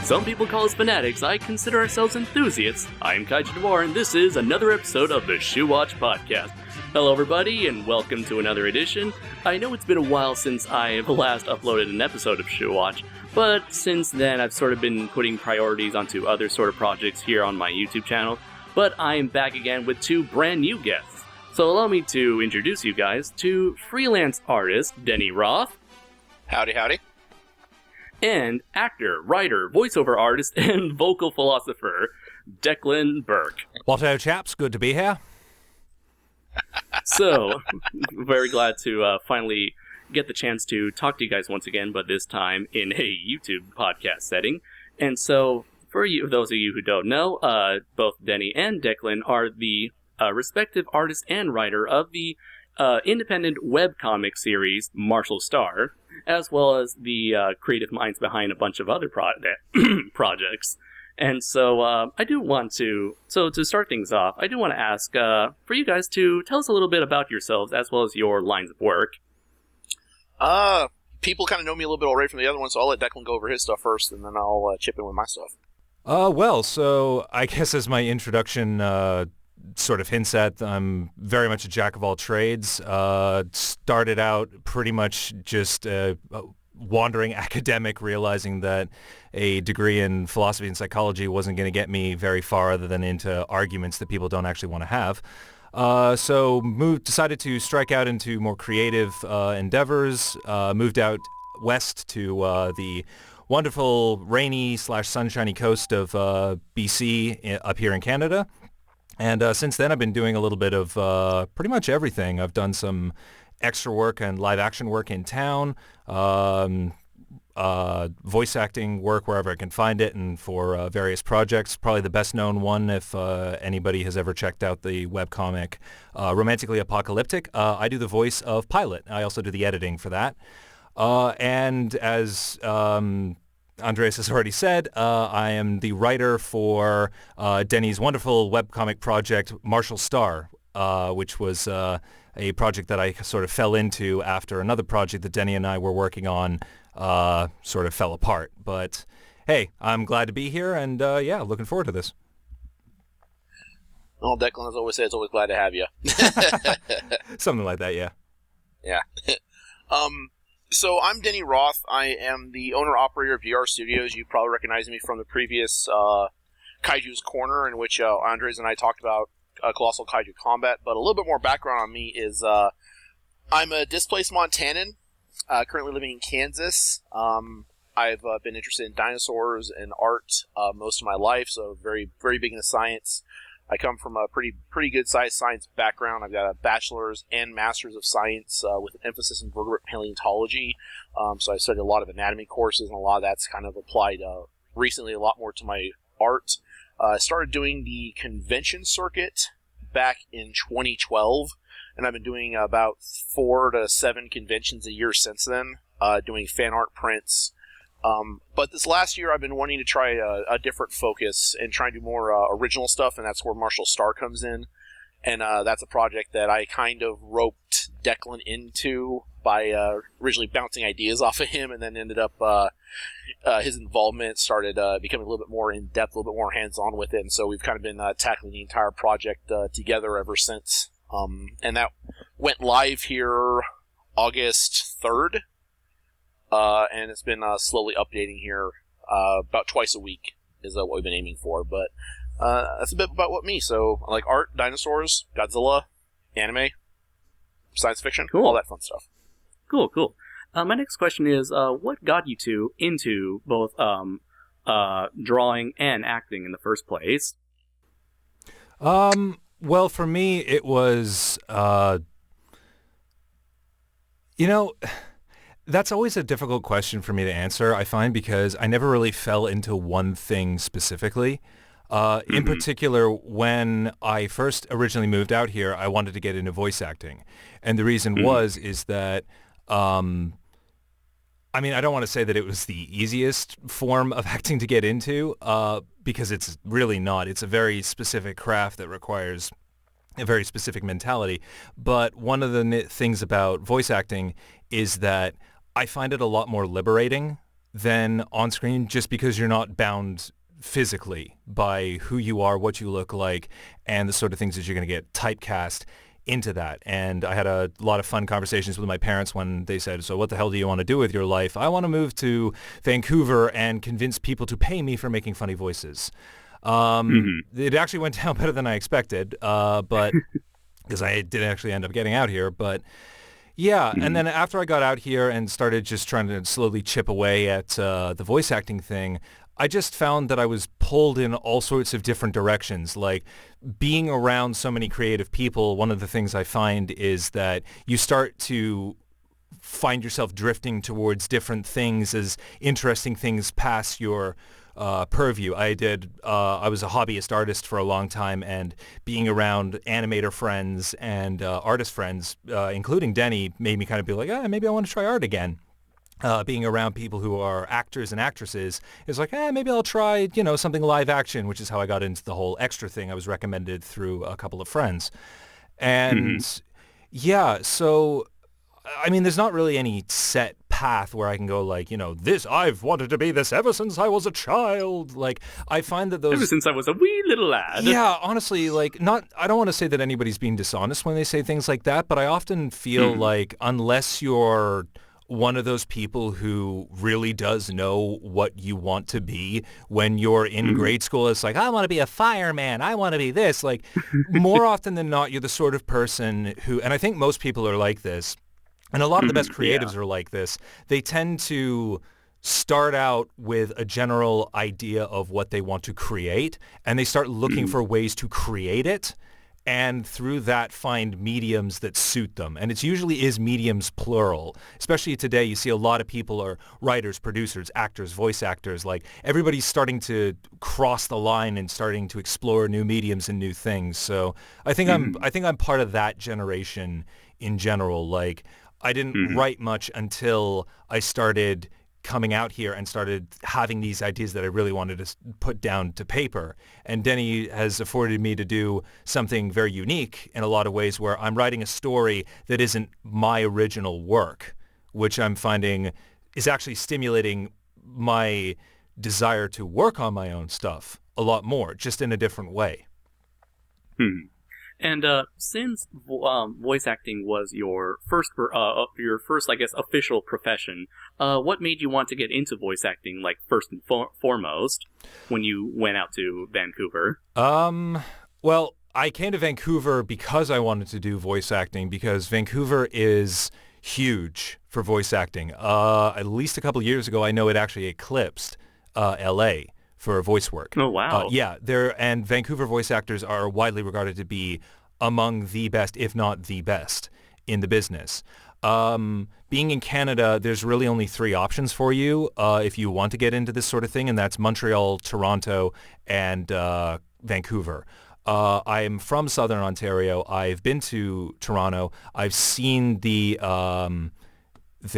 Some people call us fanatics, I consider ourselves enthusiasts. I'm Kaiju Demore, and this is another episode of the Shuwatch podcast. Hello everybody, and welcome to another edition. I know it's been a while since I last uploaded an episode of Shuwatch, but since then I've sort of been putting priorities onto other sort of projects here on my YouTube channel, but I am back again with two brand new guests. So allow me to introduce you guys to freelance artist Denny Roth. Howdy, howdy. And actor, writer, voiceover artist, and vocal philosopher, Declan Burke. Whatto, chaps? Good to be here. So, very glad to finally get the chance to talk to you guys once again, but this time in a YouTube podcast setting. And so, for you, those of you who don't know, both Denny and Declan are the respective artist and writer of the independent webcomic series Marshal Star, as well as the creative minds behind a bunch of other projects. And so I do want to start things off, I do want to ask for you guys to tell us a little bit about yourselves as well as your lines of work. People kind of know me a little bit already from the other one, so I'll let Declan go over his stuff first, and then I'll chip in with my stuff. Well, so I guess as my introduction sort of hints at, I'm very much a jack of all trades. Started out pretty much just wandering academic, realizing that a degree in philosophy and psychology wasn't going to get me very far other than into arguments that people don't actually want to have. So decided to strike out into more creative endeavors, moved out west to the wonderful rainy/sunshiny coast of BC up here in Canada. And since then, I've been doing a little bit of pretty much everything. I've done some extra work and live action work in town, voice acting work wherever I can find it, and for various projects. Probably the best known one, if anybody has ever checked out the webcomic Romantically Apocalyptic, I do the voice of Pilot. I also do the editing for that. And as Andres has already said, I am the writer for Denny's wonderful webcomic project, Marshal Star, which was a project that I sort of fell into after another project that Denny and I were working on sort of fell apart. But hey, I'm glad to be here, and yeah, looking forward to this. Well, Declan, as I always say, it's always glad to have you. Something like that, yeah. Yeah. So I'm Denny Roth. I am the owner-operator of DR Studios. You probably recognize me from the previous Kaiju's Corner, in which Andres and I talked about Colossal Kaiju Combat. But a little bit more background on me is I'm a displaced Montanan, currently living in Kansas. I've been interested in dinosaurs and art most of my life, so very, very big into science. I come from a pretty good-sized science background. I've got a bachelor's and master's of science with an emphasis in vertebrate paleontology. So I studied a lot of anatomy courses, and a lot of that's kind of applied recently a lot more to my art. I started doing the convention circuit back in 2012, and I've been doing about 4 to 7 conventions a year since then, doing fan art prints. But this last year I've been wanting to try a different focus and try to do more original stuff, and that's where Marshal Star comes in. And that's a project that I kind of roped Declan into by originally bouncing ideas off of him, and then ended up his involvement started becoming a little bit more in-depth, a little bit more hands-on with it. And so we've kind of been tackling the entire project together ever since. And that went live here August 3rd. And it's been slowly updating here about twice a week is what we've been aiming for. But that's a bit about me. So I like art, dinosaurs, Godzilla, anime, science fiction, all that fun stuff. Cool. My next question is, what got you two into both drawing and acting in the first place? Well, for me, it was, that's always a difficult question for me to answer, I find, because I never really fell into one thing specifically. In particular, when I first originally moved out here, I wanted to get into voice acting. And the reason is that, I don't want to say that it was the easiest form of acting to get into, because it's really not. It's a very specific craft that requires a very specific mentality. But one of the things about voice acting is that I find it a lot more liberating than on screen, just because you're not bound physically by who you are, what you look like, and the sort of things that you're going to get typecast into that. And I had a lot of fun conversations with my parents when they said, so what the hell do you want to do with your life? I want to move to Vancouver and convince people to pay me for making funny voices. It actually went down better than I expected, but because I did actually end up getting out here. But yeah, and then after I got out here and started just trying to slowly chip away at the voice acting thing, I just found that I was pulled in all sorts of different directions. Like being around so many creative people, one of the things I find is that you start to find yourself drifting towards different things as interesting things pass your purview. I was a hobbyist artist for a long time, and being around animator friends and artist friends, including Denny, made me kind of be like, maybe I want to try art again. Being around people who are actors and actresses is like, maybe I'll try, something live action, which is how I got into the whole extra thing. I was recommended through a couple of friends. And yeah, so, I mean, there's not really any set path where I can go like, I've wanted to be this ever since I was a child. Like, I find that those... Ever since I was a wee little lad. Yeah, honestly, like, I don't want to say that anybody's being dishonest when they say things like that, but I often feel like unless you're one of those people who really does know what you want to be when you're in grade school, it's like, I want to be a fireman, I want to be this. Like, more often than not, you're the sort of person who, and I think most people are like this, and a lot of the best creatives are like this, they tend to start out with a general idea of what they want to create, and they start looking for ways to create it, and through that find mediums that suit them. And it usually is mediums plural. Especially today, you see a lot of people are writers, producers, actors, voice actors. Like, everybody's starting to cross the line and starting to explore new mediums and new things. So I think I'm part of that generation in general. Like, I didn't write much until I started coming out here and started having these ideas that I really wanted to put down to paper. And Denny has afforded me to do something very unique in a lot of ways, where I'm writing a story that isn't my original work, which I'm finding is actually stimulating my desire to work on my own stuff a lot more, just in a different way. And since voice acting was your first, I guess, official profession, what made you want to get into voice acting, like, first and foremost, when you went out to Vancouver? Well, I came to Vancouver because I wanted to do voice acting, because Vancouver is huge for voice acting. At least a couple of years ago, I know it actually eclipsed LA for voice work. Oh, wow. And Vancouver voice actors are widely regarded to be among the best, if not the best, in the business. Being in Canada, there's really only 3 options for you if you want to get into this sort of thing, and that's Montreal, Toronto, and Vancouver. I'm from Southern Ontario. I've been to Toronto. I've seen the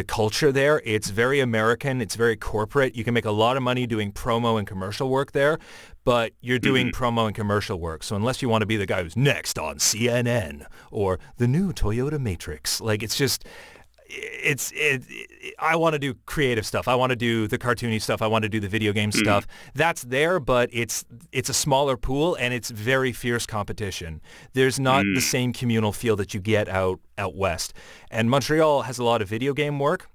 culture there. It's very American. It's very corporate. You can make a lot of money doing promo and commercial work there, but you're doing promo and commercial work. So unless you want to be the guy who's next on CNN or the new Toyota Matrix, like, it's just, I want to do creative stuff. I want to do the cartoony stuff. I want to do the video game stuff. That's there, but it's a smaller pool, and it's very fierce competition. There's not the same communal feel that you get out west. And Montreal has a lot of video game work,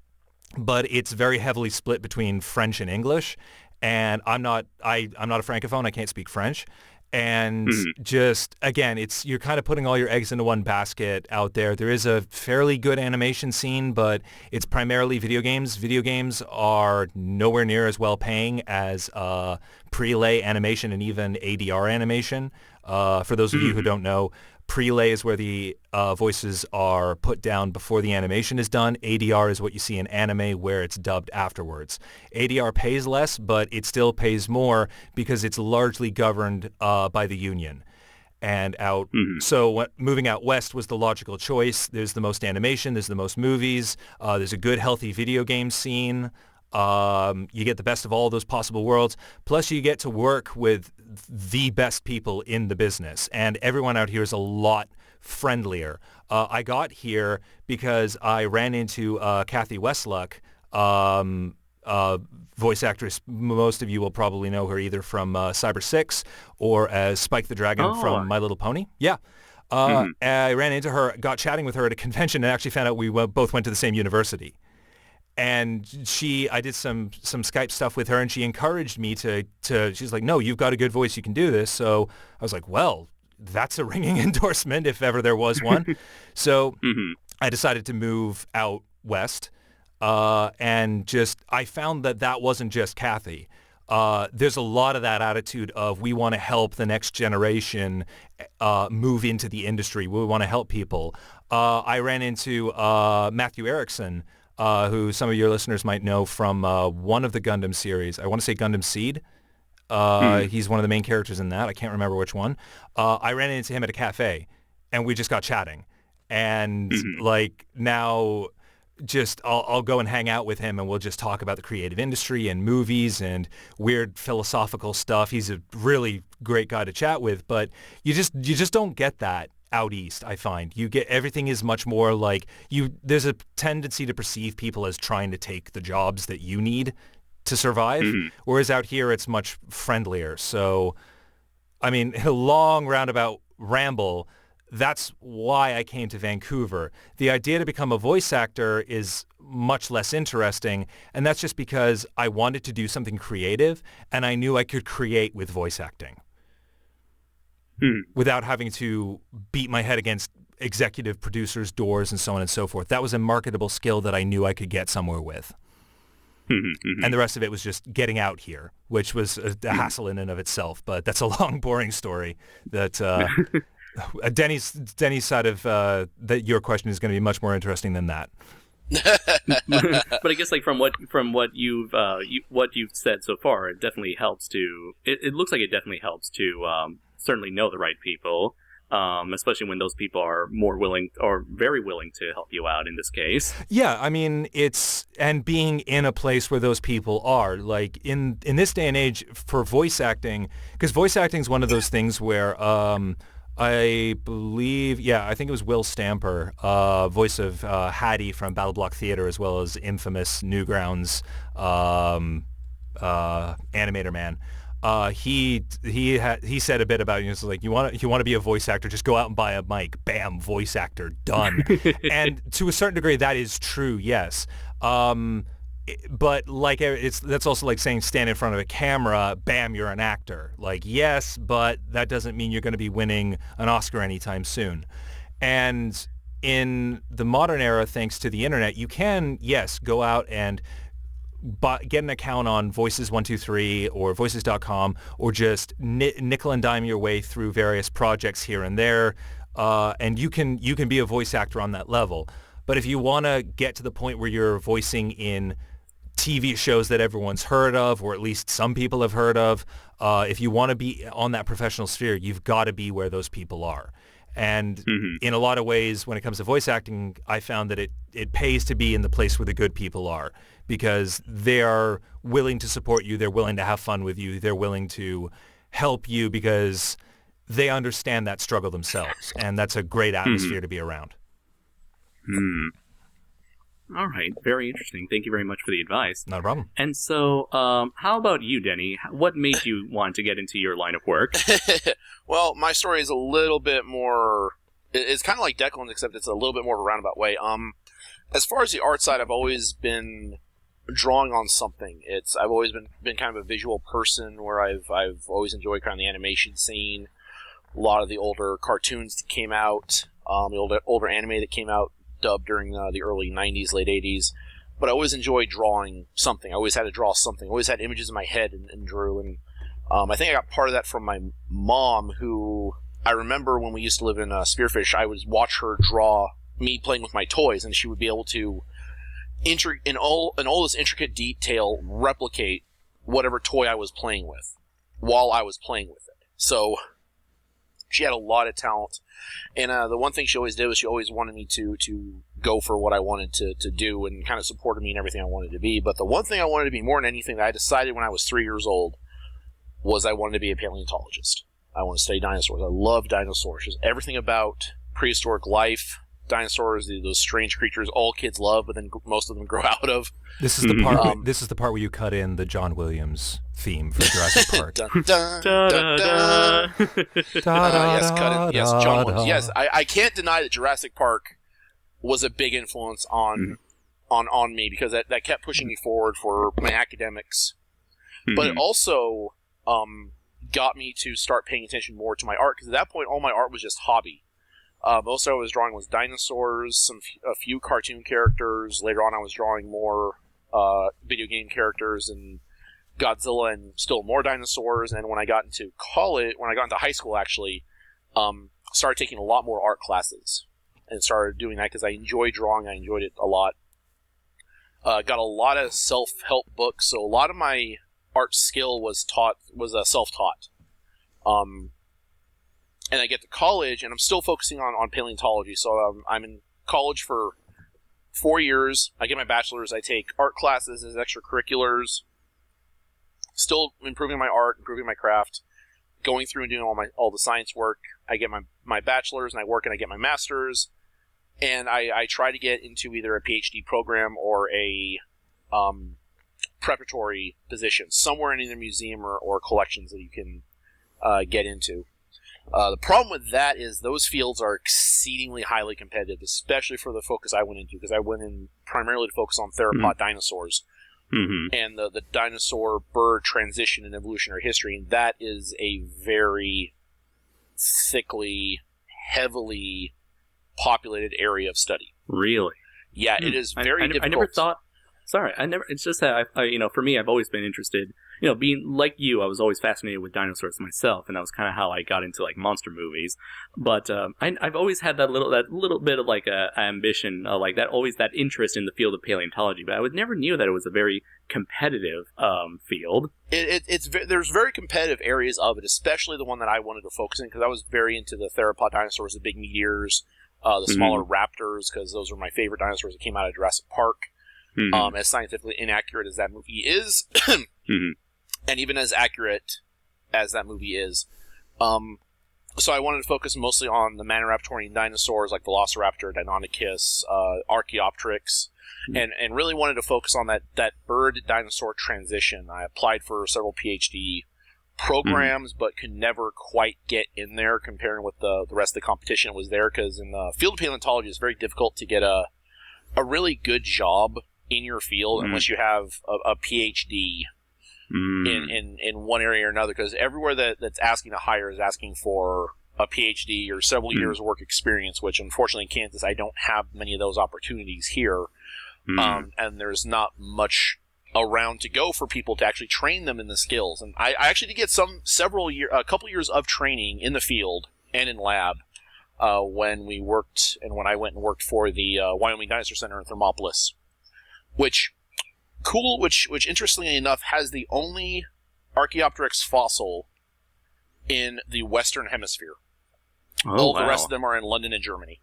but it's very heavily split between French and English. And I'm not a francophone. I can't speak French. And just, again, you're kind of putting all your eggs into one basket out there. There is a fairly good animation scene, but it's primarily video games. Video games are nowhere near as well paying as prelay animation and even ADR animation. For those of you who don't know, prelay is where the voices are put down before the animation is done. ADR is what you see in anime, where it's dubbed afterwards. ADR pays less, but it still pays more because it's largely governed by the union. And so moving out west was the logical choice. There's the most animation, there's the most movies, there's a good, healthy video game scene. You get the best of all those possible worlds. Plus, you get to work with the best people in the business. And everyone out here is a lot friendlier. I got here because I ran into Kathy Westluck voice actress. Most of you will probably know her either from Cyber 6 or as Spike the Dragon from My Little Pony. Yeah. I ran into her, got chatting with her at a convention, and actually found out we both went to the same university. And I did some Skype stuff with her, and she encouraged me to she's like, no, you've got a good voice, you can do this. So I was like, well, that's a ringing endorsement if ever there was one. So I decided to move out west, and I found that wasn't just Kathy. There's a lot of that attitude of we want to help the next generation move into the industry. We want to help people. I ran into Matthew Erickson, who some of your listeners might know from one of the Gundam series. I want to say Gundam Seed. He's one of the main characters in that. I can't remember which one. I ran into him at a cafe, and we just got chatting. And now just I'll go and hang out with him, and we'll just talk about the creative industry and movies and weird philosophical stuff. He's a really great guy to chat with, but you just don't get that out east. I find everything is much more like there's a tendency to perceive people as trying to take the jobs that you need to survive, whereas out here it's much friendlier. So, I mean, a long roundabout ramble. That's why I came to Vancouver. The idea to become a voice actor is much less interesting, and that's just because I wanted to do something creative, and I knew I could create with voice acting without having to beat my head against executive producers' doors and so on and so forth. That was a marketable skill that I knew I could get somewhere with. And the rest of it was just getting out here, which was a hassle in and of itself. But that's a long, boring story that Denny's side of your question is going to be much more interesting than that. But I guess from what you've said so far, it definitely helps to. It looks like it definitely helps to certainly know the right people, especially when those people are more willing or very willing to help you out in this case. Yeah, I mean, and being in a place where those people are, like in this day and age for voice acting, because voice acting is one of those things where I think it was Will Stamper, voice of Hattie from Battle Block Theater, as well as infamous Newgrounds animator man. He said a bit about you want to be a voice actor, just go out and buy a mic, bam, voice actor, done. And to a certain degree, that is true, yes. But that's also like saying stand in front of a camera, bam, you're an actor. Yes, but that doesn't mean you're going to be winning an Oscar anytime soon. And in the modern era, thanks to the internet, you can, yes, go out and get an account on Voices123 or Voices.com, or just nickel and dime your way through various projects here and there, and you can be a voice actor on that level. But if you want to get to the point where you're voicing in TV shows that everyone's heard of, or at least some people have heard of, if you want to be on that professional sphere, you've got to be where those people are. And in a lot of ways, when it comes to voice acting, I found that it pays to be in the place where the good people are, because they are willing to support you, they're willing to have fun with you, they're willing to help you because they understand that struggle themselves. And that's a great atmosphere to be around. All right. Very interesting. Thank you very much for the advice. Not a problem. And so, how about you, Denny? What made you want to get into your line of work? Well, my story is a little bit more... It's kind of like Declan, except it's a little bit more of a roundabout way. As far as the art side, I've always been drawing on something. I've always been kind of a visual person, where I've always enjoyed kind of the animation scene. A lot of the older cartoons that came out, the older anime that came out, dubbed during the early 90s, late 80s. But I always enjoyed drawing something. I always had to draw something. I always had images in my head and drew. And I think I got part of that from my mom, who I remember when we used to live in Spearfish, I would watch her draw me playing with my toys, and she would be able to, in all this intricate detail, replicate whatever toy I was playing with while I was playing with it. So she had a lot of talent. And the one thing she always did was she always wanted me to go for what I wanted to do, and kind of supported me in everything I wanted to be. But the one thing I wanted to be more than anything that I decided when I was 3 years old was I wanted to be a paleontologist. I want to study dinosaurs. I love dinosaurs. Just everything about prehistoric life, dinosaurs, those strange creatures all kids love, but then most of them grow out of. This is the part. This is the part where you cut in the John Williams theme for Jurassic Park. Dun, dun, dun, dun. Yes, cut it. Yes, John Williams. Yes, I can't deny that Jurassic Park was a big influence on me, because that kept pushing me forward for my academics, but it also got me to start paying attention more to my art, because at that point all my art was just hobby. Most I was drawing was dinosaurs, a few cartoon characters. Later on I was drawing more video game characters and Godzilla and still more dinosaurs. And when I got into high school actually, started taking a lot more art classes and started doing that because I enjoy drawing. I enjoyed it a lot. Got a lot of self-help books, so a lot of my art skill was self-taught. And I get to college, and I'm still focusing on paleontology. So I'm in college for 4 years. I get my bachelor's. I take art classes as extracurriculars. Still improving my art, improving my craft, going through and doing all the science work. I get my bachelor's, and I work, and I get my master's. And I try to get into either a PhD program or a preparatory position, somewhere in either museum or collections that you can get into. The problem with that is those fields are exceedingly highly competitive, especially for the focus I went into, because I went in primarily to focus on theropod dinosaurs and the dinosaur-bird transition in evolutionary history, and that is a very thickly, heavily populated area of study. Really? Yeah, it is very difficult. I never thought... Sorry, it's just that, for me, I've always been interested, being like you, I was always fascinated with dinosaurs myself, and that was kind of how I got into, monster movies. But I've always had that little bit of, ambition, that interest in the field of paleontology, but I never knew that it was a very competitive field. There's very competitive areas of it, especially the one that I wanted to focus in, because I was very into the theropod dinosaurs, the big meteors, the smaller raptors, because those were my favorite dinosaurs that came out of Jurassic Park. As scientifically inaccurate as that movie is, and even as accurate as that movie is. So I wanted to focus mostly on the Maniraptorian dinosaurs like Velociraptor, Deinonychus, Archaeopteryx, and really wanted to focus on that bird-dinosaur transition. I applied for several PhD programs, but could never quite get in there comparing with the rest of the competition that was there, because in the field of paleontology it's very difficult to get a really good job in your field unless you have a PhD in one area or another, because everywhere that's asking to hire is asking for a PhD or several years of work experience, which unfortunately in Kansas I don't have many of those opportunities here, and there's not much around to go for people to actually train them in the skills. And I actually did get a couple years of training in the field and in lab when I went and worked for the Wyoming Dinosaur Center in Thermopolis. Which interestingly enough has the only Archaeopteryx fossil in the Western Hemisphere. All the rest of them are in London and Germany.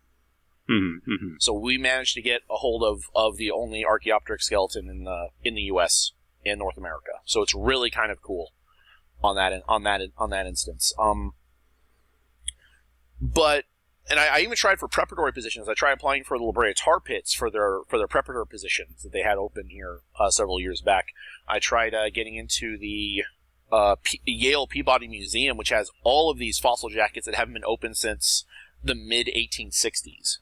So we managed to get a hold of the only Archaeopteryx skeleton in the U.S. in North America. So it's really kind of cool on that instance. And I even tried for preparatory positions. I tried applying for the La Brea Tar Pits for their preparatory positions that they had open here several years back. I tried getting into the Yale Peabody Museum, which has all of these fossil jackets that haven't been open since the mid-1860s.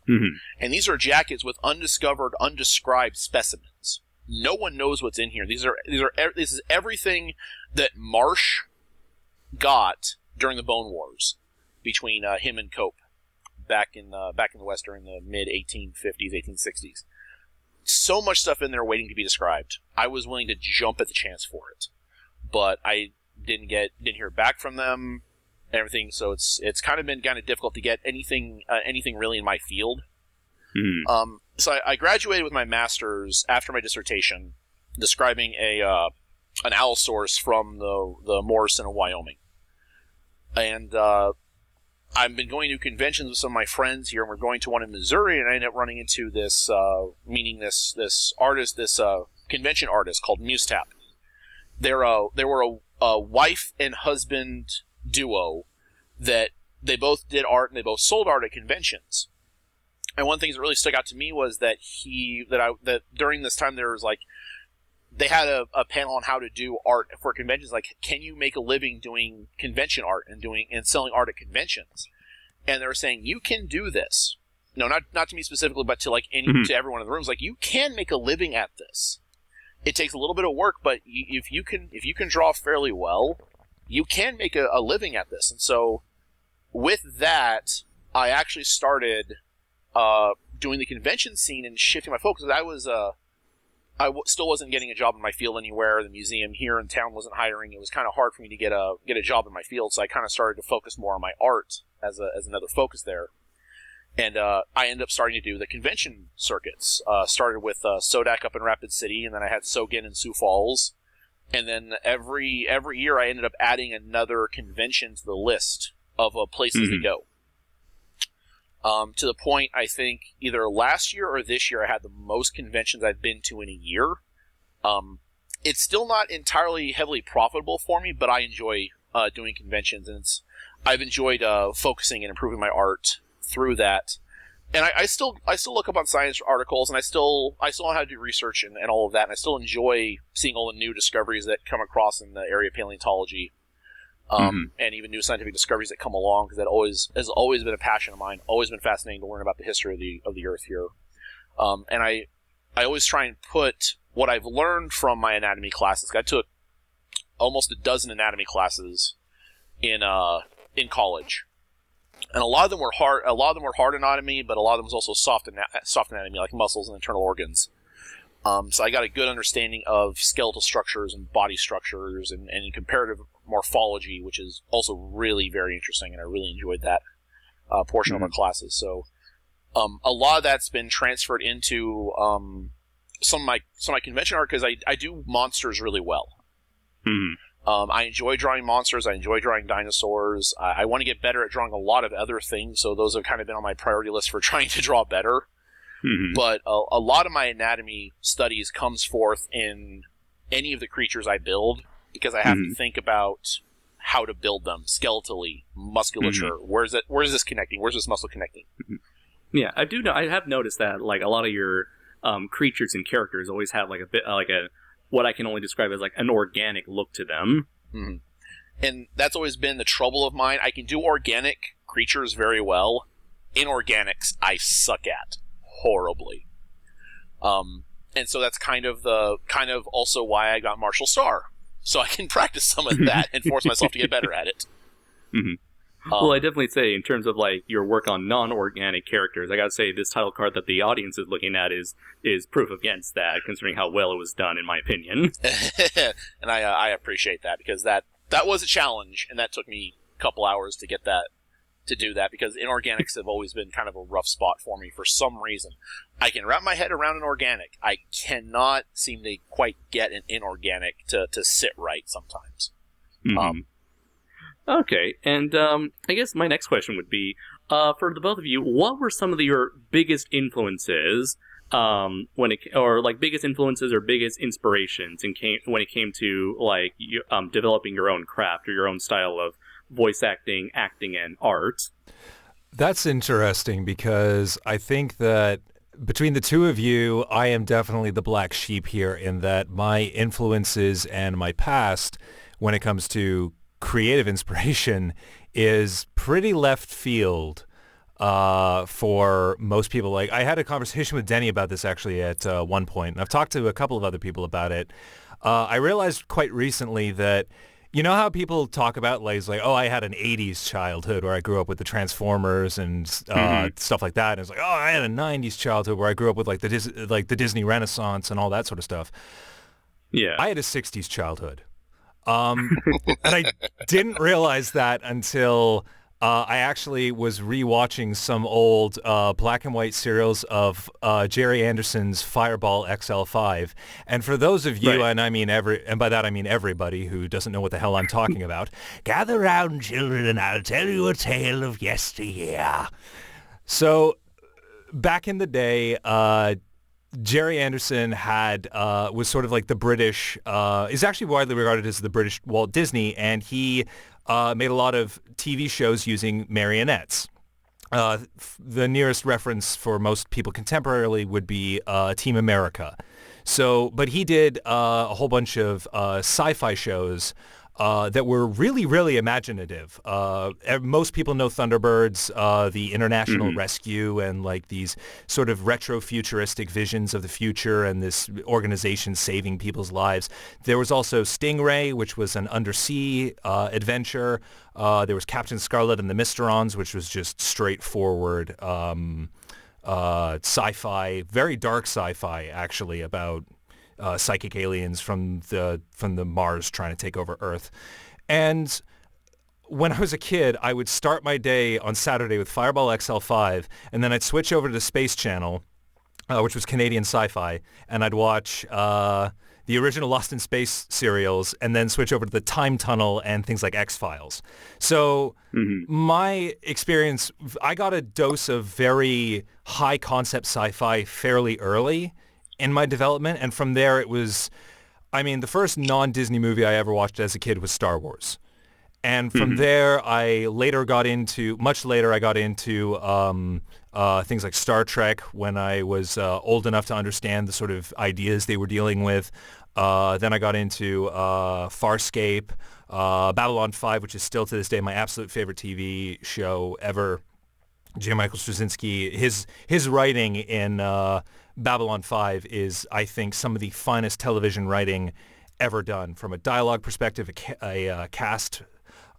And these are jackets with undiscovered, undescribed specimens. No one knows what's in here. This is everything that Marsh got during the Bone Wars between him and Cope back in the West during the mid-1850s, 1860s. So much stuff in there waiting to be described. I was willing to jump at the chance for it, but I didn't hear back from them. Everything, so it's kind of been difficult to get anything really in my field. So I graduated with my master's after my dissertation, describing an Allosaurus from the Morrison of Wyoming, and I've been going to conventions with some of my friends here, and we're going to one in Missouri, and I ended up running into this convention artist called Mustap. They were a wife and husband duo that they both did art and they both sold art at conventions. And one thing that really stuck out to me was that that during this time there was like, they had a panel on how to do art for conventions. Like, can you make a living doing convention art and selling art at conventions? And they were saying, you can do this. No, not to me specifically, but to like to everyone in the room. It's like, you can make a living at this. It takes a little bit of work, but if you can draw fairly well, you can make a living at this. And so with that, I actually started doing the convention scene and shifting my focus. Still wasn't getting a job in my field anywhere. The museum here in town wasn't hiring. It was kind of hard for me to get a job in my field, so I kind of started to focus more on my art as another focus there. And I ended up starting to do the convention circuits. Started with Sodak up in Rapid City, and then I had Sogen in Sioux Falls. And then every year I ended up adding another convention to the list of places to go. To the point, I think, either last year or this year, I had the most conventions I've been to in a year. It's still not entirely heavily profitable for me, but I enjoy doing conventions, and I've enjoyed focusing and improving my art through that. And I still look up on science articles, and I still know how to do research and all of that, and I still enjoy seeing all the new discoveries that come across in the area of paleontology. And even new scientific discoveries that come along, because that has always been a passion of mine. Always been fascinating to learn about the history of the Earth here. And I always try and put what I've learned from my anatomy classes. I took almost a dozen anatomy classes in college, and a lot of them were hard. A lot of them were hard anatomy, but a lot of them was also soft anatomy, like muscles and internal organs. So I got a good understanding of skeletal structures and body structures and comparative morphology, which is also really very interesting, and I really enjoyed that portion of our classes. So a lot of that's been transferred into some of my convention art, because I do monsters really well. I enjoy drawing monsters. I enjoy drawing dinosaurs. I want to get better at drawing a lot of other things, so those have kind of been on my priority list for trying to draw better. But a lot of my anatomy studies comes forth in any of the creatures I build, because I have to think about how to build them skeletally, musculature. Where's this connecting? Where's this muscle connecting? Yeah, I do know. I have noticed that like a lot of your creatures and characters always have like a bit like what I can only describe as like an organic look to them. And that's always been the trouble of mine. I can do organic creatures very well. Inorganics, I suck at horribly. And so that's kind of also why I got Marshal Star, so I can practice some of that and force myself to get better at it. Well, I definitely say in terms of like your work on non-organic characters, I gotta say this title card that the audience is looking at is proof against that, considering how well it was done, in my opinion. And I appreciate that, because that was a challenge, and that took me a couple hours to get that. To do that, because inorganics have always been kind of a rough spot for me for some reason. I can wrap my head around an organic. I cannot seem to quite get an inorganic to sit right sometimes. Okay, and I guess my next question would be, for the both of you, what were some of your biggest influences biggest influences or biggest inspirations when it came to like developing your own craft or your own style of voice acting, and art? That's interesting, because I think that between the two of you, I am definitely the black sheep here, in that my influences and my past when it comes to creative inspiration is pretty left field for most people. Like, I had a conversation with Denny about this actually at one point, and I've talked to a couple of other people about it. I realized quite recently that, you know how people talk about like, oh, I had an 80s childhood where I grew up with the Transformers and stuff like that. And it's like, oh, I had a 90s childhood where I grew up with like the Disney Renaissance and all that sort of stuff. Yeah. I had a 60s childhood. And I didn't realize that until I actually was rewatching some old black and white serials of Jerry Anderson's Fireball XL5. And for those of you, right. and by that I mean everybody who doesn't know what the hell I'm talking about, gather round, children, and I'll tell you a tale of yesteryear. So back in the day, Jerry Anderson was sort of like the British, is actually widely regarded as the British Walt Disney, and he made a lot of TV shows using marionettes. the nearest reference for most people contemporarily would be Team America. So, but he did a whole bunch of sci-fi shows that were really, really imaginative. Most people know Thunderbirds, the International Rescue, and like these sort of retro-futuristic visions of the future and this organization saving people's lives. There was also Stingray, which was an undersea adventure. There was Captain Scarlet and the Mysterons, which was just straightforward sci-fi, very dark sci-fi, actually, about psychic aliens from the Mars trying to take over Earth. And when I was a kid, I would start my day on Saturday with Fireball XL5, and then I'd switch over to the Space Channel, which was Canadian sci-fi, and I'd watch the original Lost in Space serials, and then switch over to the Time Tunnel and things like X-Files. So my experience, I got a dose of very high-concept sci-fi fairly early in my development, and from there it was, I mean, the first non-Disney movie I ever watched as a kid was Star Wars. And from there, much later, I got into things like Star Trek when I was old enough to understand the sort of ideas they were dealing with. Then I got into Farscape, Babylon 5, which is still to this day my absolute favorite TV show ever. J. Michael Straczynski, his writing in Babylon 5 is, I think, some of the finest television writing ever done from a dialogue perspective, a cast,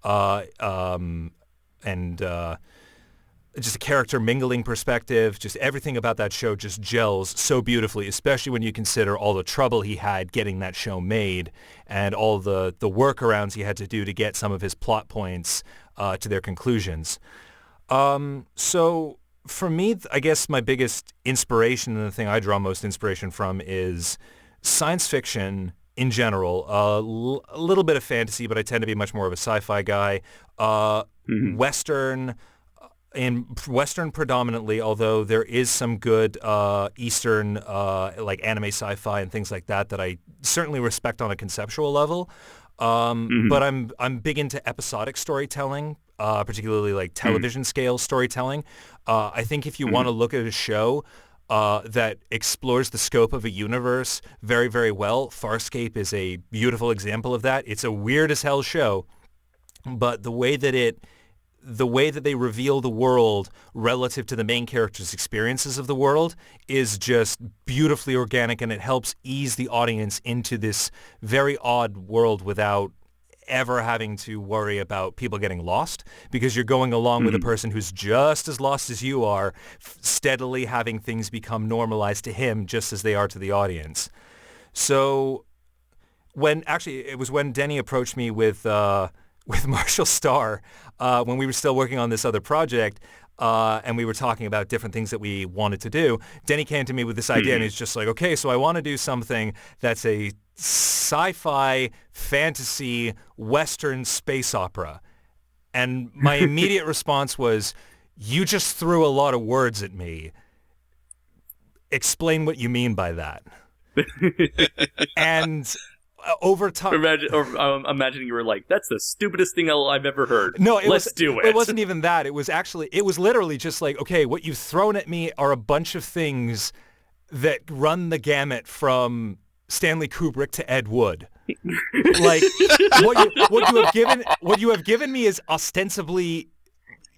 and just a character mingling perspective. Just everything about that show just gels so beautifully, especially when you consider all the trouble he had getting that show made and all the workarounds he had to do to get some of his plot points to their conclusions. So for me, I guess my biggest inspiration and the thing I draw most inspiration from is science fiction in general, a little bit of fantasy, but I tend to be much more of a sci-fi guy. Western predominantly, although there is some good Eastern like anime sci-fi and things like that I certainly respect on a conceptual level. But I'm big into episodic storytelling, particularly like television scale storytelling. I think if you want to look at a show that explores the scope of a universe very, very well, Farscape is a beautiful example of that. It's a weird as hell show, but the way that they reveal the world relative to the main character's experiences of the world is just beautifully organic, and it helps ease the audience into this very odd world without ever having to worry about people getting lost, because you're going along with a person who's just as lost as you are, steadily having things become normalized to him just as they are to the audience. So it was when Denny approached me with Marshal Star, when we were still working on this other project, and we were talking about different things that we wanted to do. Denny came to me with this idea, and he's just like, okay, so I want to do something that's a sci-fi, fantasy, Western space opera. And my immediate response was, you just threw a lot of words at me. Explain what you mean by that. And over time, I'm imagining you were like, "That's the stupidest thing I've ever heard." No, let's do it. It wasn't even that. It was literally just like, okay, what you've thrown at me are a bunch of things that run the gamut from Stanley Kubrick to Ed Wood. Like what you have given me is ostensibly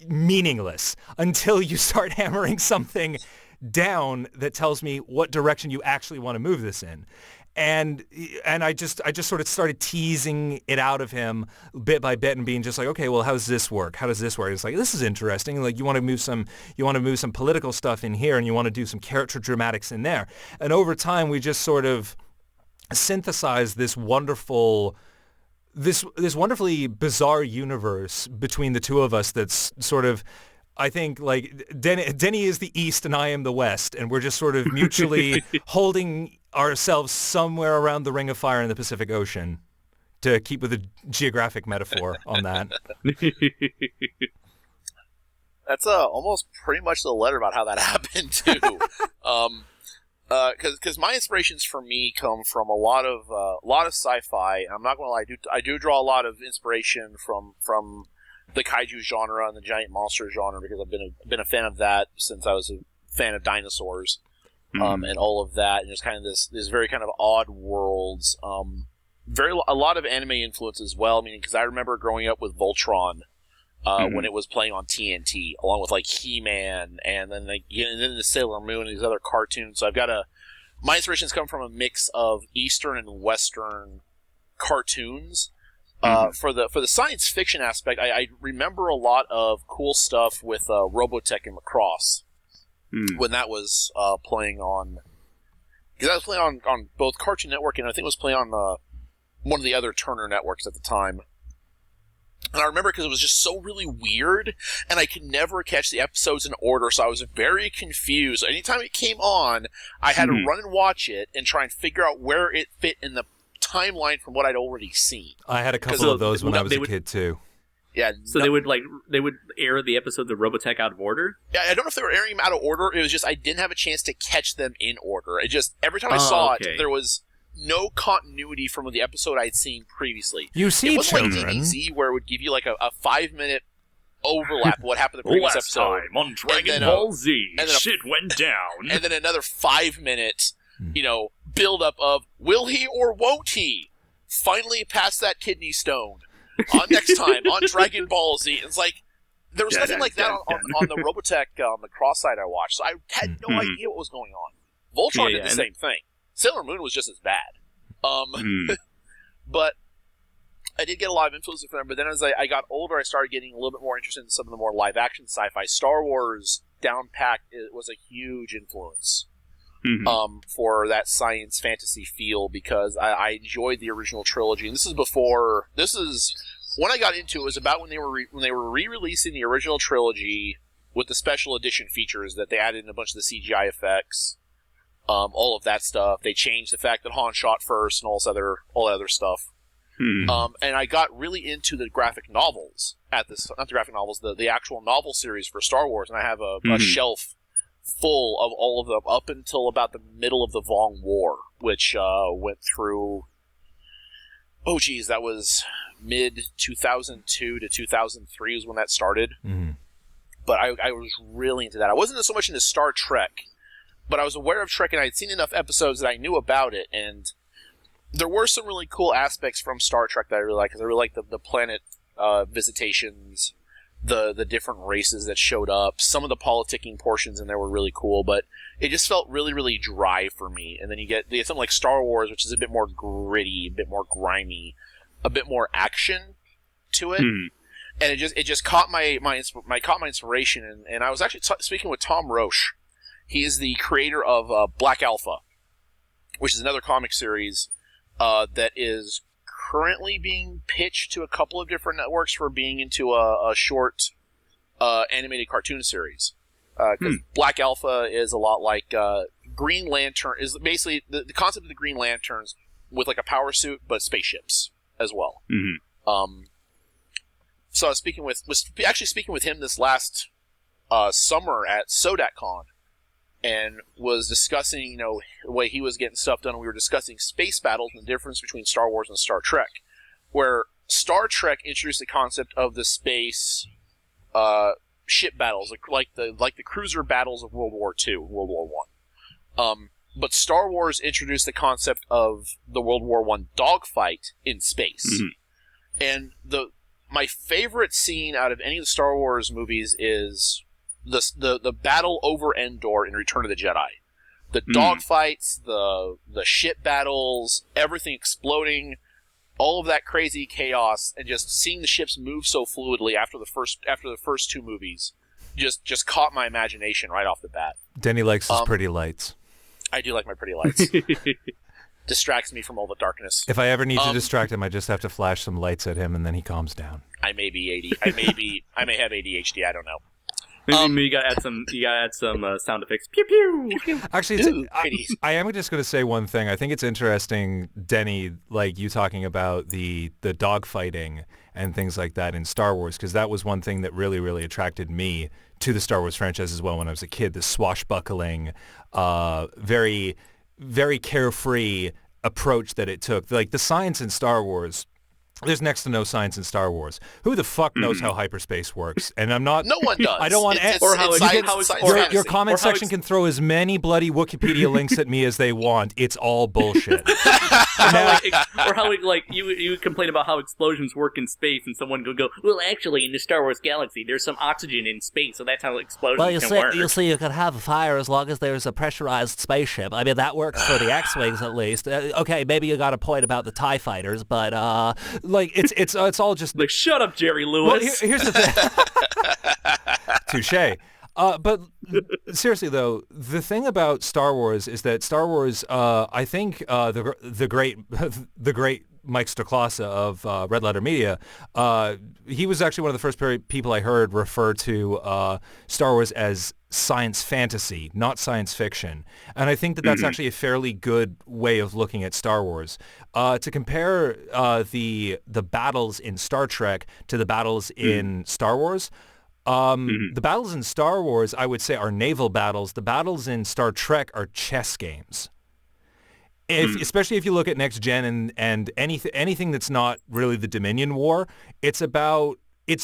meaningless until you start hammering something down that tells me what direction you actually want to move this in. And I just sort of started teasing it out of him bit by bit and being just like, okay, well, how does this work? How does this work? It's like, this is interesting. Like you want to move some political stuff in here, and you want to do some character dramatics in there. And over time, we just sort of synthesized this wonderfully bizarre universe between the two of us. That's sort of, I think, like Denny is the East and I am the West, and we're just sort of mutually holding ourselves somewhere around the Ring of Fire in the Pacific Ocean, to keep with a geographic metaphor on that. That's almost pretty much the letter about how that happened too. Because my inspirations for me come from a lot of sci-fi. I'm not going to lie, I do draw a lot of inspiration from the kaiju genre and the giant monster genre, because I've been a fan of that since I was a fan of dinosaurs, and all of that, and just kind of this very kind of odd worlds, a lot of anime influence as well. I mean, because I remember growing up with Voltron when it was playing on TNT, along with like He-Man, and then the Sailor Moon and these other cartoons. So my inspirations come from a mix of Eastern and Western cartoons. For the science fiction aspect, I remember a lot of cool stuff with Robotech and Macross when that was playing on, because I was playing on both Cartoon Network, and I think it was playing on one of the other Turner networks at the time. And I remember because it was just so really weird, and I could never catch the episodes in order, so I was very confused. Anytime it came on, I had to run and watch it and try and figure out where it fit in the timeline from what I'd already seen. I had a couple of those when I was a kid too. Yeah. So they would air the episodes of Robotech out of order? Yeah, I don't know if they were airing them out of order. It was just I didn't have a chance to catch them in order. It just every time I saw it, there was no continuity from the episode I'd seen previously. You see, it wasn't like DBZ where it would give you like a 5-minute overlap of what happened in the previous episode. Last time on Dragon Ball Z, shit went down. And then another 5 minutes, build up of will he or won't he finally pass that kidney stone on next time on Dragon Ball Z. It's like there was nothing like that on the Robotech Macross side I watched, so I had no idea what was going on. Voltron did the same thing. Sailor Moon was just as bad. But I did get a lot of influence from them, but then as I got older, I started getting a little bit more interested in some of the more live-action sci-fi. Star Wars Downpacked was a huge influence for that science fantasy feel, because I enjoyed the original trilogy. And this is when I got into it, was about when they were re-releasing the original trilogy with the special edition features that they added in a bunch of the CGI effects. All of that stuff. They changed the fact that Han shot first and all that other stuff. And I got really into the graphic novels not the graphic novels, the actual novel series for Star Wars, and I have a shelf full of all of them up until about the middle of the Vong War, which went through. Oh, geez, that was mid 2002 to 2003 was when that started. But I was really into that. I wasn't so much into Star Trek, but I was aware of Trek, and I had seen enough episodes that I knew about it, and there were some really cool aspects from Star Trek that I really liked, because I really liked the planet visitations, the different races that showed up. Some of the politicking portions in there were really cool, but it just felt really, really dry for me. And then you get something like Star Wars, which is a bit more gritty, a bit more grimy, a bit more action to it. And it just caught my inspiration, and I was actually speaking with Tom Roche. He is the creator of Black Alpha, which is another comic series that is currently being pitched to a couple of different networks for being into a short animated cartoon series. Because Black Alpha is a lot like Green Lantern, is basically the concept of the Green Lanterns with like a power suit, but spaceships as well. So I was actually speaking with him this last summer at SODACCon, and was discussing, the way he was getting stuff done. We were discussing space battles and the difference between Star Wars and Star Trek, where Star Trek introduced the concept of the space ship battles, like the cruiser battles of World War II, World War I. But Star Wars introduced the concept of the World War I dogfight in space. And my favorite scene out of any of the Star Wars movies is the battle over Endor in Return of the Jedi. The dogfights, the ship battles, everything exploding, all of that crazy chaos, and just seeing the ships move so fluidly after the first two movies just caught my imagination right off the bat. Denny likes his pretty lights. I do like my pretty lights. Distracts me from all the darkness. If I ever need to distract him, I just have to flash some lights at him, and then he calms down. I may have ADHD. I don't know. Maybe you gotta add some sound effects. Pew pew. Pew, pew. Actually, I am just going to say one thing. I think it's interesting, Denny, like you talking about the dogfighting and things like that in Star Wars, because that was one thing that really, really attracted me to the Star Wars franchise as well when I was a kid. The swashbuckling, very, very carefree approach that it took. Like the science in Star Wars there's next to no science in Star Wars. Who the fuck knows how hyperspace works? And I'm not... No one does. I don't want... Your comment section can throw as many bloody Wikipedia links at me as they want. It's all bullshit. Or how you complain about how explosions work in space, and someone would go, well, actually, in the Star Wars galaxy, there's some oxygen in space, so that's how explosions can work. You see, you can have a fire as long as there's a pressurized spaceship. I mean, that works for the X-Wings, at least. Okay, maybe you got a point about the TIE fighters, but, it's all just... Like, shut up, Jerry Lewis. Well, here's the thing. Touche. But seriously, though, the thing about Star Wars is that Star Wars, I think the great Mike Stoklasa of Red Letter Media, he was actually one of the first people I heard refer to Star Wars as science fantasy, not science fiction. And I think that that's actually a fairly good way of looking at Star Wars. To compare the battles in Star Trek to the battles in Star Wars, the battles in Star Wars, I would say, are naval battles. The battles in Star Trek are chess games. Especially if you look at Next Gen and anything that's not really the Dominion War, it's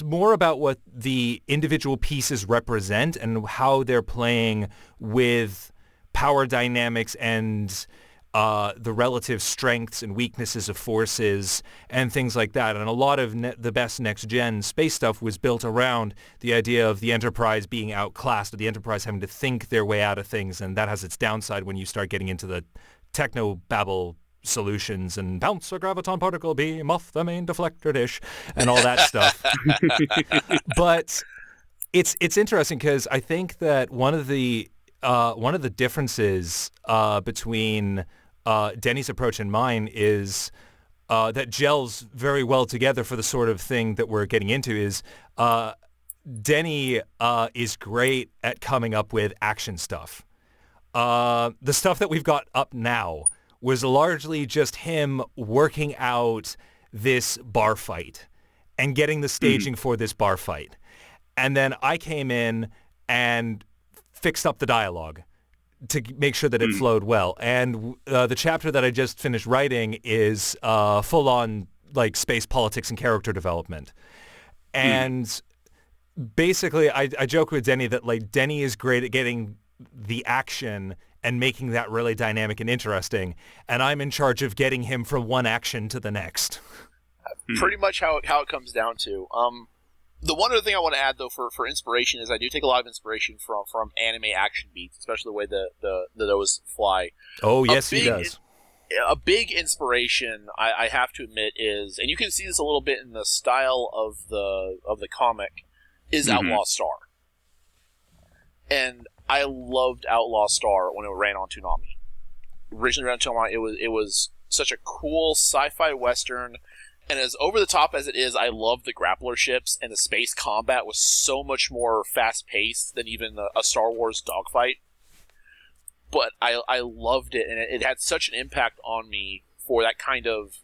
more about what the individual pieces represent and how they're playing with power dynamics and the relative strengths and weaknesses of forces and things like that. And a lot of the best next-gen space stuff was built around the idea of the Enterprise being outclassed, or the Enterprise having to think their way out of things, and that has its downside when you start getting into the techno-babble solutions and bounce a graviton particle beam off the main deflector dish and all that stuff. But it's interesting because I think that one of the differences between Denny's approach and mine is that gels very well together for the sort of thing that we're getting into is Denny is great at coming up with action stuff. The stuff that we've got up now was largely just him working out this bar fight and getting the staging for this bar fight. And then I came in and fixed up the dialogue to make sure that it flowed well. And the chapter that I just finished writing is full-on like space politics and character development. And basically, I joke with Denny that like Denny is great at getting the action and making that really dynamic and interesting, and I'm in charge of getting him from one action to the next. Pretty much how it comes down to. The one other thing I want to add, though, for inspiration is I do take a lot of inspiration from anime action beats, especially the way those fly. Oh, yes, he does. A big inspiration, I have to admit, is, and you can see this a little bit in the style of the comic, is Outlaw Star. And I loved Outlaw Star when it ran on Toonami. Originally ran on Toonami, it was such a cool sci-fi western, and as over the top as it is, I love the grappler ships, and the space combat was so much more fast-paced than even a Star Wars dogfight. But I loved it, and it had such an impact on me for that kind of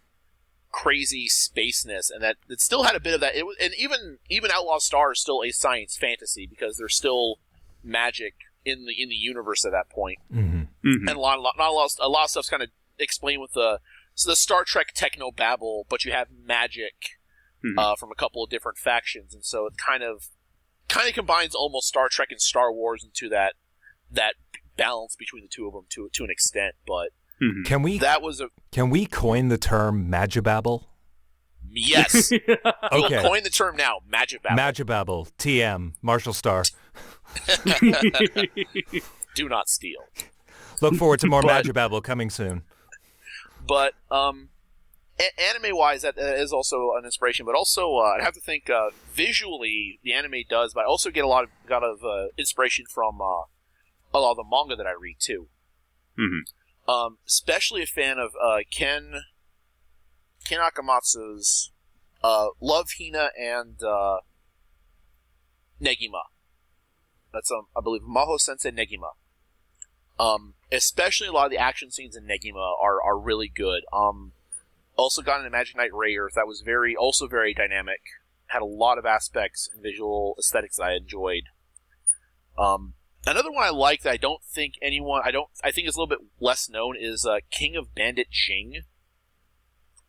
crazy spaceness, and that it still had a bit of that. And even Outlaw Star is still a science fantasy because there's still magic in the universe at that point. And a lot of stuff's kind of explained with the Star Trek techno babble, but you have magic from a couple of different factions, and so it kind of combines almost Star Trek and Star Wars into that balance between the two of them to an extent. But can we coin the term Magibabble? Yes. Okay. We'll coin the term now, Magibabble. Magibabble, TM, Marshal Star. Do not steal. Look forward to more Magibabble coming soon. But anime-wise, that is also an inspiration. But also, I have to think visually, the anime does. But I also get a lot of inspiration from a lot of the manga that I read too. Especially a fan of Ken Akamatsu's Love Hina and Negima. That's I believe Maho Sensei Negima. Especially a lot of the action scenes in Negima are really good. Also got an Magic Knight Ray Earth that was very dynamic. Had a lot of aspects and visual aesthetics that I enjoyed. Another one I like that I think is a little bit less known is King of Bandit Jing.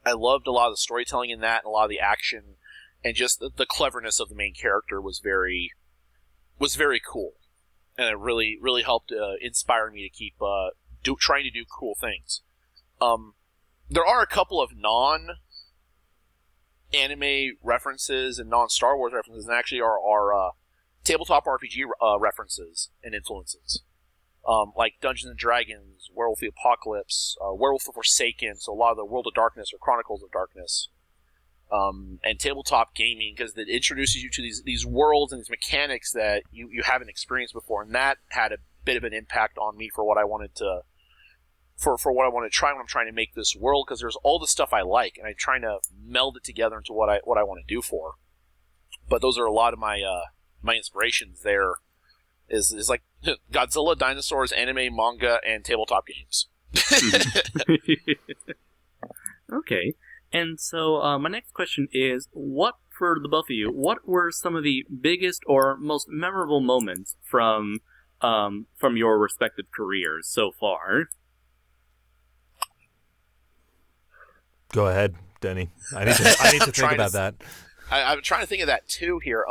I loved a lot of the storytelling in that, and a lot of the action, and just the cleverness of the main character was very cool, and it really helped inspire me to keep trying to do cool things. There are a couple of non-anime references and non-Star Wars references, and actually are tabletop RPG references and influences. Like Dungeons & Dragons, Werewolf the Apocalypse, Werewolf the Forsaken, so a lot of the World of Darkness or Chronicles of Darkness, and tabletop gaming, because it introduces you to these worlds and these mechanics that you haven't experienced before, and that had a bit of an impact on me for what I wanted to for what I want to try when I'm trying to make this world, because there's all the stuff I like, and I'm trying to meld it together into what I want to do for. But those are a lot of my my inspirations. There is like Godzilla, dinosaurs, anime, manga, and tabletop games. Okay, and so my next question is, what, for the both of you, what were some of the biggest or most memorable moments from your respective careers so far? Go ahead, Denny. I need to think about that. I'm trying to think of that too here.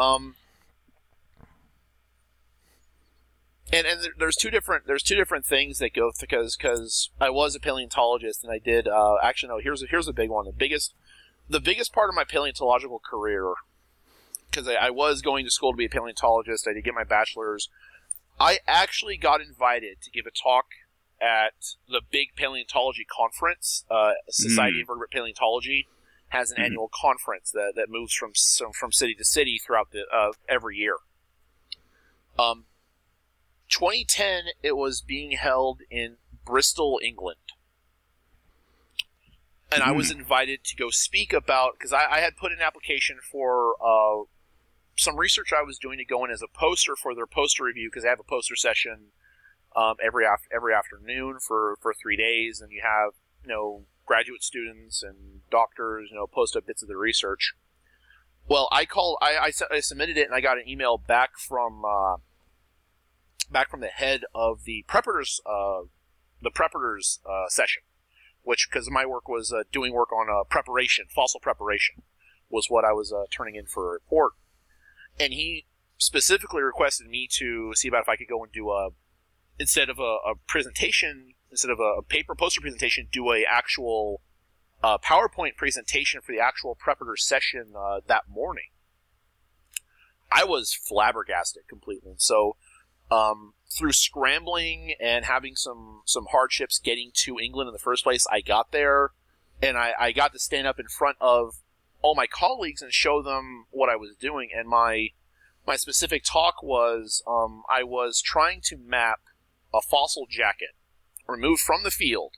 And there's two different things that go because I was a paleontologist, and I did actually no, here's a big one. The biggest part of my paleontological career, because I was going to school to be a paleontologist. I did get my bachelor's. I actually got invited to give a talk at the big paleontology conference. Society of Invertebrate Paleontology has an annual conference that moves from city to city throughout the every year. 2010, it was being held in Bristol, England. And I was invited to go speak about, because I had put an application for some research I was doing to go in as a poster for their poster review, because they have a poster session every afternoon for 3 days, and you have graduate students and doctors post up bits of their research. Well, I submitted it, and I got an email back from the head of the preparators session, which, because my work was doing work on fossil preparation, was what I was turning in for a report, and he specifically requested me to see about if I could go and do instead of a presentation, instead of a paper poster presentation, do a actual PowerPoint presentation for the actual preparator session that morning. I was flabbergasted completely. So through scrambling and having some hardships getting to England in the first place, I got there, and I got to stand up in front of all my colleagues and show them what I was doing. And my specific talk was I was trying to map a fossil jacket removed from the field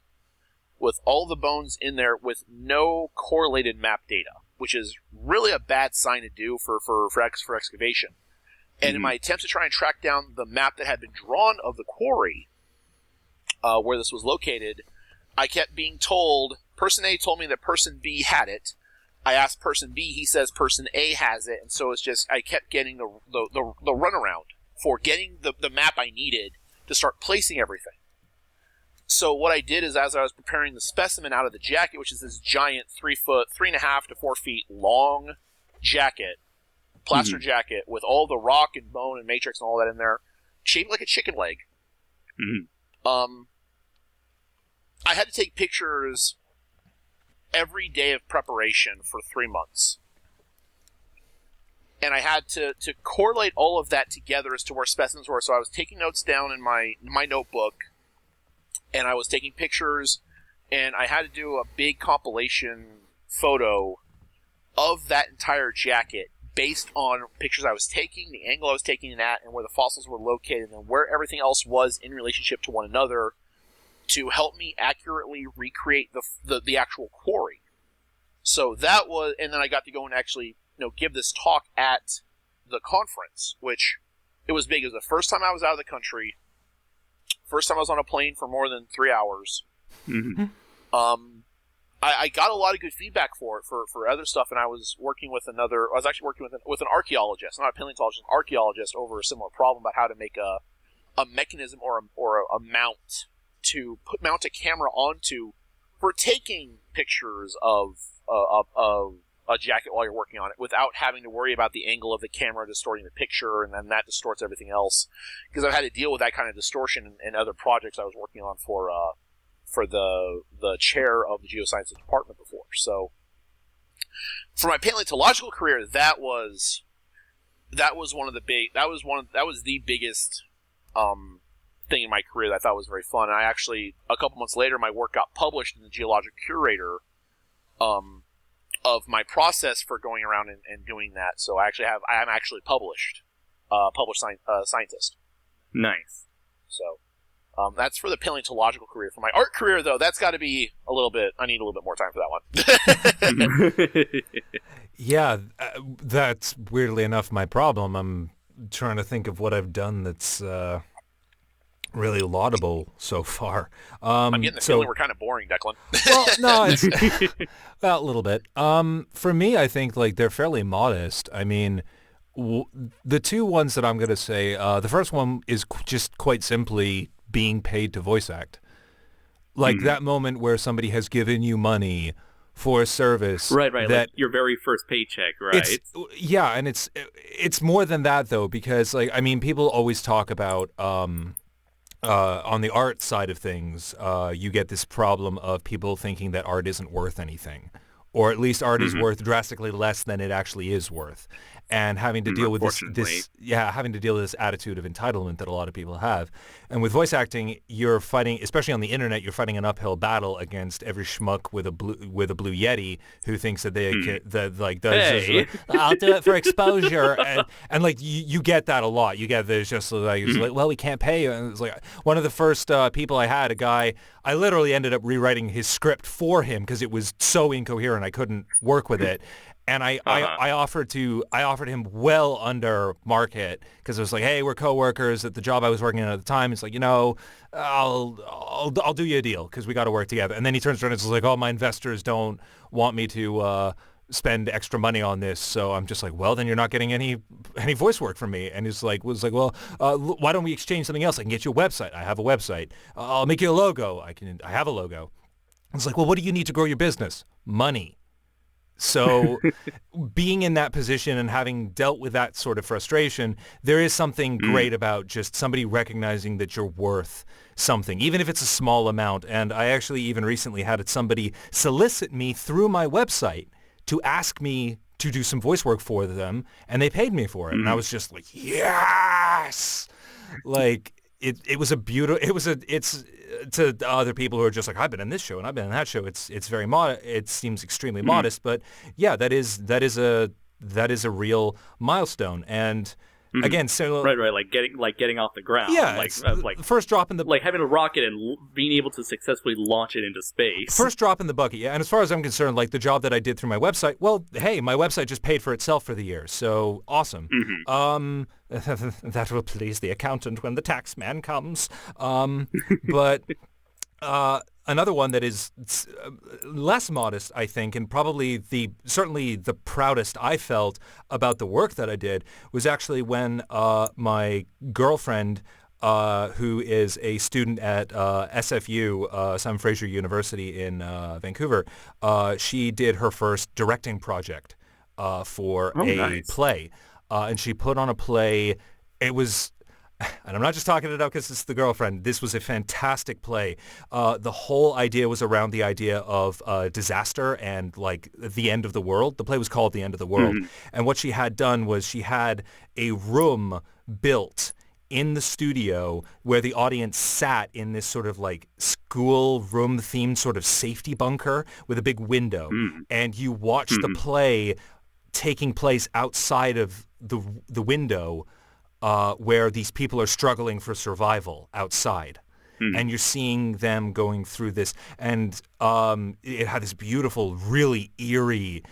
with all the bones in there with no correlated map data, which is really a bad sign to do for excavation. And in my attempt to try and track down the map that had been drawn of the quarry where this was located, I kept being told, person A told me that person B had it. I asked person B, he says person A has it, and so it's just, I kept getting the runaround for getting the map I needed to start placing everything. So what I did is, as I was preparing the specimen out of the jacket, which is this giant 3.5 to 4 feet long jacket, plaster jacket with all the rock and bone and matrix and all that in there, shaped like a chicken leg. I had to take pictures every day of preparation for 3 months. And I had to correlate all of that together as to where specimens were. So I was taking notes down in my notebook, and I was taking pictures, and I had to do a big compilation photo of that entire jacket based on pictures I was taking, the angle I was taking it at, and where the fossils were located, and where everything else was in relationship to one another, to help me accurately recreate the actual quarry. So that was, and then I got to go and actually give this talk at the conference, which it was big. It was the first time I was out of the country, first time I was on a plane for more than 3 hours. I got a lot of good feedback for it for other stuff, and I was actually working with an archaeologist, not a paleontologist, an archaeologist, over a similar problem about how to make a mechanism or a mount to mount a camera onto for taking pictures of a jacket while you're working on it without having to worry about the angle of the camera distorting the picture, and then that distorts everything else. Because I've had to deal with that kind of distortion in other projects I was working on for the chair of the geosciences department before. So for my paleontological career, that was the biggest thing in my career that I thought was very fun. And I actually, a couple months later, my work got published in the Geologic Curator of my process for going around and doing that. So I am actually published scientist. Nice. So that's for the paleontological career. For my art career, though, that's got to be I need a little bit more time for that one. Yeah, that's weirdly enough my problem. I'm trying to think of what I've done that's really laudable so far. I'm getting the feeling we're kind of boring, Declan. Well, no, it's a little bit. For me, I think like they're fairly modest. I mean, the two ones that I'm going to say, the first one is just quite simply being paid to voice act. Like that moment where somebody has given you money for a service. Right. That Like your very first paycheck, right? Yeah, and it's more than that, though, because, like, I mean, people always talk about, on the art side of things, you get this problem of people thinking that art isn't worth anything, or at least art is worth drastically less than it actually is worth. And having to deal with having to deal with this attitude of entitlement that a lot of people have. And with voice acting, you're fighting, especially on the internet, you're fighting an uphill battle against every schmuck with a blue Yeti who thinks that they I'll do it for exposure. and like you get that a lot. You get there's just like, it's like, well, we can't pay you. And it's like one of the first people I had, a guy, I literally ended up rewriting his script for him because it was so incoherent I couldn't work with it. And I offered him well under market because it was like, hey, we're coworkers at the job I was working at the time. It's like, I'll do you a deal because we got to work together. And then he turns around and is like, oh, my investors don't want me to spend extra money on this. So I'm just like, well, then you're not getting any voice work from me. And he's like, well, why don't we exchange something else? I can get you a website. I have a website. I'll make you a logo. I have a logo. It's like, well, what do you need to grow your business? Money. So being in that position and having dealt with that sort of frustration, there is something great about just somebody recognizing that you're worth something, even if it's a small amount. And I actually even recently had somebody solicit me through my website to ask me to do some voice work for them, and they paid me for it. And I was just like, yes! Like, it was a beautiful, it's to other people who are just like, I've been in this show and I've been in that show. It's very modest. It seems extremely modest, but yeah, that is a real milestone. And again, so right, like getting off the ground. Yeah, like first drop in the like having a rocket and being able to successfully launch it into space. First drop in the bucket. Yeah, and as far as I'm concerned, like the job that I did through my website, well, hey, my website just paid for itself for the year, so awesome. That will please the accountant when the tax man comes. But another one that is less modest, I think, and probably certainly the proudest I felt about the work that I did was actually when my girlfriend, who is a student at SFU, Simon Fraser University in Vancouver, she did her first directing project for a play. And she put on a play. It was, and I'm not just talking it up because it's the girlfriend. This was a fantastic play. The whole idea was around the idea of disaster and like the end of the world. The play was called The End of the World. And what she had done was she had a room built in the studio where the audience sat in this sort of like school room themed sort of safety bunker with a big window. And you watched the play taking place outside of the window where these people are struggling for survival outside. And you're seeing them going through this. And it had this beautiful, really eerie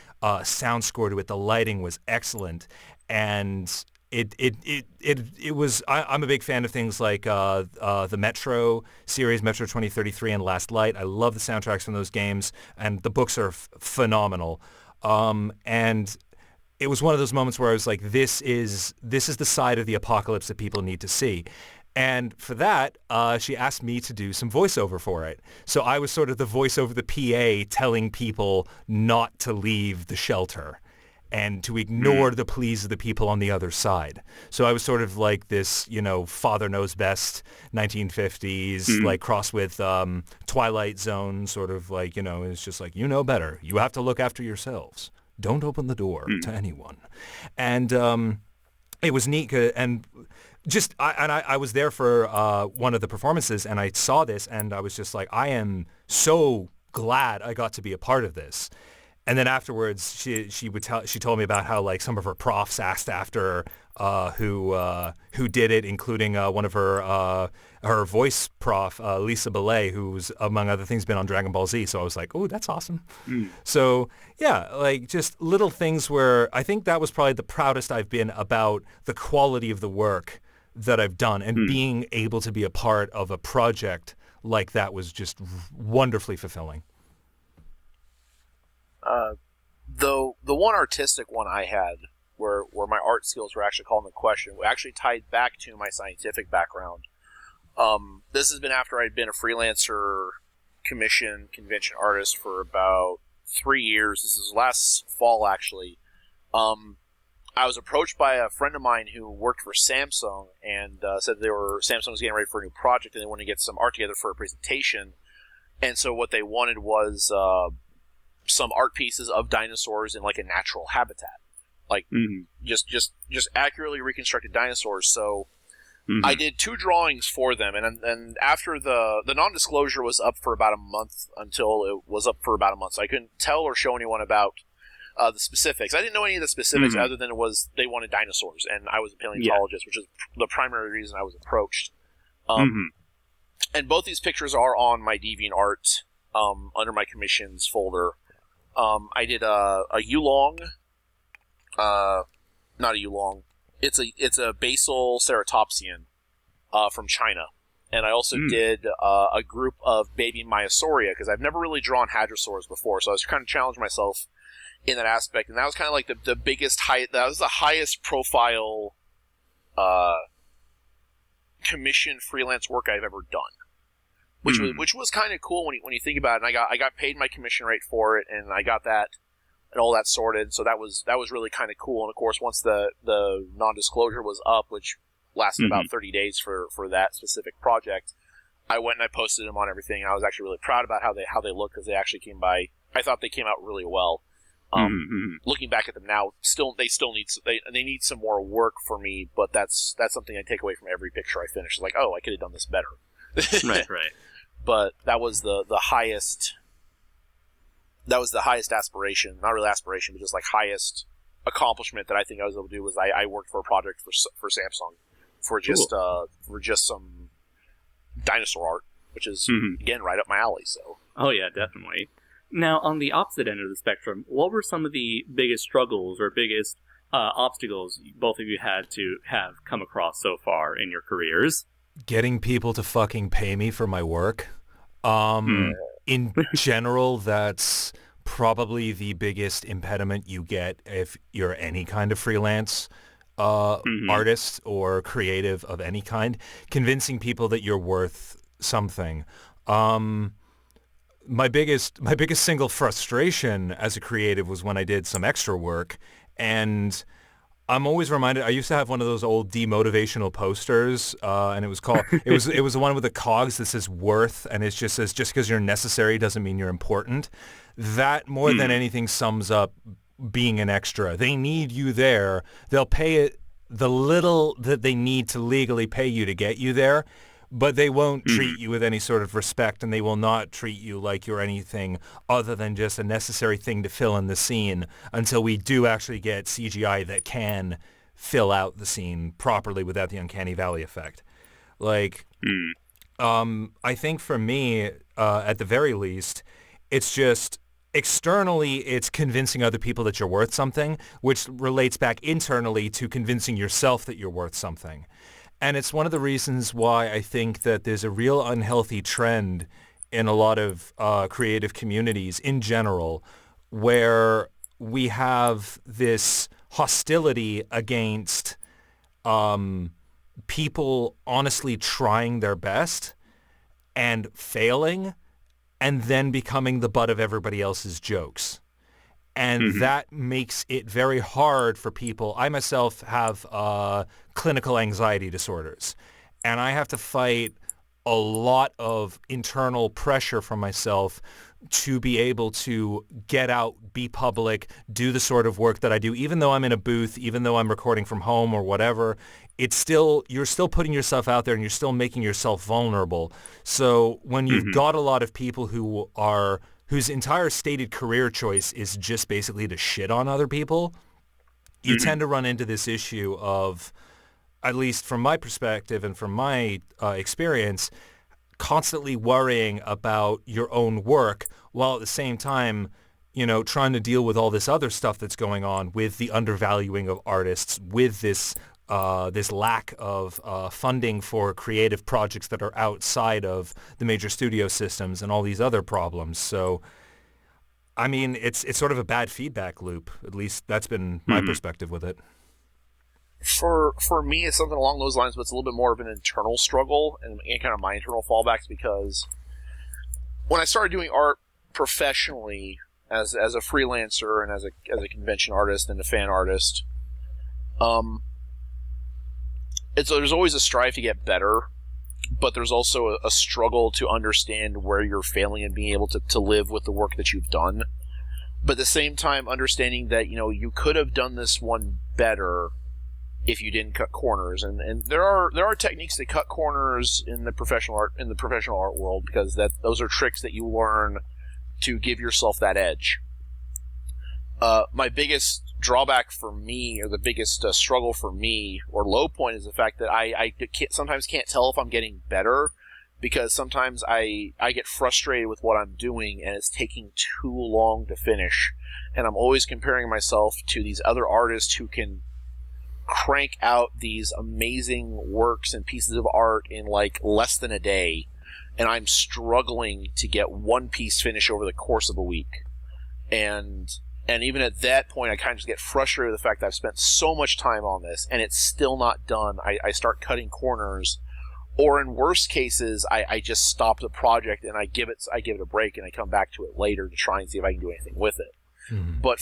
sound score to it. The lighting was excellent. And it was, I'm a big fan of things like the Metro series, Metro 2033 and Last Light. I love the soundtracks from those games. And the books are phenomenal. And it was one of those moments where I was like, this is the side of the apocalypse that people need to see. And for that, she asked me to do some voiceover for it. So I was sort of the voice over the PA telling people not to leave the shelter and to ignore the pleas of the people on the other side. So I was sort of like this, Father Knows Best 1950s, like crossed with Twilight Zone, sort of like, it's just like, you know better. You have to look after yourselves. Don't open the door to anyone. And it was neat, and I was there for one of the performances, and I saw this, and I was just like, I am so glad I got to be a part of this. And then afterwards, she told me about how like some of her profs asked after who did it, including one of her voice prof, Lisa Belay, who's among other things been on Dragon Ball Z. So I was like, oh, that's awesome. So yeah, like just little things where I think that was probably the proudest I've been about the quality of the work that I've done, and being able to be a part of a project like that was just wonderfully fulfilling. The one artistic one I had where my art skills were actually called into question actually tied back to my scientific background. This has been after I'd been a freelancer convention artist for about 3 years. This is last fall, actually. I was approached by a friend of mine who worked for Samsung and said Samsung was getting ready for a new project and they wanted to get some art together for a presentation. And so what they wanted was some art pieces of dinosaurs in like a natural habitat, like just accurately reconstructed dinosaurs. So I did 2 drawings for them, and after the non-disclosure was up for about a month, until it was up for about a month, so I couldn't tell or show anyone about the specifics. I didn't know any of the specifics other than they wanted dinosaurs, and I was a paleontologist, which is the primary reason I was approached. And both these pictures are on my DeviantArt under my commissions folder. I did a Yulong, not a Yulong. It's a basal ceratopsian from China, and I also did a group of baby Myosauria, because I've never really drawn hadrosaurs before, so I was kind of challenging myself in that aspect, and that was kind of like the biggest that was the highest profile commission freelance work I've ever done. Which was kind of cool when you think about it. And I got paid my commission rate for it, and I got that and all that sorted. So that was really kind of cool. And of course, once the non-disclosure was up, which lasted about 30 days for that specific project, I went and I posted them on everything. And I was actually really proud about how they looked, because they actually came by. I thought they came out really well. Looking back at them now, they need some more work for me. But that's something I take away from every picture I finish. It's like, oh, I could have done this better. Right. But that was the highest. That was the highest aspiration, not really aspiration, but just like highest accomplishment that I think I was able to do. Was I worked for a project for Samsung for just some dinosaur art, which is again right up my alley. So. Oh yeah, definitely. Now, on the opposite end of the spectrum, what were some of the biggest struggles or biggest obstacles both of you had to have come across so far in your careers? Getting people to fucking pay me for my work. In general, that's probably the biggest impediment you get if you're any kind of freelance artist or creative of any kind. Convincing people that you're worth something. My biggest single frustration as a creative was when I did some extra work, and I'm always reminded. I used to have one of those old demotivational posters, and it was the one with the cogs that says "worth," and it just says, "Just because you're necessary doesn't mean you're important." That more than anything sums up being an extra. They need you there. They'll pay it the little that they need to legally pay you to get you there, but they won't treat you with any sort of respect, and they will not treat you like you're anything other than just a necessary thing to fill in the scene until we do actually get CGI that can fill out the scene properly without the uncanny valley effect. Like, I think for me, at the very least, it's just externally, it's convincing other people that you're worth something, which relates back internally to convincing yourself that you're worth something. And it's one of the reasons why I think that there's a real unhealthy trend in a lot of creative communities in general, where we have this hostility against people honestly trying their best and failing and then becoming the butt of everybody else's jokes. And that makes it very hard for people. I myself have clinical anxiety disorders, and I have to fight a lot of internal pressure from myself to be able to get out, be public, do the sort of work that I do. Even though I'm in a booth, even though I'm recording from home or whatever, you're still putting yourself out there and you're still making yourself vulnerable. So when you've got a lot of people whose entire stated career choice is just basically to shit on other people, you tend to run into this issue of, at least from my perspective and from my experience, constantly worrying about your own work while at the same time, trying to deal with all this other stuff that's going on with the undervaluing of artists, with this lack of funding for creative projects that are outside of the major studio systems and all these other problems. So, I mean, it's sort of a bad feedback loop. At least that's been my perspective with it. For me, it's something along those lines, but it's a little bit more of an internal struggle and kind of my internal fallbacks, because when I started doing art professionally as a freelancer and as a convention artist and a fan artist, there's always a strive to get better, but there's also a struggle to understand where you're failing and being able to live with the work that you've done. But at the same time, understanding that you could have done this one better if you didn't cut corners, and there are techniques to cut corners in the professional art world, because those are tricks that you learn to give yourself that edge. My biggest drawback for me, or the biggest struggle for me, or low point, is the fact that I sometimes can't tell if I'm getting better, because sometimes I get frustrated with what I'm doing and it's taking too long to finish, and I'm always comparing myself to these other artists who can crank out these amazing works and pieces of art in like less than a day, and I'm struggling to get one piece finished over the course of a week. And even at that point, I kind of just get frustrated with the fact that I've spent so much time on this and it's still not done. I start cutting corners, or in worst cases, I just stop the project and I give it a break and I come back to it later to try and see if I can do anything with it. But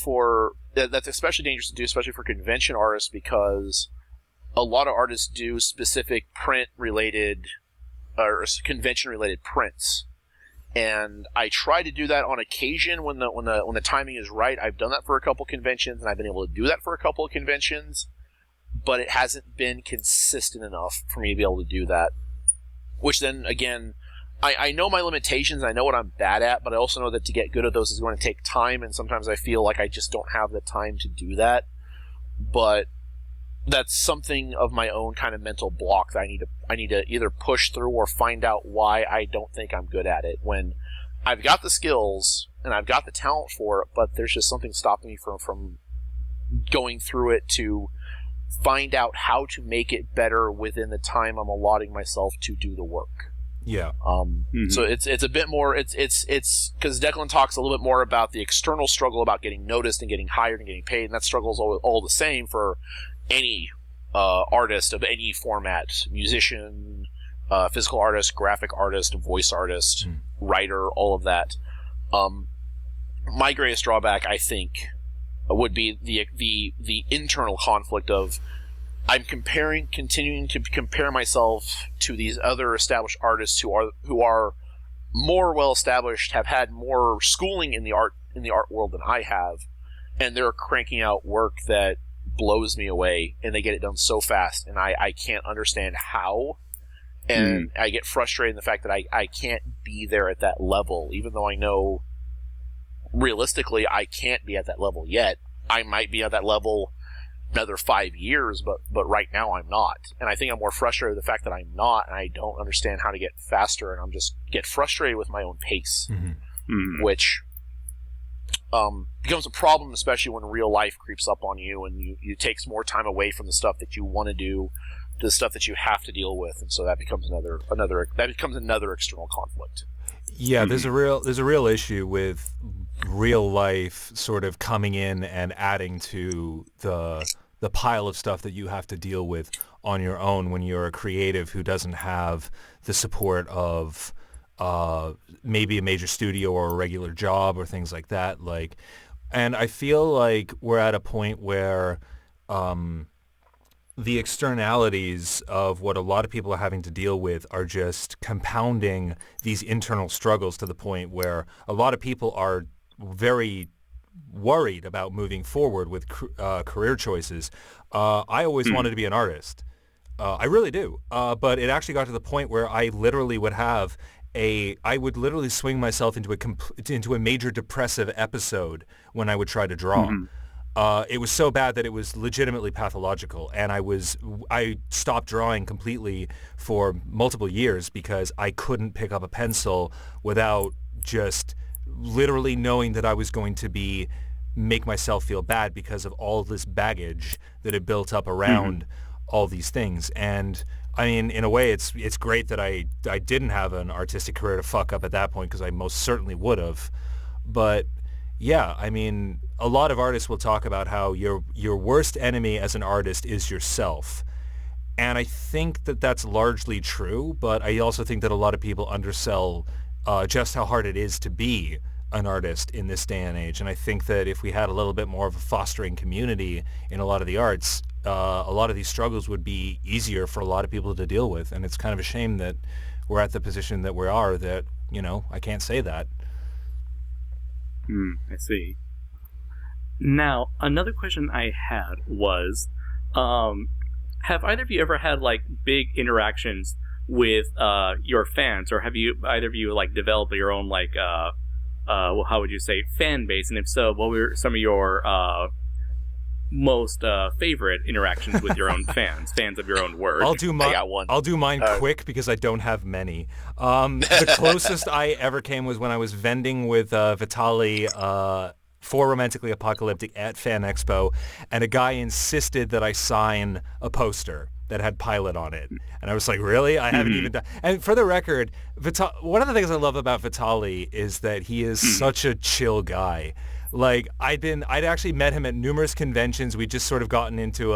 that's especially dangerous to do, especially for convention artists, because a lot of artists do specific print-related or convention-related prints, and I try to do that on occasion when the timing is right. I've done that for a couple conventions, and I've been able to do that for a couple of conventions, but it hasn't been consistent enough for me to be able to do that. Which then again, I know my limitations, I know what I'm bad at, but I also know that to get good at those is going to take time, and sometimes I feel like I just don't have the time to do that. But that's something of my own kind of mental block that I need to either push through or find out why I don't think I'm good at it, when I've got the skills and I've got the talent for it, but there's just something stopping me from going through it to find out how to make it better within the time I'm allotting myself to do the work. Yeah. So it's a bit more, it's because Declan talks a little bit more about the external struggle about getting noticed and getting hired and getting paid, and that struggle is all the same for any artist of any format: musician, physical artist, graphic artist, voice artist, writer, all of that. My greatest drawback, I think, would be the internal conflict of I'm continuing to compare myself to these other established artists who are more well established, have had more schooling in the art world than I have, and they're cranking out work that blows me away, and they get it done so fast, and I can't understand how, and I get frustrated in the fact that I can't be there at that level, even though I know realistically I can't be at that level yet. I might be at that level another 5 years, but right now I'm not, and I think I'm more frustrated with the fact that I'm not, and I don't understand how to get faster, and I'm just get frustrated with my own pace, which becomes a problem, especially when real life creeps up on you and you takes more time away from the stuff that you want to do to the stuff that you have to deal with, and so that becomes another external conflict. Yeah, there's a real issue with real life sort of coming in and adding to the the pile of stuff that you have to deal with on your own when you're a creative who doesn't have the support of maybe a major studio or a regular job or things like that. Like, and I feel like we're at a point where the externalities of what a lot of people are having to deal with are just compounding these internal struggles to the point where a lot of people are very worried about moving forward with career choices. I always wanted to be an artist. I really do. But it actually got to the point where I literally would have I would literally swing myself into a major depressive episode when I would try to draw. It was so bad that it was legitimately pathological, and I stopped drawing completely for multiple years because I couldn't pick up a pencil without just literally knowing that I was going to make myself feel bad because of all this baggage that had built up around all these things. And I mean, in a way, it's great that I didn't have an artistic career to fuck up at that point, because I most certainly would have. But yeah, I mean, a lot of artists will talk about how your worst enemy as an artist is yourself. And I think that that's largely true, but I also think that a lot of people undersell just how hard it is to be an artist in this day and age. And I think that if we had a little bit more of a fostering community in a lot of the arts, a lot of these struggles would be easier for a lot of people to deal with. And it's kind of a shame that we're at the position that we are, that, you know, I can't say that. I see. Now, another question I had was, have either of you ever had, like, big interactions with your fans, or have either of you, like, developed your own, like, how would you say, fan base? And if so, what were some of your most favorite interactions with your own fans of your own work? I got one. I'll do mine quick because I don't have many. The closest I ever came was when I was vending with Vitaly for Romantically Apocalyptic at Fan Expo, and a guy insisted that I sign a poster that had Pilot on it. And I was like, really? I haven't even done... And for the record, one of the things I love about Vitaly is that he is such a chill guy. Like, I'd actually met him at numerous conventions. We'd just sort of gotten into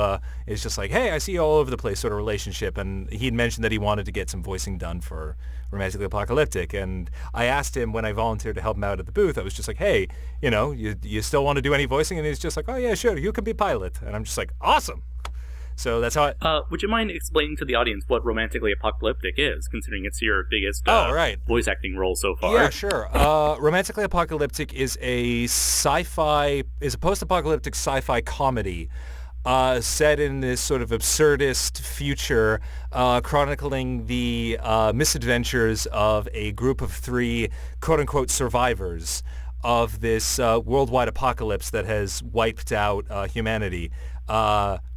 it's just like, hey, I see you all over the place sort of relationship. And he'd mentioned that he wanted to get some voicing done for Romantically Apocalyptic. And I asked him when I volunteered to help him out at the booth, I was just like, hey, you know, you still want to do any voicing? And he's just like, oh yeah, sure, you can be Pilot. And I'm just like, awesome. So that's how would you mind explaining to the audience what Romantically Apocalyptic is, considering it's your biggest voice acting role so far? Yeah, sure. Romantically Apocalyptic is a post-apocalyptic sci-fi comedy set in this sort of absurdist future, chronicling the misadventures of a group of 3 quote-unquote survivors of this worldwide apocalypse that has wiped out humanity.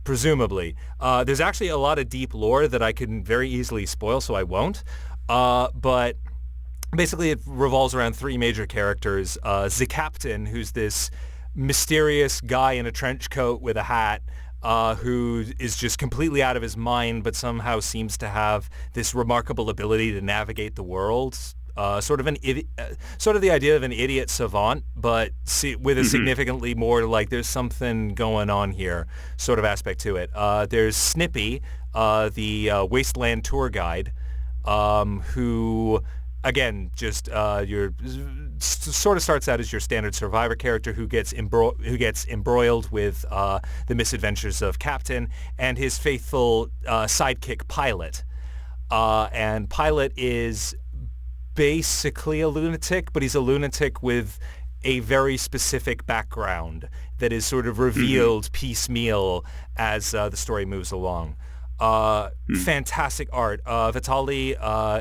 Presumably. There's actually a lot of deep lore that I can very easily spoil, so I won't. But basically it revolves around 3 major characters. The Captain, who's this mysterious guy in a trench coat with a hat, who is just completely out of his mind, but somehow seems to have this remarkable ability to navigate the world. Sort of the idea of an idiot savant, but with a significantly more like there's something going on here sort of aspect to it. There's Snippy, the Wasteland tour guide, who again just sort of starts out as your standard survivor character who gets embroiled with the misadventures of Captain and his faithful sidekick Pilot. And Pilot is basically a lunatic, but he's a lunatic with a very specific background that is sort of revealed piecemeal as the story moves along. Fantastic art. Vitaly,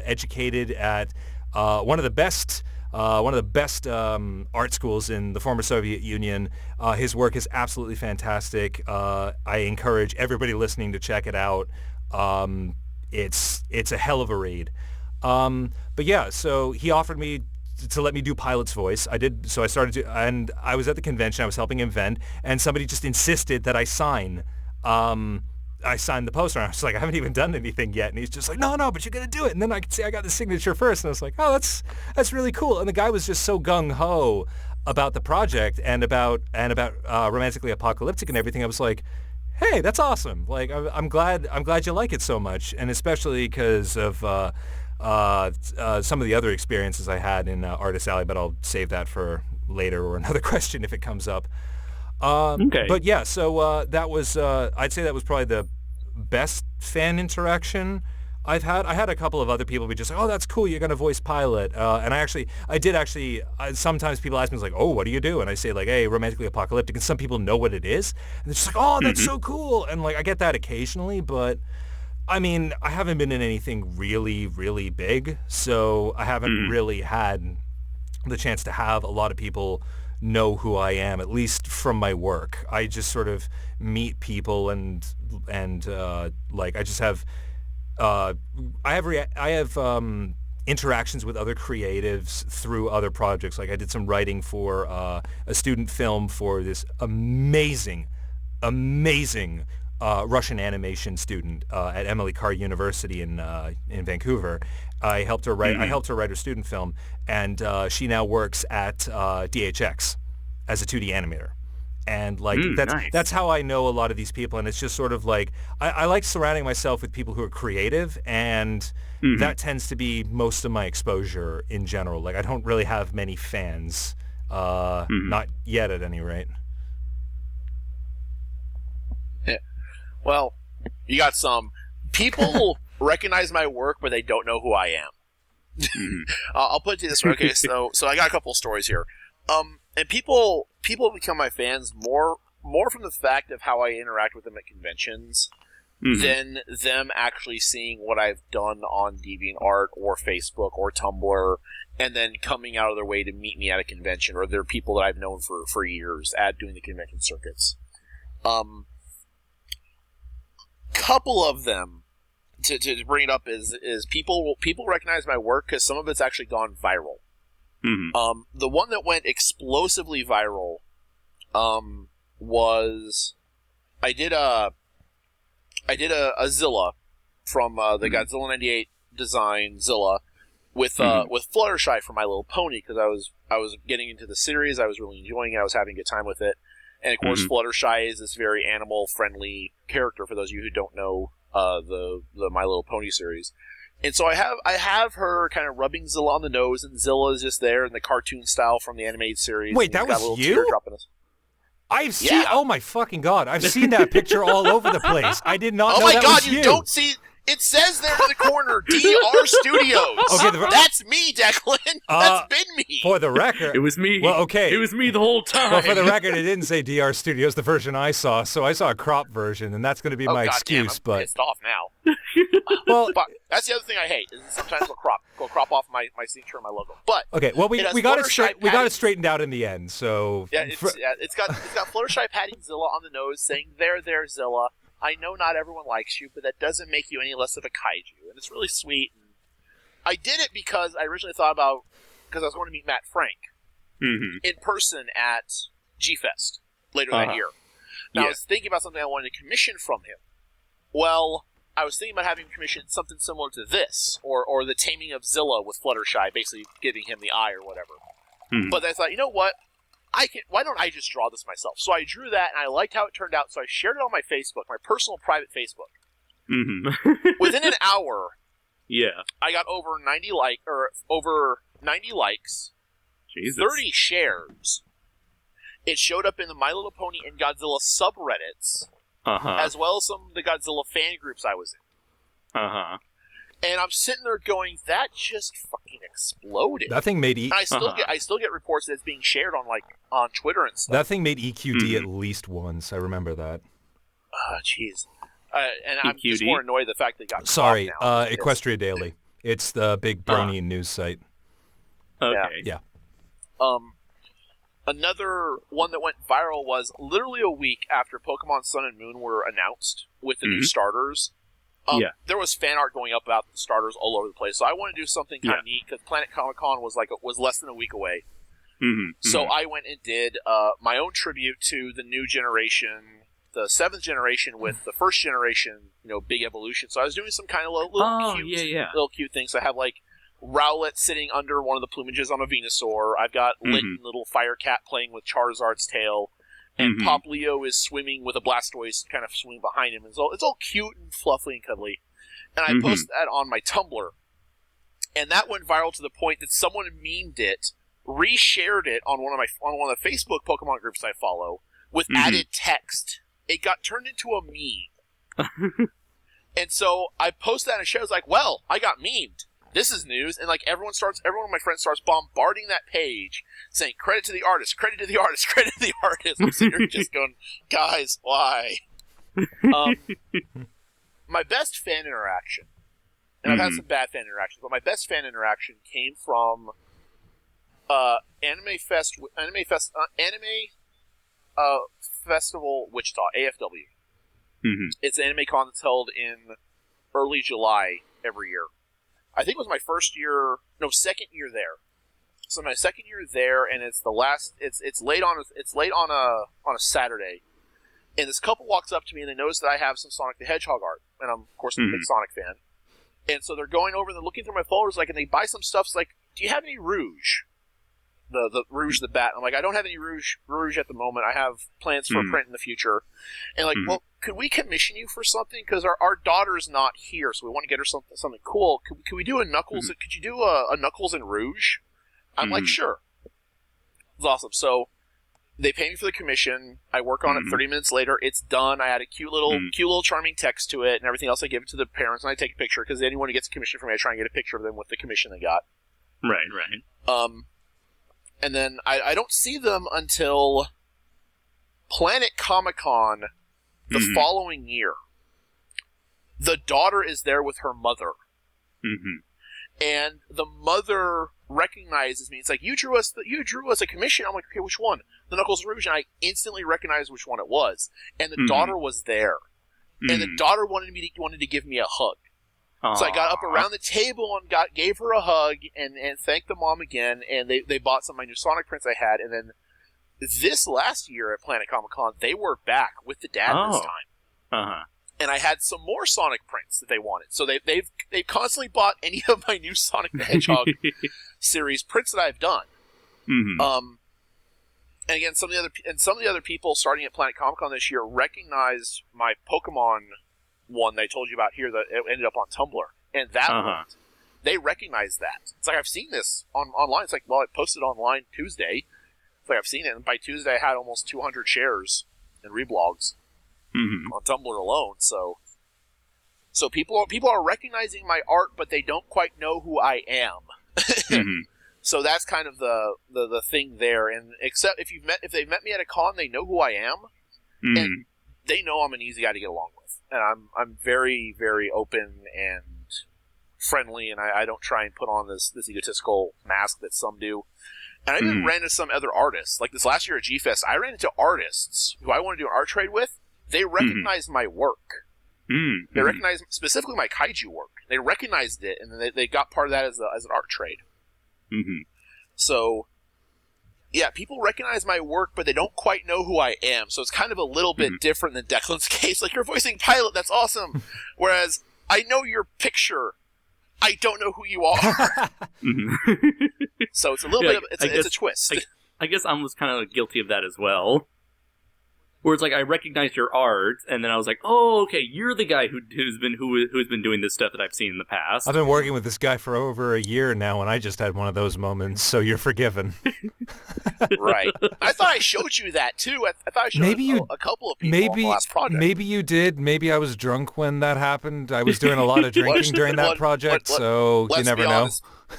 educated at one of the best art schools in the former Soviet Union. His work is absolutely fantastic. I encourage everybody listening to check it out. It's a hell of a read. But yeah, so he offered me to let me do Pilot's voice. I did, so I started to, and I was at the convention, I was helping him vend, and somebody just insisted that I sign. I signed the poster, and I was like, I haven't even done anything yet. And he's just like, no, but you're going to do it. And then I could say I got the signature first. And I was like, oh, that's really cool. And the guy was just so gung-ho about the project and about Romantically Apocalyptic and everything. I was like, hey, that's awesome. Like, I'm glad you like it so much, and especially because of some of the other experiences I had in Artist Alley, but I'll save that for later or another question if it comes up. Okay. But yeah, so that was, I'd say that was probably the best fan interaction I've had. I had a couple of other people be just like, oh, that's cool, you're going to voice Pilot. And I did actually, sometimes people ask me, like, oh, what do you do? And I say, like, hey, romantically apocalyptic. And some people know what it is. And they're just like, oh, that's so cool. And, like, I get that occasionally, but, I mean, I haven't been in anything really, really big. So I haven't really had the chance to have a lot of people know who I am, at least from my work. I just sort of meet people and like, I just have... I have interactions with other creatives through other projects. Like I did some writing for a student film for this amazing Russian animation student at Emily Carr University in Vancouver. I helped her write her student film, and she now works at DHX as a 2D animator. And like that's how I know a lot of these people, and it's just sort of like I like surrounding myself with people who are creative, and that tends to be most of my exposure in general. Like I don't really have many fans, not yet at any rate. Yeah. Well, you got some people recognize my work, but they don't know who I am. I'll put it to you this way. Okay, so I got a couple of stories here. And people become my fans more from the fact of how I interact with them at conventions than them actually seeing what I've done on DeviantArt or Facebook or Tumblr, and then coming out of their way to meet me at a convention, or they're people that I've known for years at doing the convention circuits. Couple of them to bring it up is people recognize my work because some of it's actually gone viral. The one that went explosively viral was I did a Zilla from the Godzilla '98 design Zilla with Fluttershy for My Little Pony, because I was getting into the series, I was really enjoying it, I was having a good time with it, and of course Fluttershy is this very animal friendly character for those of you who don't know the My Little Pony series. And so I have her kind of rubbing Zilla on the nose, and Zilla is just there in the cartoon style from the animated series. Wait, that was you? I've seen. Oh my fucking god! I've seen that picture all over the place. I did not know that was you. Oh my god! You don't see. It says there in the corner, DR Studios. Okay, that's me, Declan. That's been me. For the record, it was me. Well, okay, it was me the whole time. Well, for the record, it didn't say DR Studios, the version I saw. So I saw a crop version, and that's going to be my excuse. I'm pissed off now. Well, but that's the other thing I hate. Is sometimes they'll crop off my signature and my logo. But okay, well we got it straightened out in the end. So yeah, it's got Fluttershy patting Zilla on the nose, saying "There, Zilla. I know not everyone likes you, but that doesn't make you any less of a kaiju." And it's really sweet. And I did it because I originally thought about, because I was going to meet Matt Frank in person at G-Fest later that year. Now I was thinking about something I wanted to commission from him. Well, I was thinking about having him commission something similar to this, or the taming of Zilla with Fluttershy, basically giving him the eye or whatever. But I thought, you know what? Why don't I just draw this myself? So I drew that, and I liked how it turned out, so I shared it on my Facebook, my personal private Facebook. Within an hour, I got over 90 likes, Jesus. 30 shares. It showed up in the My Little Pony and Godzilla subreddits, as well as some of the Godzilla fan groups I was in. And I'm sitting there going, that just fucking exploded. That thing made I still get reports that it's being shared on Twitter and stuff. That thing made EQD at least once. I remember that. Oh, jeez. And I'm just more annoyed at the fact that it got Sorry, now. Equestria Daily. It's the big brainy news site. Okay. Yeah. Another one that went viral was literally a week after Pokemon Sun and Moon were announced with the new starters. There was fan art going up about the starters all over the place. So I wanted to do something kind of neat, because Planet Comic Con was less than a week away. So I went and did my own tribute to the new generation, the 7th generation with the 1st generation, big evolution. So I was doing some kind of little cute things. So I have Rowlet sitting under one of the plumages on a Venusaur. I've got Litten, little fire cat, playing with Charizard's tail. and Pop Leo is swimming with a Blastoise kind of swimming behind him. It's all cute and fluffy and cuddly. And I posted that on my Tumblr, and that went viral to the point that someone memed it, reshared it on one of the Facebook Pokemon groups I follow with added text. It got turned into a meme. And so I posted that and I was like, well, I got memed. This is news. And like everyone of my friends starts bombarding that page saying, credit to the artist, credit to the artist, credit to the artist. I'm sitting here just going, guys, why? My best fan interaction, and I've had some bad fan interactions, but my best fan interaction came from Anime Festival Wichita, AFW. It's an anime con that's held in early July every year. I think it was my second year there. So my second year there, and it's late on a Saturday. And this couple walks up to me and they notice that I have some Sonic the Hedgehog art, and I'm of course a big Sonic fan. And so they're going over and they're looking through my folders, and they buy some stuff. It's like, do you have any Rouge? The Rouge the Bat. I'm like, I don't have any Rouge at the moment. I have plans for a print in the future. And well, could we commission you for something? Because our daughter's not here, so we want to get her something cool. Could we do a Knuckles? Could you do a Knuckles and Rouge? I'm like, sure. It's awesome. So they pay me for the commission. I work on it. 30 minutes later, it's done. I add a cute little charming text to it and everything else. I give it to the parents and I take a picture because anyone who gets a commission from me, I try and get a picture of them with the commission they got. Right. And then I don't see them until Planet Comic-Con the following year. The daughter is there with her mother. And the mother recognizes me. It's like, you drew us a commission. I'm like, okay, which one? The Knuckles Rouge. And I instantly recognized which one it was. And the daughter was there. And the daughter wanted to give me a hug. Aww. So I got up around the table and gave her a hug and thanked the mom again. And they bought some of my new Sonic prints I had. And then this last year at Planet Comic-Con, they were back with the dad this time. And I had some more Sonic prints that they wanted. So they've constantly bought any of my new Sonic the Hedgehog series prints that I've done. And again, some of the other people starting at Planet Comic-Con this year recognized my Pokemon one that I told you about here that ended up on Tumblr. And that one, they recognized that. It's like, I've seen this online. It's like, well, I posted online Tuesday. It's like, I've seen it. And by Tuesday, I had almost 200 shares and reblogs on Tumblr alone. So people are recognizing my art, but they don't quite know who I am. So that's kind of the thing there. And except if they've met me at a con, they know who I am, and they know I'm an easy guy to get along with. And I'm very, very open and friendly, and I don't try and put on this egotistical mask that some do. And I even ran into some other artists. Like this last year at G-Fest, I ran into artists who I want to do an art trade with. They recognized my work. They recognized specifically my kaiju work. They recognized it, and then they got part of that as an art trade. So, yeah, people recognize my work, but they don't quite know who I am. So it's kind of a little bit different than Declan's case. Like, you're voicing Pilot, that's awesome. Whereas, I know your picture. I don't know who you are. So it's a little bit of, it's a twist. I guess I was kind of guilty of that as well. Where it's like, I recognized your art, and then I was like, oh, okay, you're the guy who's been doing this stuff that I've seen in the past. I've been working with this guy for over a year now, and I just had one of those moments, so you're forgiven. Right. I thought I showed you that, too. I thought I showed a couple of people on the last project. Maybe you did. Maybe I was drunk when that happened. I was doing a lot of drinking during that project, so you never know.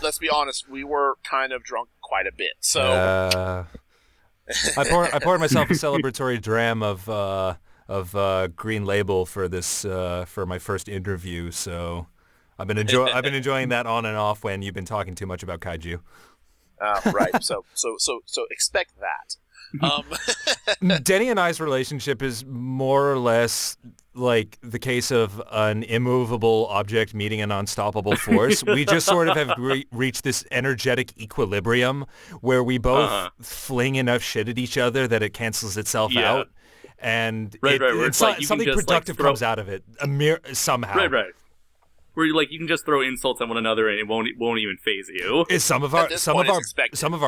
Let's be honest, we were kind of drunk quite a bit, so... I poured myself a celebratory dram of Green Label for this for my first interview. So I've been enjoying that on and off when you've been talking too much about kaiju. Right. So expect that. Denny and I's relationship is more or less like the case of an immovable object meeting an unstoppable force. We just sort of have reached this energetic equilibrium where we both fling enough shit at each other that it cancels itself out, and something productive comes out of it somehow. Right. Where you can just throw insults at one another and it won't even faze you. Some of our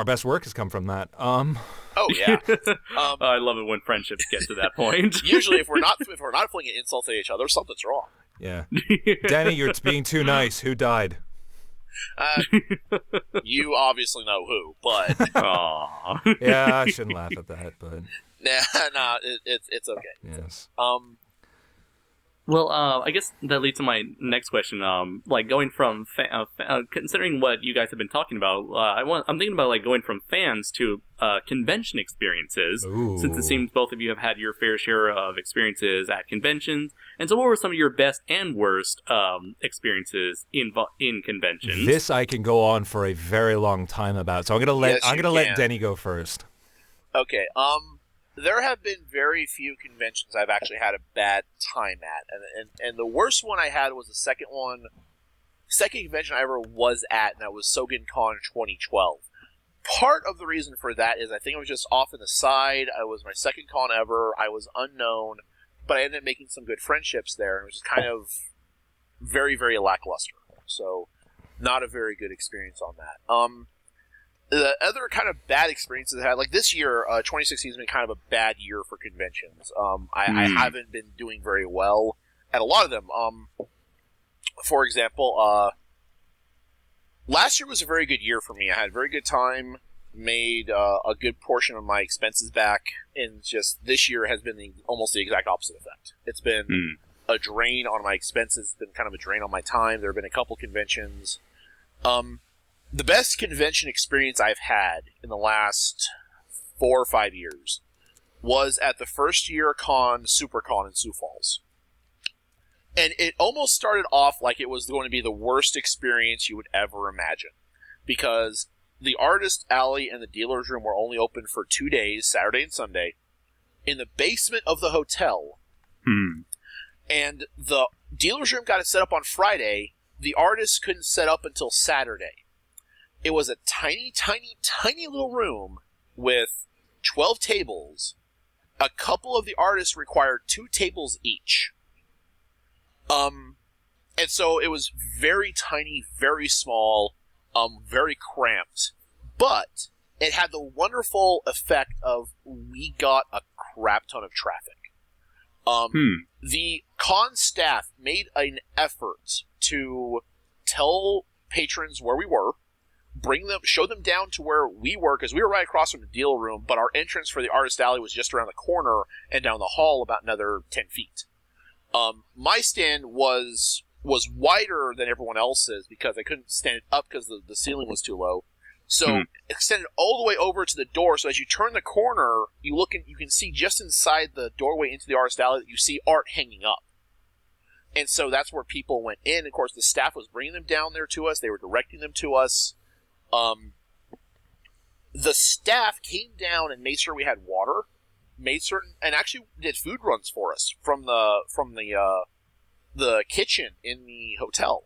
best work has come from that. Oh Oh yeah. I love it when friendships get to that point. Usually, if we're not flinging insults at each other, something's wrong. Yeah. Danny, you're being too nice. Who died? You obviously know who, but Aww. Yeah, I shouldn't laugh at that, but nah, it's okay. yes. Well, I guess that leads to my next question. Like going from considering what you guys have been talking about, I'm thinking about like going from fans to convention experiences. Ooh. Since it seems both of you have had your fair share of experiences at conventions, and so what were some of your best and worst experiences in conventions? This I can go on for a very long time about. So I'm gonna let Denny go first. Okay. There have been very few conventions I've actually had a bad time at, and the worst one I had was the second convention I ever was at, and that was SogenCon 2012. Part of the reason for that is I think I was just off in the side. It was my second con ever. I was unknown, but I ended up making some good friendships there, and it was just kind of very, very lackluster. So, not a very good experience on that. The other kind of bad experiences I had, like this year, 2016 has been kind of a bad year for conventions. I haven't been doing very well at a lot of them. For example, last year was a very good year for me. I had a very good time, made a good portion of my expenses back, and just this year has been almost the exact opposite effect. It's been a drain on my expenses. It's been kind of a drain on my time. There have been a couple conventions. The best convention experience I've had in the last 4 or 5 years was at the first year SuperCon in Sioux Falls. And it almost started off like it was going to be the worst experience you would ever imagine. Because the artist alley and the dealer's room were only open for 2 days, Saturday and Sunday, in the basement of the hotel. And the dealer's room got it set up on Friday. The artist couldn't set up until Saturday. It was a tiny, tiny, tiny little room with 12 tables. A couple of the artists required 2 tables each. And so it was very tiny, very small, very cramped. But it had the wonderful effect of we got a crap ton of traffic. The con staff made an effort to tell patrons where we were, show them down to where we were, because we were right across from the deal room, but our entrance for the artist alley was just around the corner and down the hall about another 10 feet. My stand was wider than everyone else's because I couldn't stand it up because the ceiling was too low. So extended all the way over to the door, so as you turn the corner, you can see just inside the doorway into the artist alley that you see art hanging up. And so that's where people went in. Of course, the staff was bringing them down there to us. They were directing them to us. The staff came down and made sure we had water, and actually did food runs for us from the kitchen in the hotel.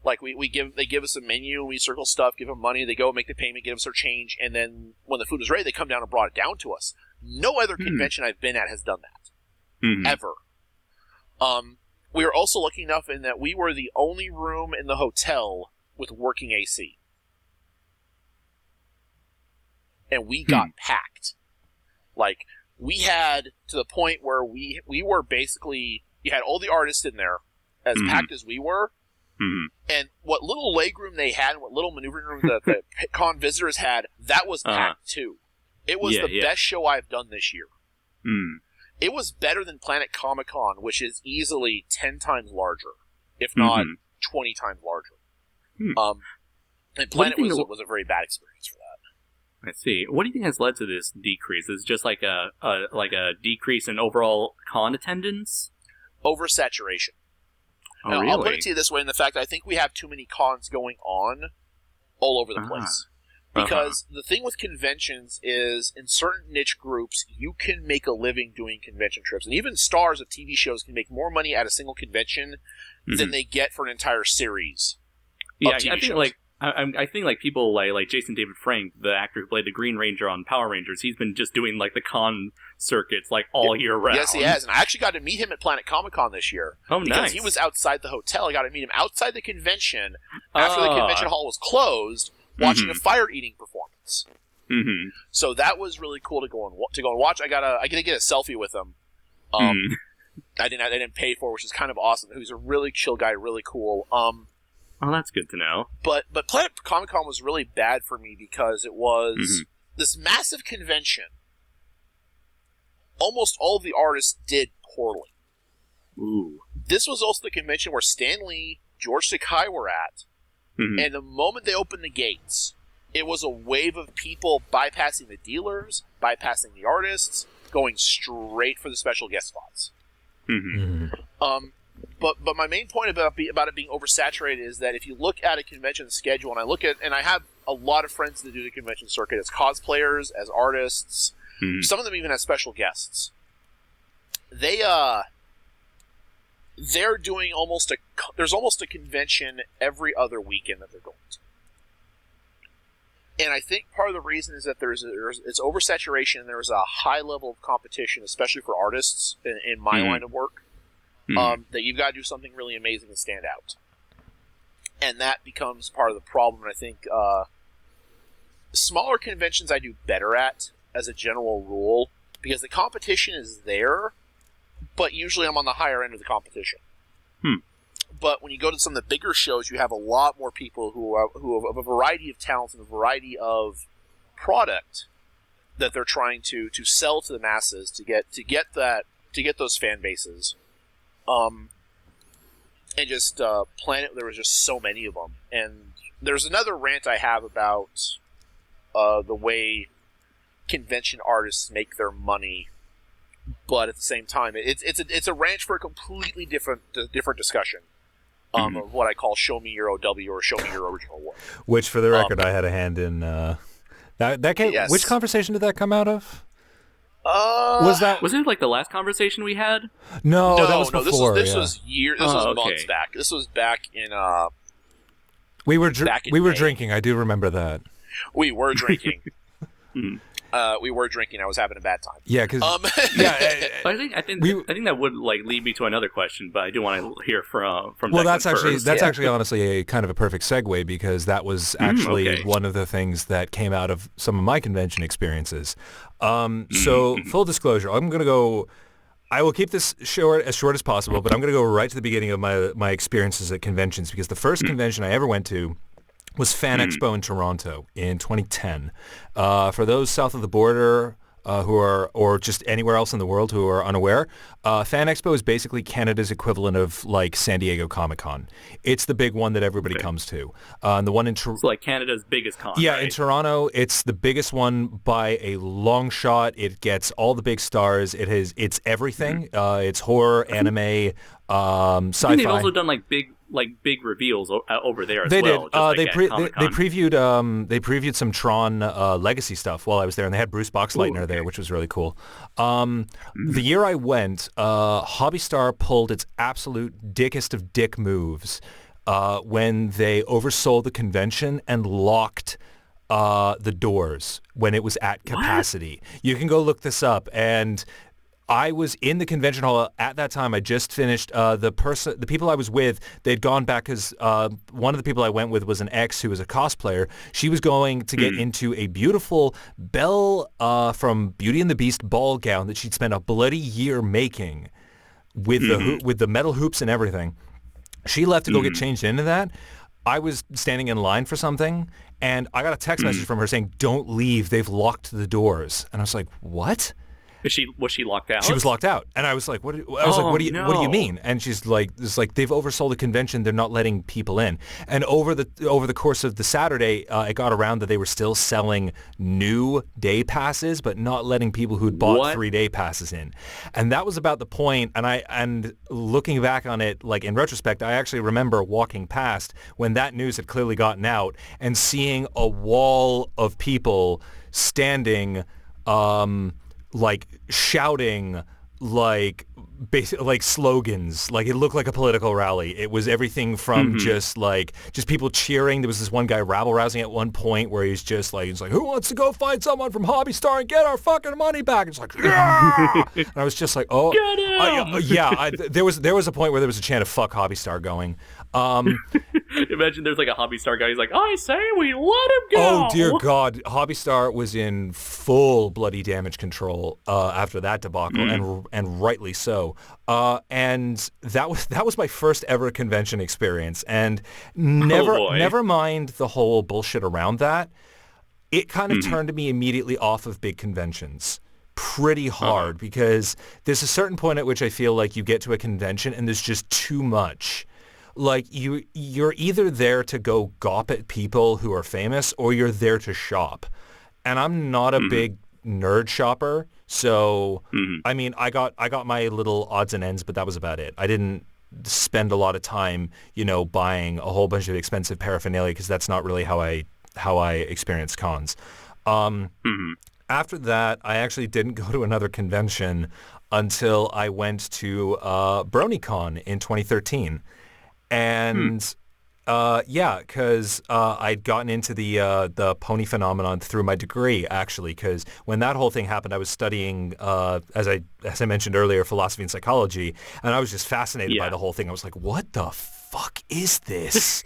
Like they give us a menu, we circle stuff, give them money, they go make the payment, give us their change, and then when the food was ready, they come down and brought it down to us. No other convention I've been at has done that. Ever. We were also lucky enough in that we were the only room in the hotel with working AC. And we got packed. Like, we had to the point where we were basically, you had all the artists in there, as packed as we were, and what little legroom they had, and what little maneuvering room the con visitors had, that was packed too. It was the best show I've done this year. It was better than Planet Comic-Con, which is easily 10 times larger, if not 20 times larger. And Planet was a very bad experience for that. I see. What do you think has led to this decrease? Is it just like a decrease in overall con attendance? Oversaturation. Oh, now, really? I'll put it to you this way, in the fact that I think we have too many cons going on all over the place. Because the thing with conventions is, in certain niche groups, you can make a living doing convention trips. And even stars of TV shows can make more money at a single convention than they get for an entire series. Yeah, I think people like Jason David Frank, the actor who played the Green Ranger on Power Rangers, he's been just doing like the con circuits like all year round. Yes, he has. And I actually got to meet him at Planet Comic-Con this year. Oh, nice. Because he was outside the hotel. I got to meet him outside the convention after the convention hall was closed, watching a fire eating performance. Mm-hmm. So that was really cool to go and watch. I got to get a selfie with him. I didn't pay for it, which is kind of awesome. He's a really chill guy, really cool. Oh, that's good to know. But Planet Comic Con was really bad for me because it was this massive convention. Almost all of the artists did poorly. Ooh. This was also the convention where Stan Lee, George Takei were at, and the moment they opened the gates, it was a wave of people bypassing the dealers, bypassing the artists, going straight for the special guest spots. But my main point about it being oversaturated is that if you look at a convention schedule, and I have a lot of friends that do the convention circuit as cosplayers, as artists, some of them even as special guests. They're doing there's almost a convention every other weekend that they're going to. And I think part of the reason is that it's oversaturation and there's a high level of competition, especially for artists in my line of work, that you've got to do something really amazing to stand out. And that becomes part of the problem. And I think smaller conventions I do better at as a general rule because the competition is there, but usually I'm on the higher end of the competition. But when you go to some of the bigger shows, you have a lot more people who have a variety of talents and a variety of product that they're trying to sell to the masses to get those fan bases. And just Planet, there was just so many of them. And there's another rant I have about the way convention artists make their money, but at the same time, it's a rant for a completely different discussion. Of what I call "Show Me Your OW" or "Show Me Your Original Work." Which, for the record, I had a hand in. That came. Yes. Which conversation did that come out of? Was it like the last conversation we had? No, that was before. This was months back. This was back in. We were drinking. I do remember that. We were drinking. We were drinking. I was having a bad time. Yeah, because I think that would like lead me to another question, but I do want to hear from. Well, Declan that's actually honestly a kind of a perfect segue because that was actually one of the things that came out of some of my convention experiences. So full disclosure, I'm going to go. I will keep this as short as possible, but I'm going to go right to the beginning of my experiences at conventions because the first convention I ever went to was Fan Expo in Toronto in 2010. For those south of the border who are, or just anywhere else in the world who are unaware, Fan Expo is basically Canada's equivalent of like San Diego Comic-Con. It's the big one that everybody comes to. And the one in It's like Canada's biggest con. Yeah, right? in Toronto, it's the biggest one by a long shot. It gets all the big stars. It's everything. It's horror, anime, sci-fi. I think they've also done like big reveals over there as well. They previewed some Tron Legacy stuff while I was there, and they had Bruce Boxleitner there, which was really cool. The year I went, Hobby Star pulled its absolute dickest of dick moves when they oversold the convention and locked the doors when it was at capacity. What? You can go look this up, and I was in the convention hall at that time. I just finished. The people I was with, they'd gone back because one of the people I went with was an ex who was a cosplayer. She was going to get into a beautiful Belle from Beauty and the Beast ball gown that she'd spent a bloody year making with the metal hoops and everything. She left to go get changed into that. I was standing in line for something, and I got a text message from her saying, "Don't leave. They've locked the doors." And I was like, "What?" Was she locked out? She was locked out, and I was like, "What?" What do you mean?" And she's like, "It's like they've oversold the convention. They're not letting people in." And over the course of the Saturday, it got around that they were still selling new day passes, but not letting people who'd bought 3-day passes in. And that was about the point. And looking back on it, like in retrospect, I actually remember walking past when that news had clearly gotten out and seeing a wall of people standing. Like shouting, like slogans, like it looked like a political rally. It was everything from just people cheering. There was this one guy rabble rousing at one point where he's like, "Who wants to go find someone from Hobby Star and get our fucking money back?" It's like, "Yeah!" And I was just like, "Oh, get him!" There was a point where there was a chant of "fuck Hobby Star" going. Imagine there's like a Hobby Star guy. He's like, I say we let him go. Oh dear God, Hobby Star was in full bloody damage control after that debacle, and rightly so. And that was my first ever convention experience, and never mind the whole bullshit around that. It kind of turned me immediately off of big conventions pretty hard because there's a certain point at which I feel like you get to a convention and there's just too much. Like you're either there to go gawp at people who are famous or you're there to shop. And I'm not a big nerd shopper, so I mean I got my little odds and ends, but that was about it. I didn't spend a lot of time, buying a whole bunch of expensive paraphernalia because that's not really how I experience cons. After that, I actually didn't go to another convention until I went to BronyCon in 2013. And because I'd gotten into the pony phenomenon through my degree, actually, because when that whole thing happened, I was studying, as I mentioned earlier, philosophy and psychology, and I was just fascinated by the whole thing. I was like, what the fuck is this?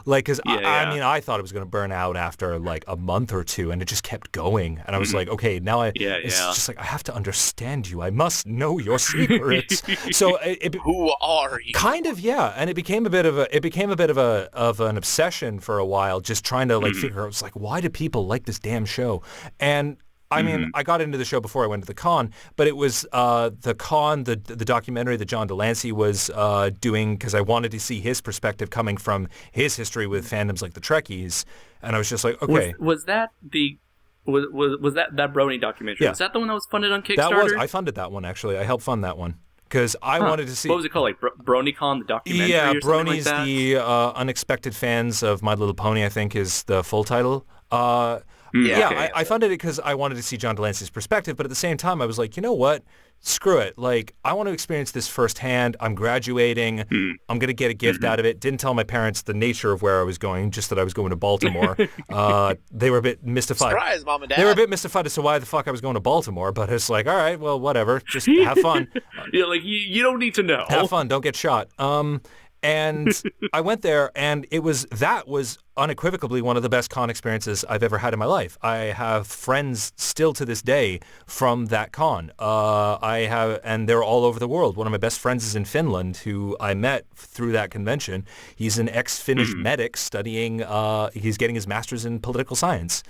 Like, because I mean, I thought it was going to burn out after like a month or two, and it just kept going. And I was like, okay, now it's just like, I have to understand you. I must know your secrets. So who are you? Kind of, yeah. And it became a bit of an obsession for a while, just trying to like figure out, it's like, why do people like this damn show? And I mean, I got into the show before I went to the con, but it was the con, the documentary that John Delancey was doing, because I wanted to see his perspective coming from his history with fandoms like the Trekkies, and I was just like, okay. Was that that Brony documentary? Yeah. Was that the one that was funded on Kickstarter? I funded that one, actually. I helped fund that one. Because I wanted to see... What was it called? Like BronyCon, the documentary or something like that? Brony's the Unexpected Fans of My Little Pony, I think, is the full title. I funded it because I wanted to see John Delancey's perspective, but at the same time, I was like, you know what? Screw it. Like, I want to experience this firsthand. I'm graduating. I'm going to get a gift out of it. Didn't tell my parents the nature of where I was going, just that I was going to Baltimore. They were a bit mystified. Surprise, Mom and Dad. They were a bit mystified as to why the fuck I was going to Baltimore, but it's like, all right, well, whatever. Just have fun. You don't need to know. Have fun. Don't get shot. And I went there, and that was unequivocally one of the best con experiences I've ever had in my life. I have friends still to this day from that con. And they're all over the world. One of my best friends is in Finland, who I met through that convention. He's an ex-Finnish medic studying. He's getting his master's in political science.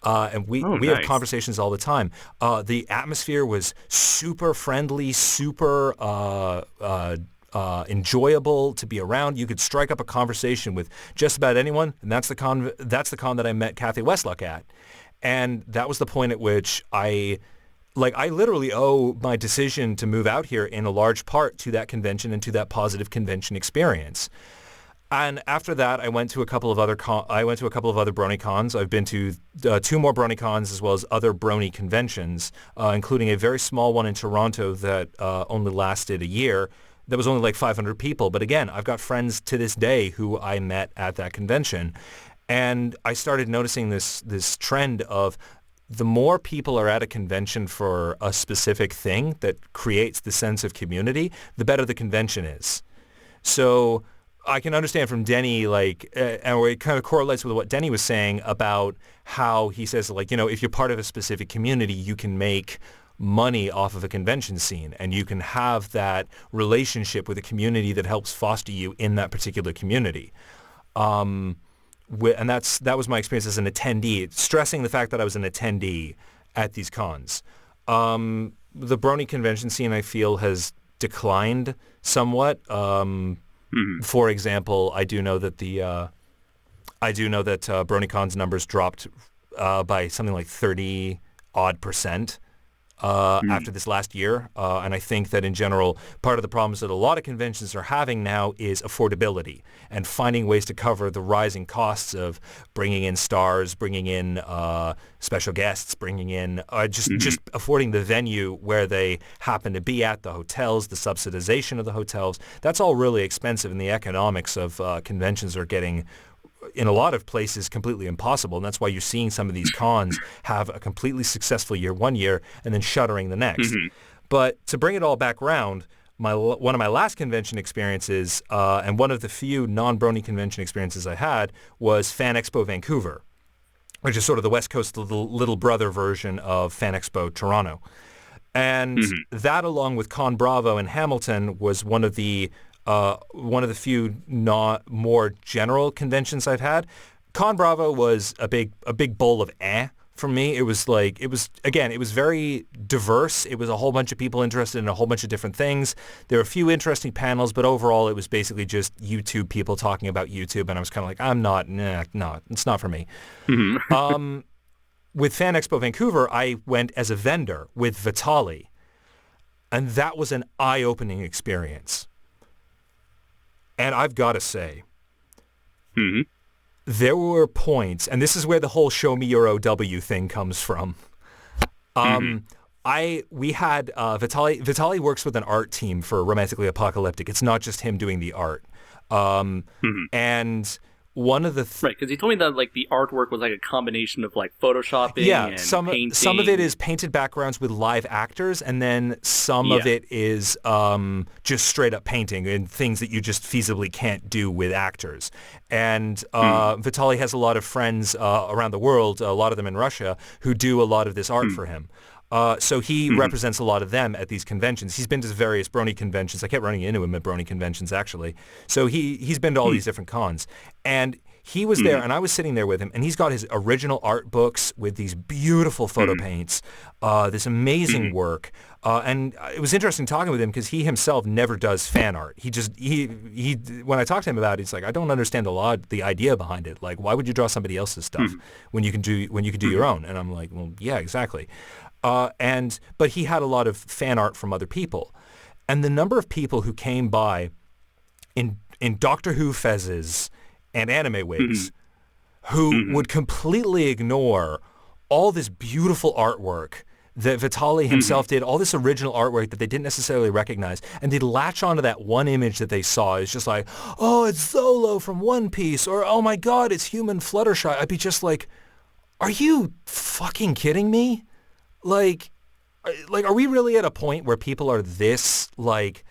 And we have conversations all the time. The atmosphere was super friendly, super enjoyable to be around. You could strike up a conversation with just about anyone, and that's the con that I met Kathy Westluck at. And that was the point at which I literally owe my decision to move out here in a large part to that convention and to that positive convention experience. And after that, I went to a couple of other Brony cons. I've been to 2 more Brony cons as well as other Brony conventions, including a very small one in Toronto that only lasted a year. That was only like 500 people. But again, I've got friends to this day who I met at that convention. And I started noticing this trend of the more people are at a convention for a specific thing that creates the sense of community, the better the convention is. So I can understand from Denny, and it kind of correlates with what Denny was saying about how he says, if you're part of a specific community, you can make money off of a convention scene, and you can have that relationship with a community that helps foster you in that particular community. And that was my experience as an attendee, stressing the fact that I was an attendee at these cons. The Brony convention scene, I feel, has declined somewhat. For example, I do know that BronyCon's numbers dropped by something like 30% after this last year. And I think that in general, part of the problems that a lot of conventions are having now is affordability and finding ways to cover the rising costs of bringing in stars, bringing in special guests, bringing in just affording the venue where they happen to be at, the hotels, the subsidization of the hotels. That's all really expensive, and the economics of conventions are getting, in a lot of places, completely impossible. And that's why you're seeing some of these cons have a completely successful year one year and then shuttering the next. But to bring it all back around, one of my last convention experiences, and one of the few non-Brony convention experiences I had, was Fan Expo Vancouver, which is sort of the West Coast little brother version of Fan Expo Toronto. And that, along with Con Bravo in Hamilton, was one of the few more general conventions I've had. Con Bravo was a big bowl of for me. It was very diverse. It was a whole bunch of people interested in a whole bunch of different things. There were a few interesting panels, but overall it was basically just YouTube people talking about YouTube, and I was kind of like, it's not for me. With Fan Expo Vancouver, I went as a vendor with Vitaly, and that was an eye-opening experience. And I've got to say, there were points, and this is where the whole show me your OW thing comes from. We had Vitaly works with an art team for Romantically Apocalyptic. It's not just him doing the art. And one of the right, because you told me that like the artwork was like a combination of like photoshopping and painting. Some of it is painted backgrounds with live actors, and then some of it is just straight up painting and things that you just feasibly can't do with actors. And Vitaly has a lot of friends around the world, a lot of them in Russia, who do a lot of this art for him. So he represents a lot of them at these conventions. He's been to various Brony conventions. I kept running into him at Brony conventions, actually. So he's been to all these different cons. And he was there, and I was sitting there with him, and he's got his original art books with these beautiful photo paints, this amazing work. And it was interesting talking with him because he himself never does fan art. He when I talked to him about it, he's like, I don't understand the idea behind it. Like, why would you draw somebody else's stuff when you can do your own? And I'm like, well, yeah, exactly. But he had a lot of fan art from other people. And the number of people who came by in Doctor Who fezzes and anime wigs who would completely ignore all this beautiful artwork that Vitaly himself did, all this original artwork that they didn't necessarily recognize, and they'd latch onto that one image that they saw. It's just like, oh, it's Zolo from One Piece, or oh my God, it's Human Fluttershy. I'd be just like, are you fucking kidding me? Like, are we really at a point where people are this, like,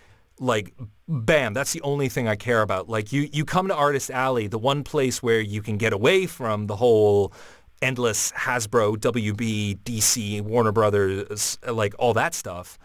bam, that's the only thing I care about? Like, you come to Artist Alley, the one place where you can get away from the whole endless Hasbro, WB, DC, Warner Brothers, like, all that stuff.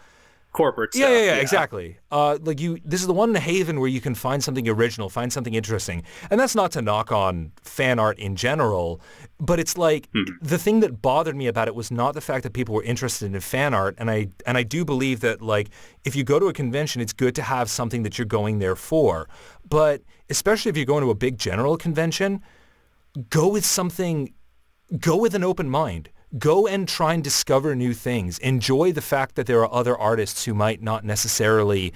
Corporate stuff. Yeah, exactly. This is the one haven where you can find something original, find something interesting. And that's not to knock on fan art in general, but it's like the thing that bothered me about it was not the fact that people were interested in fan art. And I do believe that, like, if you go to a convention, it's good to have something that you're going there for. But especially if you're going to a big general convention, go with an open mind. Go and try and discover new things. Enjoy the fact that there are other artists who might not necessarily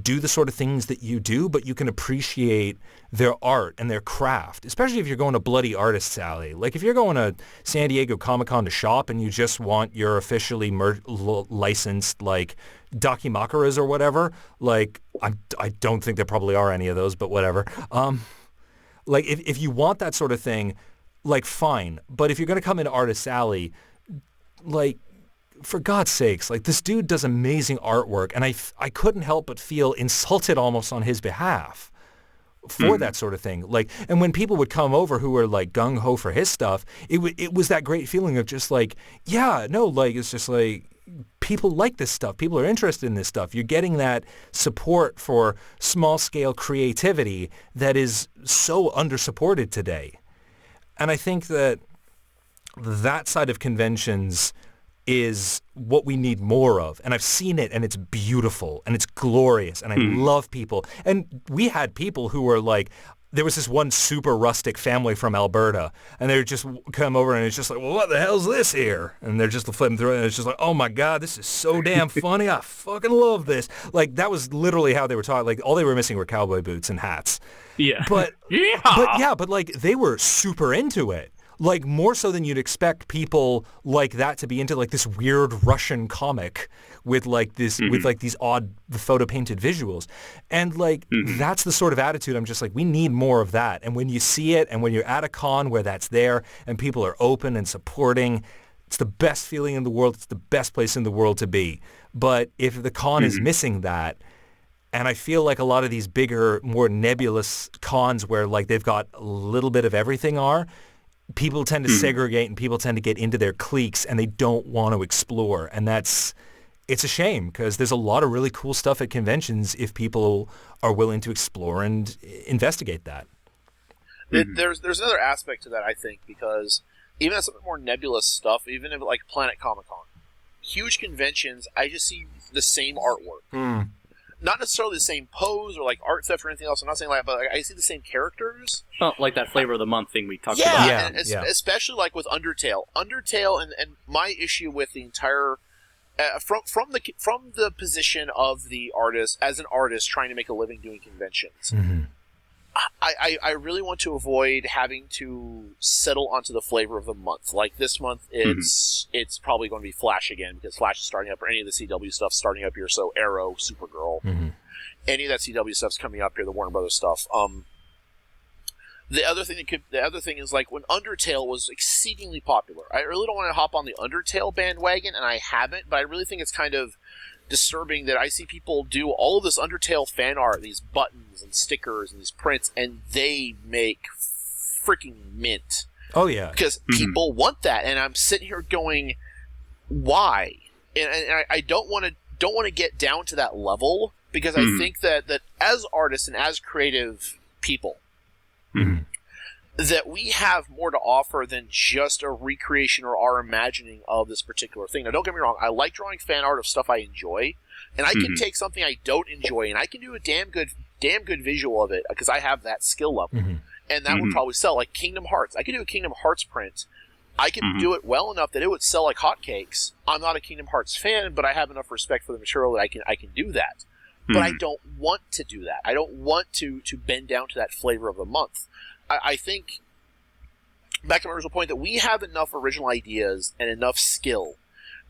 do the sort of things that you do, but you can appreciate their art and their craft, especially if you're going to bloody Artists Alley. Like, if you're going to San Diego Comic-Con to shop and you just want your officially licensed, like, Dakimakuras or whatever, like, I don't think there probably are any of those, but whatever. Like, if you want that sort of thing, like, fine. But if you're going to come into Artist Alley, like, for God's sakes, like, this dude does amazing artwork, and I couldn't help but feel insulted almost on his behalf for that sort of thing. Like, and when people would come over who were, like, gung-ho for his stuff, it was that great feeling of just, like, yeah, no, like, it's just, like, people like this stuff. People are interested in this stuff. You're getting that support for small-scale creativity that is so under-supported today. And I think that side of conventions is what we need more of. And I've seen it, and it's beautiful, and it's glorious, and I love people. And we had people who were like, there was this one super rustic family from Alberta, and they would just come over, and it's just like, well, what the hell's this here? And they're just flipping through it, and it's just like, oh my God, this is so damn funny. I fucking love this. Like, that was literally how they were talking. Like, all they were missing were cowboy boots and hats. Yeah. But like, they were super into it. Like, more so than you'd expect people like that to be into, like, this weird Russian comic with, like, this with, like, these odd photo painted visuals. And, like, that's the sort of attitude I'm just like, we need more of that. And when you see it, and when you're at a con where that's there and people are open and supporting, it's the best feeling in the world. It's the best place in the world to be. But if the con is missing that, And I feel like a lot of these bigger, more nebulous cons where like they've got a little bit of everything people tend to segregate and people tend to get into their cliques and they don't want to explore. And it's a shame because there's a lot of really cool stuff at conventions if people are willing to explore and investigate that. There's another aspect to that, I think, because even as some more nebulous stuff, even if like Planet Comic-Con, huge conventions, I just see the same artwork. Not necessarily the same pose or like art theft or anything else. I'm not saying like that, but like, I see the same characters. Oh, like that flavor of the month thing we talked about. Yeah, especially like with Undertale. Undertale, and my issue with the entire from the position of the artist as an artist trying to make a living doing conventions. I really want to avoid having to settle onto the flavor of the month. Like this month, it's probably going to be Flash again because Flash is starting up, or any of the CW stuff starting up here. So Arrow, Supergirl, any of that CW stuff's coming up here. The Warner Brothers stuff. The other thing is like when Undertale was exceedingly popular. I really don't want to hop on the Undertale bandwagon, and I haven't. But I really think it's kind of disturbing that I see people do all of this Undertale fan art, these buttons and stickers and these prints, and they make freaking mint. Oh yeah, because people want that, and I'm sitting here going, why? And I don't want to get down to that level because I think that as artists and as creative people, that we have more to offer than just a recreation or our imagining of this particular thing. Now, don't get me wrong. I like drawing fan art of stuff I enjoy, and I can take something I don't enjoy, and I can do a damn good visual of it because I have that skill level, and that would probably sell. Like Kingdom Hearts, I could do a Kingdom Hearts print. I can do it well enough that it would sell like hotcakes. I'm not a Kingdom Hearts fan, but I have enough respect for the material that I can do that. But I don't want to do that. I don't want to bend down to that flavor of the month. I think, back to my original point, that we have enough original ideas and enough skill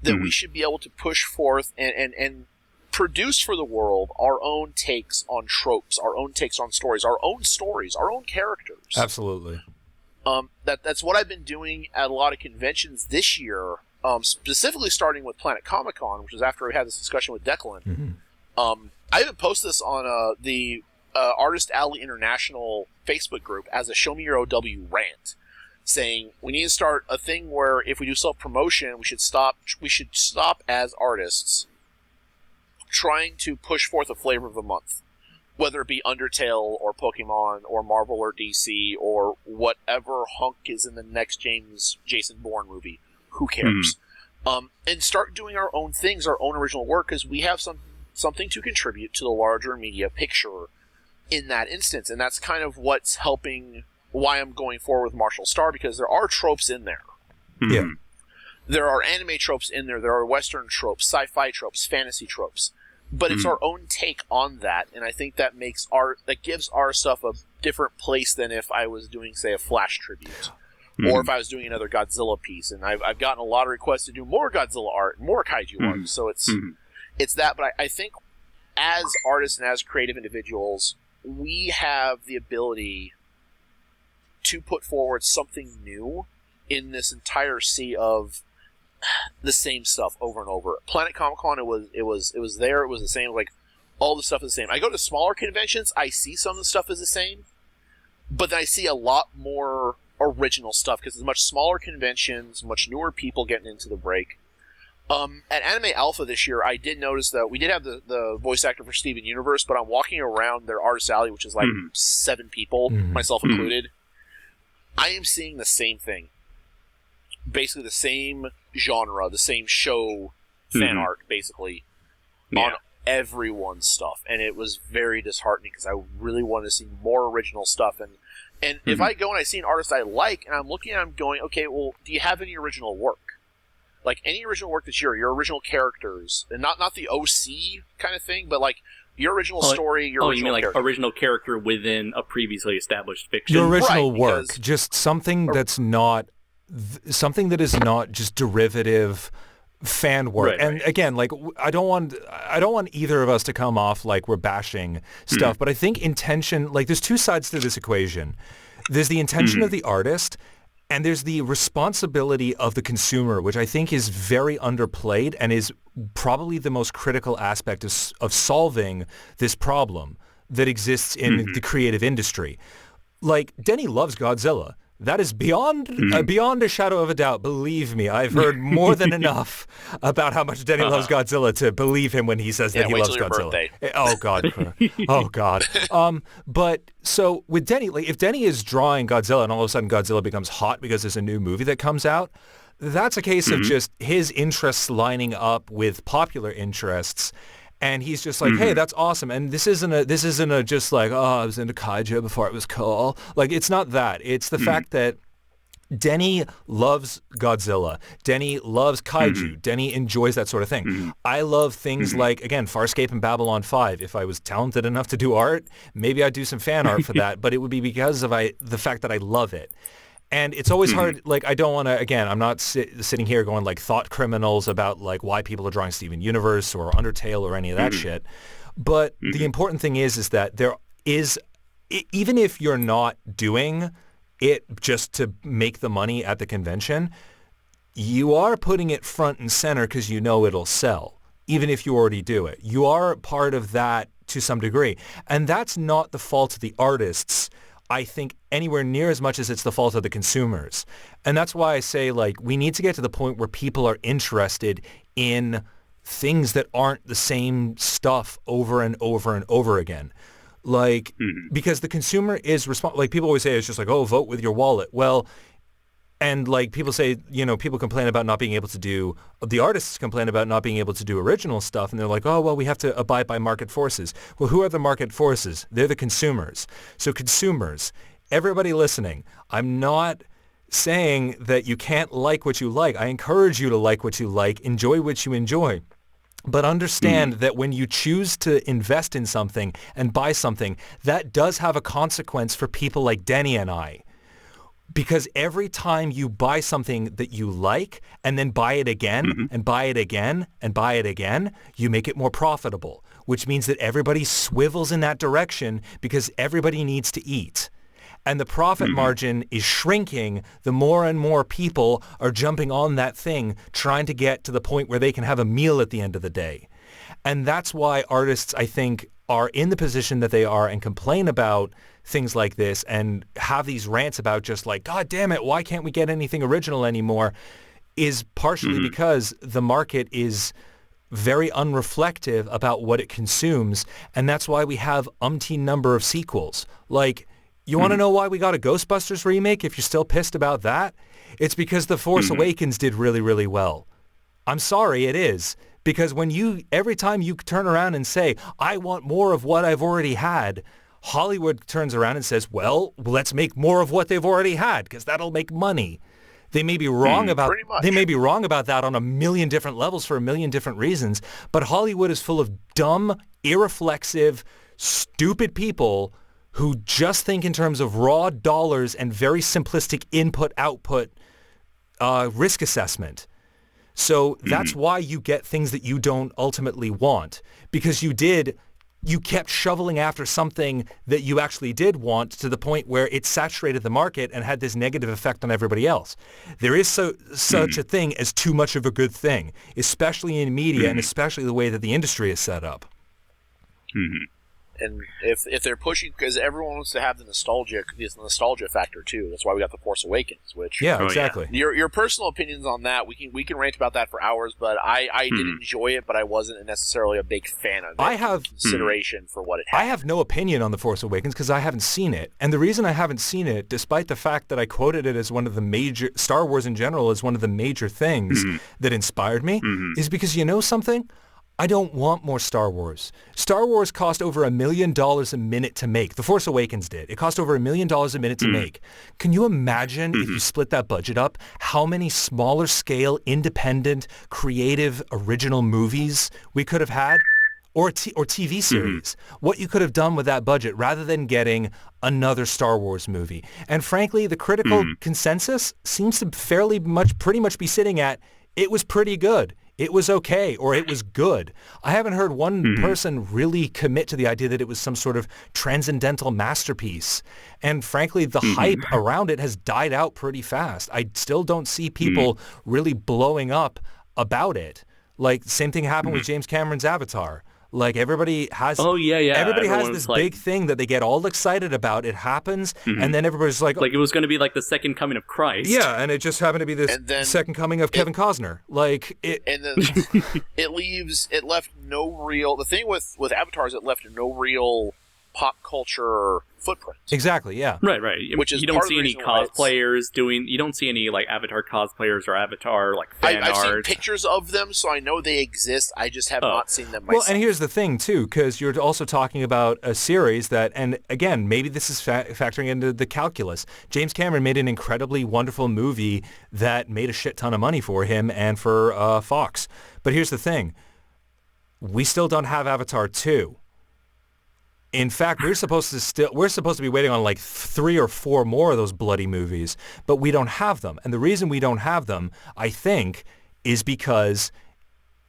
that we should be able to push forth and produce for the world our own takes on tropes, our own takes on stories, our own characters. Absolutely. That's what I've been doing at a lot of conventions this year, specifically starting with Planet Comic-Con, which is after we had this discussion with Declan. I even posted this on the Artist Alley International Facebook group as a Show Me Your OW rant, saying we need to start a thing where if we do self-promotion, we should stop as artists trying to push forth a flavor of the month, whether it be Undertale or Pokemon or Marvel or DC or whatever hunk is in the next Jason Bourne movie. Who cares? And start doing our own things, our own original work, because we have something to contribute to the larger media picture in that instance. And that's kind of what's helping why I'm going forward with Marshal Star, because there are tropes in there. Yeah. There are anime tropes in there. There are Western tropes, sci-fi tropes, fantasy tropes. But it's our own take on that, and I think that gives our stuff a different place than if I was doing, say, a Flash tribute, or if I was doing another Godzilla piece. And I've gotten a lot of requests to do more Godzilla art, more kaiju art. So it's that. But I think as artists and as creative individuals, we have the ability to put forward something new in this entire sea of the same stuff over and over. Planet Comic-Con, it was there. It was the same. Like all the stuff is the same. I go to smaller conventions. I see some of the stuff is the same, but then I see a lot more original stuff because it's much smaller conventions, much newer people getting into the break. At Anime Alpha this year, I did notice that we did have the voice actor for Steven Universe, but I'm walking around their Artist Alley, which is like 7 people, myself included. I am seeing the same thing. Basically the same genre, the same show fan art, basically, on everyone's stuff. And it was very disheartening because I really wanted to see more original stuff. And if I go and I see an artist I like, and I'm looking at him going, okay, well, do you have any original work? Like, any original work this year, your original characters, and not the OC kind of thing, but like your original story, your original you mean like character. Original character within a previously established fiction? Your original Right, work, because- just something that's not something that is not just derivative fan work. Right, and again, like I don't want either of us to come off like we're bashing stuff, but I think intention, like there's two sides to this equation. There's the intention of the artist, And there's the responsibility of the consumer, which I think is very underplayed and is probably the most critical aspect of solving this problem that exists in the creative industry. Like, Denny loves Godzilla. That is beyond a shadow of a doubt. Believe me, I've heard more than enough about how much Denny loves Godzilla to believe him when he says that he wait loves till your Godzilla. birthday. Oh God, oh God. But so with Denny, like if Denny is drawing Godzilla and all of a sudden Godzilla becomes hot because there's a new movie that comes out, that's a case of just his interests lining up with popular interests. And he's just like, hey, that's awesome. And this isn't a just like, oh, I was into kaiju before it was cool. Like, it's not that. It's the fact that Denny loves Godzilla. Denny loves kaiju. Denny enjoys that sort of thing. I love things like, again, Farscape and Babylon 5. If I was talented enough to do art, maybe I'd do some fan art for that. But it would be because of the fact that I love it. And it's always hard, like, I don't want to, again, I'm not sitting here going like thought criminals about like why people are drawing Steven Universe or Undertale or any of that shit. But the important thing is that there is, even if you're not doing it just to make the money at the convention, you are putting it front and center because you know it'll sell, even if you already do it. You are part of that to some degree. And that's not the fault of the artists, I think, anywhere near as much as it's the fault of the consumers. And that's why I say, like, we need to get to the point where people are interested in things that aren't the same stuff over and over and over again. Like, because the consumer is like, people always say it's just like, oh, vote with your wallet. Well, and like people say, you know, people complain about not being able to do, the artists complain about not being able to do original stuff. And they're like, oh, well, we have to abide by market forces. Well, who are the market forces? They're the consumers. So consumers, everybody listening, I'm not saying that you can't like what you like. I encourage you to like what you like, enjoy what you enjoy. But understand that when you choose to invest in something and buy something, that does have a consequence for people like Denny and I. Because every time you buy something that you like and then buy it again and buy it again and buy it again, you make it more profitable, which means that everybody swivels in that direction because everybody needs to eat. And the profit margin is shrinking the more and more people are jumping on that thing, trying to get to the point where they can have a meal at the end of the day. And that's why artists, I think, are in the position that they are and complain about things like this and have these rants about just like, God damn it, why can't we get anything original anymore, is partially because the market is very unreflective about what it consumes. And that's why we have umpteen number of sequels. Like, you want to know why we got a Ghostbusters remake if you're still pissed about that? It's because The Force Awakens did really, really well. I'm sorry, it is. Because every time you turn around and say, I want more of what I've already had, Hollywood turns around and says, well, let's make more of what they've already had because that'll make money. They may be wrong about that on a million different levels for a million different reasons, but Hollywood is full of dumb, irreflexive, stupid people who just think in terms of raw dollars and very simplistic input-output risk assessment. So that's why you get things that you don't ultimately want, because you kept shoveling after something that you actually did want to the point where it saturated the market and had this negative effect on everybody else. There is such a thing as too much of a good thing, especially in media and especially the way that the industry is set up. And if they're pushing, because everyone wants to have the nostalgia factor too. That's why we got The Force Awakens. Which exactly. Your personal opinions on that, we can rant about that for hours. But I did enjoy it, but I wasn't necessarily a big fan of it. I have consideration for what it had. I have no opinion on The Force Awakens because I haven't seen it, and the reason I haven't seen it, despite the fact that I quoted it as one of the major Star Wars in general as one of the major things that inspired me, is because you know something. I don't want more Star Wars. Star Wars cost over $1 million a minute to make. The Force Awakens did. It cost over $1 million a minute to make. Can you imagine if you split that budget up, how many smaller scale, independent, creative, original movies we could have had? Or TV series. What you could have done with that budget rather than getting another Star Wars movie. And frankly, the critical consensus seems to pretty much be sitting at, it was pretty good. it was okay or it was good. I haven't heard one person really commit to the idea that it was some sort of transcendental masterpiece. And frankly, the hype around it has died out pretty fast. I still don't see people really blowing up about it. Like, same thing happened with James Cameron's Avatar. Like, everybody has everybody has this big thing that they get all excited about. It happens, and then everybody's like it was going to be like the second coming of Christ. Yeah, and it just happened to be the second coming of Kevin Costner. Like, and then it left no real. The thing with Avatar is it left no real pop culture footprint. Exactly, yeah. Right. Which is you don't see any cosplayers doing. You don't see any like Avatar cosplayers or Avatar like fan art. I've seen pictures of them, so I know they exist. I just have not seen them myself. Well, and here's the thing too, because you're also talking about a series that, and again, maybe this is factoring into the calculus. James Cameron made an incredibly wonderful movie that made a shit ton of money for him and for Fox. But here's the thing: we still don't have Avatar 2. In fact, we're supposed to be waiting on like 3 or 4 more of those bloody movies, but we don't have them. And the reason we don't have them, I think, is because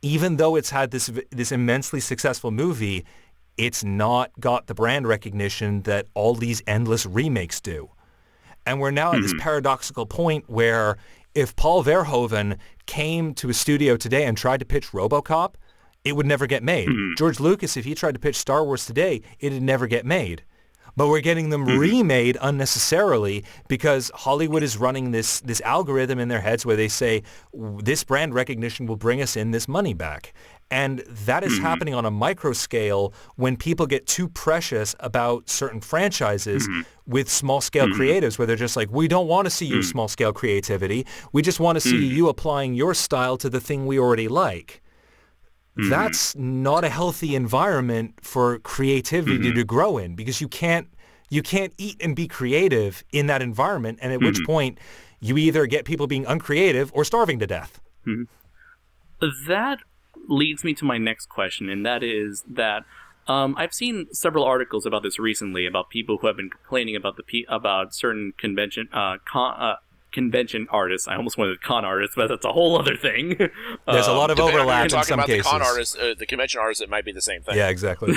even though it's had this immensely successful movie, it's not got the brand recognition that all these endless remakes do. And we're now at this paradoxical point where if Paul Verhoeven came to a studio today and tried to pitch RoboCop, it would never get made. George Lucas, if he tried to pitch Star Wars today, it'd never get made. But we're getting them remade unnecessarily because Hollywood is running this algorithm in their heads where they say, this brand recognition will bring us in this money back. And that is happening on a micro scale when people get too precious about certain franchises with small-scale creatives where they're just like, we don't want to see your small-scale creativity. We just want to see you applying your style to the thing we already like. That's not a healthy environment for creativity to grow in because you can't eat and be creative in that environment, and at which point you either get people being uncreative or starving to death. That leads me to my next question, and that is that I've seen several articles about this recently about people who have been complaining about certain convention artists. I almost wanted con artists, but that's a whole other thing. There's a lot of overlap in some cases. The con artists, the convention artists, it might be the same thing. Yeah, exactly.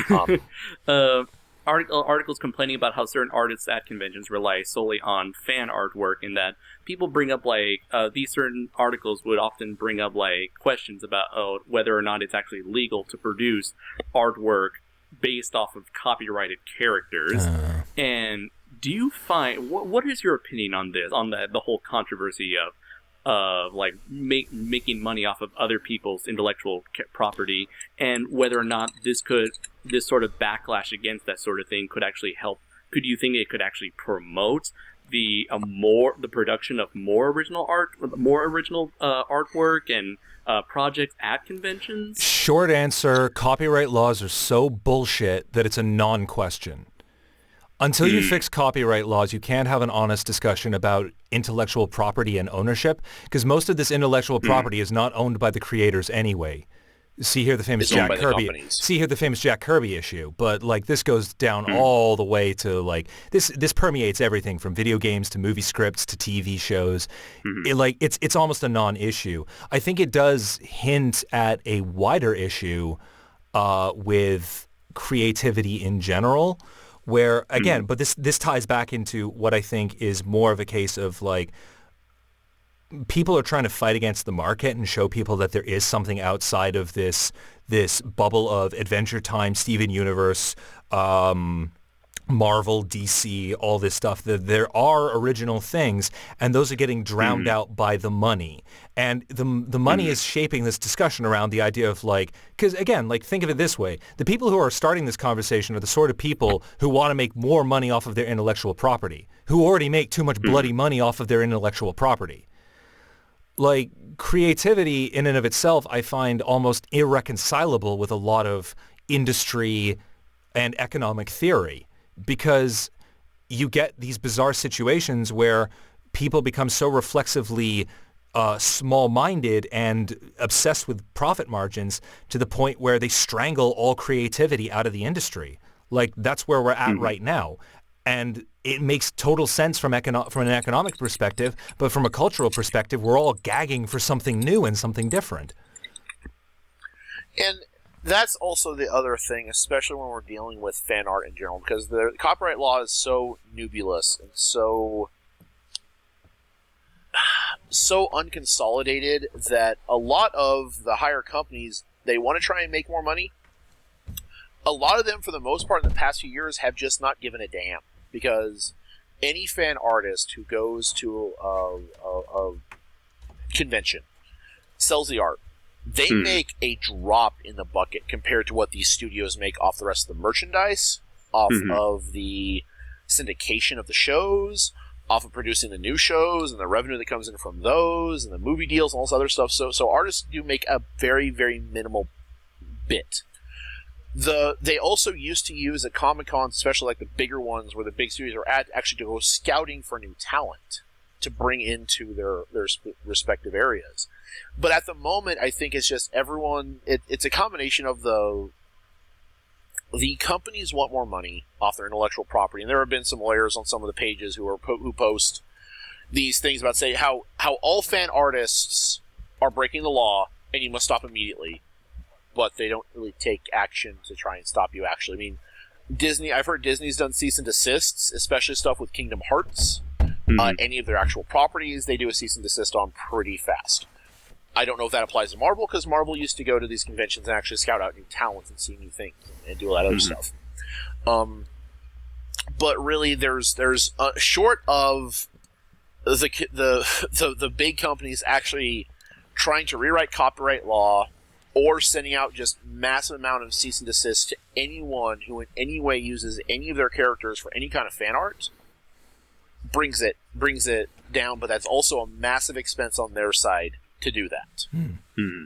Articles complaining about how certain artists at conventions rely solely on fan artwork, and that people bring up like these certain articles would often bring up like questions about whether or not it's actually legal to produce artwork based off of copyrighted characters. And do you find what is your opinion on this, on the whole controversy of like making money off of other people's intellectual property, and whether or not this sort of backlash against that sort of thing could actually help? Could you think it could actually promote the production of more original artwork and projects at conventions? Short answer: copyright laws are so bullshit that it's a non-question. Until you fix copyright laws, you can't have an honest discussion about intellectual property and ownership, because most of this intellectual property is not owned by the creators anyway. See here the famous Jack Kirby issue, but like this goes down all the way to like this permeates everything from video games to movie scripts to TV shows. It's almost a non-issue. I think it does hint at a wider issue with creativity in general. Where, again, but this ties back into what I think is more of a case of, like, people are trying to fight against the market and show people that there is something outside of this bubble of Adventure Time, Steven Universe, Marvel, DC, all this stuff, that there are original things, and those are getting drowned out by the money. And the money is shaping this discussion around the idea of like, because again, like think of it this way, the people who are starting this conversation are the sort of people who want to make more money off of their intellectual property, who already make too much bloody money off of their intellectual property. Like creativity in and of itself, I find almost irreconcilable with a lot of industry and economic theory. Because you get these bizarre situations where people become so reflexively small-minded and obsessed with profit margins to the point where they strangle all creativity out of the industry. Like, that's where we're at right now. And it makes total sense from an economic perspective, but from a cultural perspective, we're all gagging for something new and something different. And that's also the other thing, especially when we're dealing with fan art in general, because the copyright law is so nebulous and so unconsolidated that a lot of the higher companies, they want to try and make more money. A lot of them, for the most part, in the past few years, have just not given a damn, because any fan artist who goes to a convention, sells the art, they make a drop in the bucket compared to what these studios make off the rest of the merchandise, off of the syndication of the shows, off of producing the new shows and the revenue that comes in from those, and the movie deals and all this other stuff. So artists do make a very, very minimal bit. They also used to use at Comic-Cons, especially like the bigger ones where the big studios are at, actually to go scouting for new talent to bring into their respective areas. But at the moment, I think it's just everyone, it's a combination of the companies want more money off their intellectual property, and there have been some lawyers on some of the pages who post these things about saying how all fan artists are breaking the law and you must stop immediately, but they don't really take action to try and stop you actually. I mean, I've heard Disney's done cease and desists, especially stuff with Kingdom Hearts. Any of their actual properties, they do a cease and desist on pretty fast. I don't know if that applies to Marvel, because Marvel used to go to these conventions and actually scout out new talents and see new things and do all that other stuff. But really, there's short of the big companies actually trying to rewrite copyright law or sending out just massive amount of cease and desist to anyone who in any way uses any of their characters for any kind of fan art, brings it down. But that's also a massive expense on their side to do that.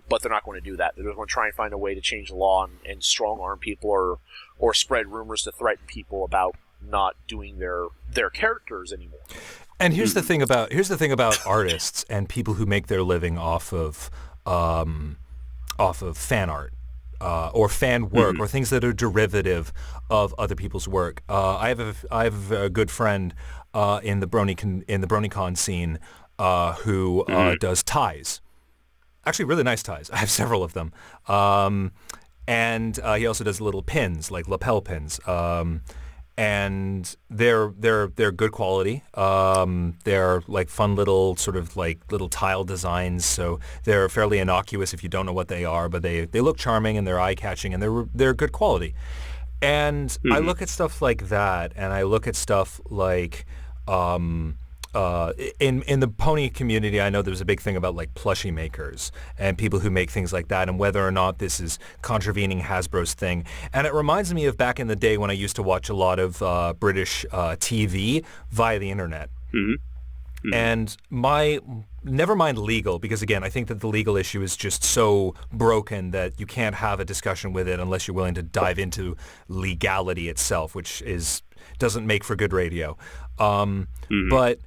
But they're not going to do that. They're going to try and find a way to change the law and strong arm people or spread rumors to threaten people about not doing their characters anymore. And here's the thing about artists and people who make their living off of fan art or fan work or things that are derivative of other people's work. I have a good friend in the BronyCon scene who does ties. Actually, really nice ties. I have several of them. And he also does little pins, like lapel pins. And they're good quality. They're like fun little sort of like little tile designs. So they're fairly innocuous if you don't know what they are, but they look charming and they're eye-catching and they're good quality. And I look at stuff like that, and I look at stuff like in the pony community, I know there's a big thing about like plushie makers and people who make things like that, and whether or not this is contravening Hasbro's thing. And it reminds me of back in the day when I used to watch a lot of British TV via the internet. And never mind legal, because again, I think that the legal issue is just so broken that you can't have a discussion with it unless you're willing to dive into legality itself, which doesn't make for good radio. But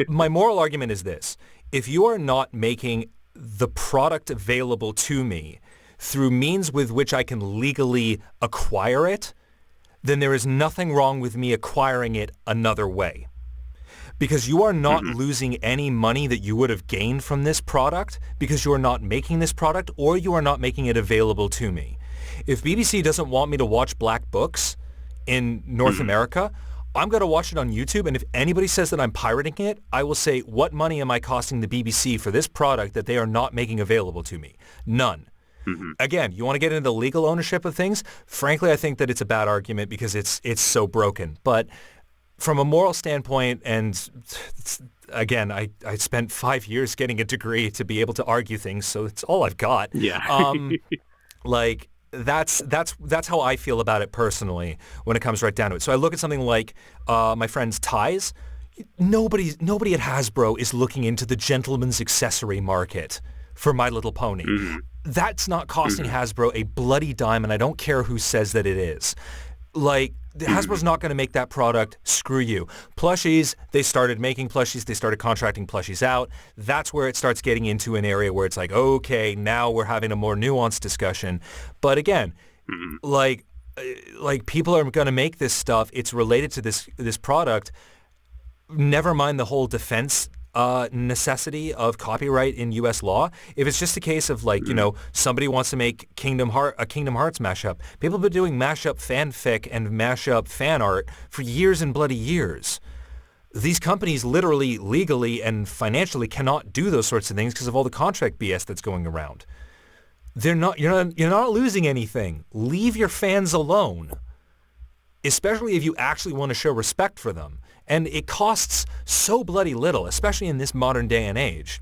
my moral argument is this: if you are not making the product available to me through means with which I can legally acquire it, then there is nothing wrong with me acquiring it another way. Because you are not losing any money that you would have gained from this product because you are not making this product, or you are not making it available to me. If BBC doesn't want me to watch Black Books in North America, I'm going to watch it on YouTube, and if anybody says that I'm pirating it, I will say, what money am I costing the BBC for this product that they are not making available to me? None. Again, you want to get into the legal ownership of things? Frankly, I think that it's a bad argument because it's so broken. But from a moral standpoint, and again, I spent 5 years getting a degree to be able to argue things, so it's all I've got. Yeah. Like, that's how I feel about it personally when it comes right down to it. So I look at something like my friend's ties. Nobody at Hasbro is looking into the gentleman's accessory market for My Little Pony. That's not costing Hasbro a bloody dime, and I don't care who says that it is. Like, Hasbro's not going to make that product. Screw you. Plushies, they started making plushies. They started contracting plushies out. That's where it starts getting into an area where it's like, okay, now we're having a more nuanced discussion. But again, like people are going to make this stuff. It's related to this product. Never mind the whole defense necessity of copyright in U.S. law. If it's just a case of like, somebody wants to make a Kingdom Hearts mashup, people have been doing mashup fanfic and mashup fan art for years and bloody years. These companies literally, legally, and financially cannot do those sorts of things because of all the contract BS that's going around. You're not losing anything. Leave your fans alone, especially if you actually want to show respect for them. And it costs so bloody little, especially in this modern day and age.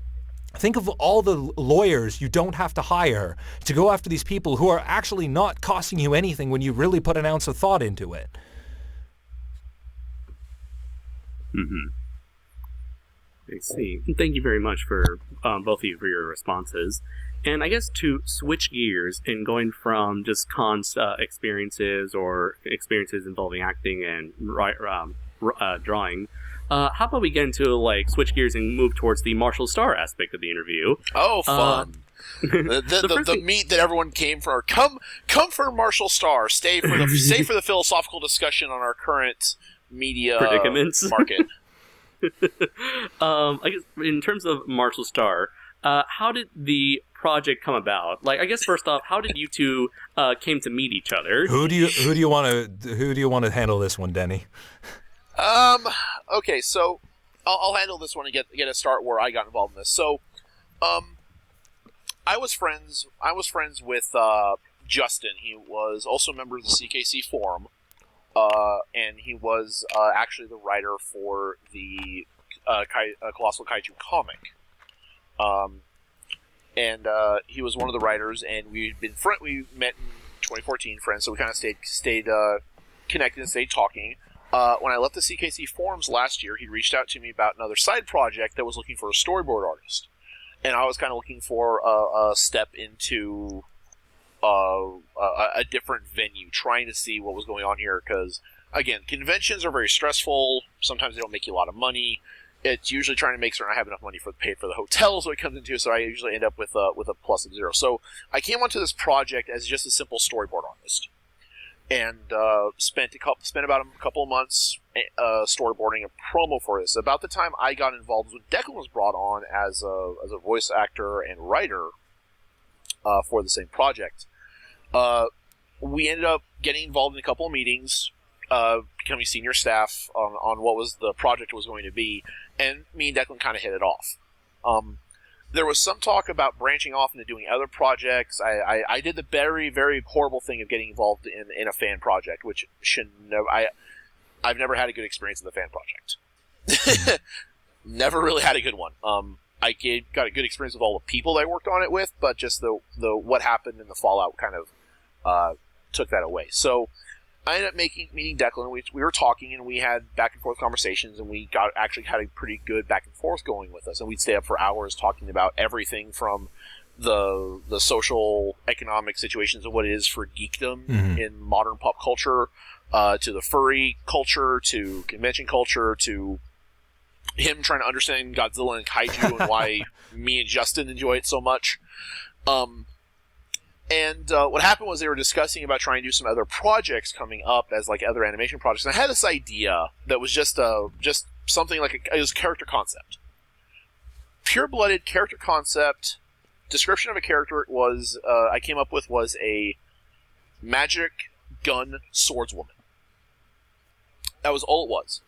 Think of all the lawyers you don't have to hire to go after these people who are actually not costing you anything when you really put an ounce of thought into it. I see. Thank you very much for both of you for your responses. And I guess to switch gears and going from just cons experiences or experiences involving acting and drawing, how about we get into switch gears and move towards the Marshal Star aspect of the interview? Oh, fun! The meat that everyone came for. Come for Marshal Star. Stay for the philosophical discussion on our current media predicaments market. I guess in terms of Marshal Star, how did the project come about? I guess first off, how did you two came to meet each other? Who do you want to handle this one, Denny? Okay, so I'll handle this one and get a start where I got involved in this. So, I was friends with Justin. He was also a member of the CKC forum. And he was actually the writer for the Colossal Kaiju comic. And he was one of the writers, and we met in 2014, friends, so we kind of stayed connected and stayed talking. When I left the CKC forums last year, he reached out to me about another side project that was looking for a storyboard artist. And I was kind of looking for a step into a different venue, trying to see what was going on here, because again, conventions are very stressful. Sometimes they don't make you a lot of money. It's usually trying to make sure I have enough money for the hotels what it comes into, so I usually end up with a plus of zero. So I came onto this project as just a simple storyboard artist, and spent about a couple of months storyboarding a promo for this. About the time I got involved, when Declan was brought on as a voice actor and writer for the same project. We ended up getting involved in a couple of meetings, becoming senior staff on what the project was going to be, and me and Declan kind of hit it off. There was some talk about branching off into doing other projects. I did the very, very horrible thing of getting involved in a fan project, which I've never had a good experience with a fan project. Never really had a good one. I got a good experience with all the people that I worked on it with, but just the what happened in the fallout kind of took that away. So I ended up meeting Declan. We were talking, and we had back and forth conversations, and we actually had a pretty good back and forth going with us. And we'd stay up for hours talking about everything from the social economic situations of what it is for geekdom in modern pop culture, to the furry culture, to convention culture, to him trying to understand Godzilla and Kaiju and why me and Justin enjoy it so much. And what happened was they were discussing about trying to do some other projects coming up as other animation projects. And I had this idea that was just something it was a character concept. Pure-blooded character concept. Description of a character I came up with was a magic gun swordswoman. That was all it was.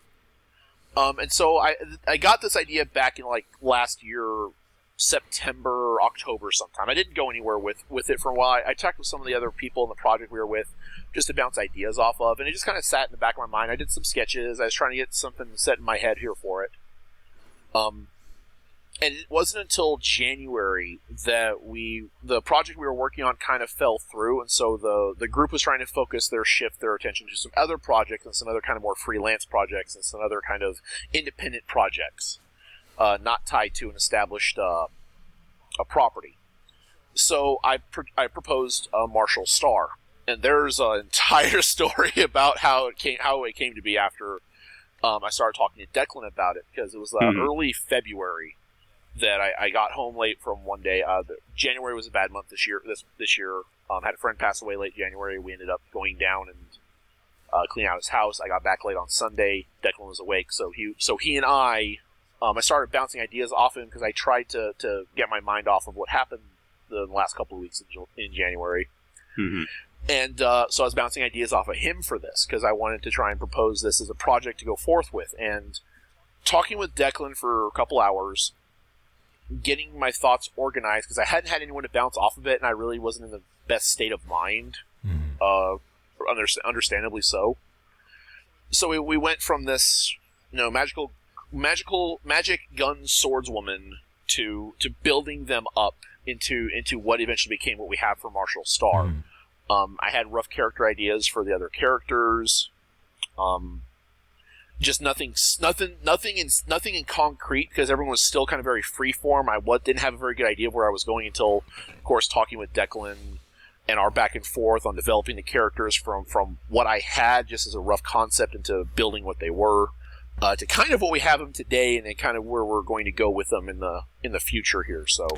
And so I got this idea back in last year, September, October sometime. I didn't go anywhere with it for a while. I talked with some of the other people in the project we were with just to bounce ideas off of, and it just kind of sat in the back of my mind. I did some sketches. I was trying to get something set in my head here for it. And it wasn't until January that the project we were working on kind of fell through, and so the group was trying to shift their attention to some other projects and some other kind of more freelance projects and some other kind of independent projects, not tied to an established a property. So I proposed Marshal Star, and there's an entire story about how it came to be after I started talking to Declan about it, because it was early February that I got home late from one day. January was a bad month this year. Had a friend pass away late January. We ended up going down and cleaning out his house. I got back late on Sunday. Declan was awake, so he and I I started bouncing ideas off him because I tried to get my mind off of what happened the last couple of weeks in January. Mm-hmm. And so I was bouncing ideas off of him for this because I wanted to try and propose this as a project to go forth with. And talking with Declan for a couple hours, getting my thoughts organized because I hadn't had anyone to bounce off of it, and I really wasn't in the best state of mind, understandably so. So we went from this, magic gun swordswoman to building them up into what eventually became what we have for Marshal Star. Mm. I had rough character ideas for the other characters. Just nothing in concrete because everyone was still kind of very freeform. I didn't have a very good idea of where I was going until, of course, talking with Declan and our back and forth on developing the characters from what I had just as a rough concept into building what they were to kind of what we have them today, and then kind of where we're going to go with them in the future here. So.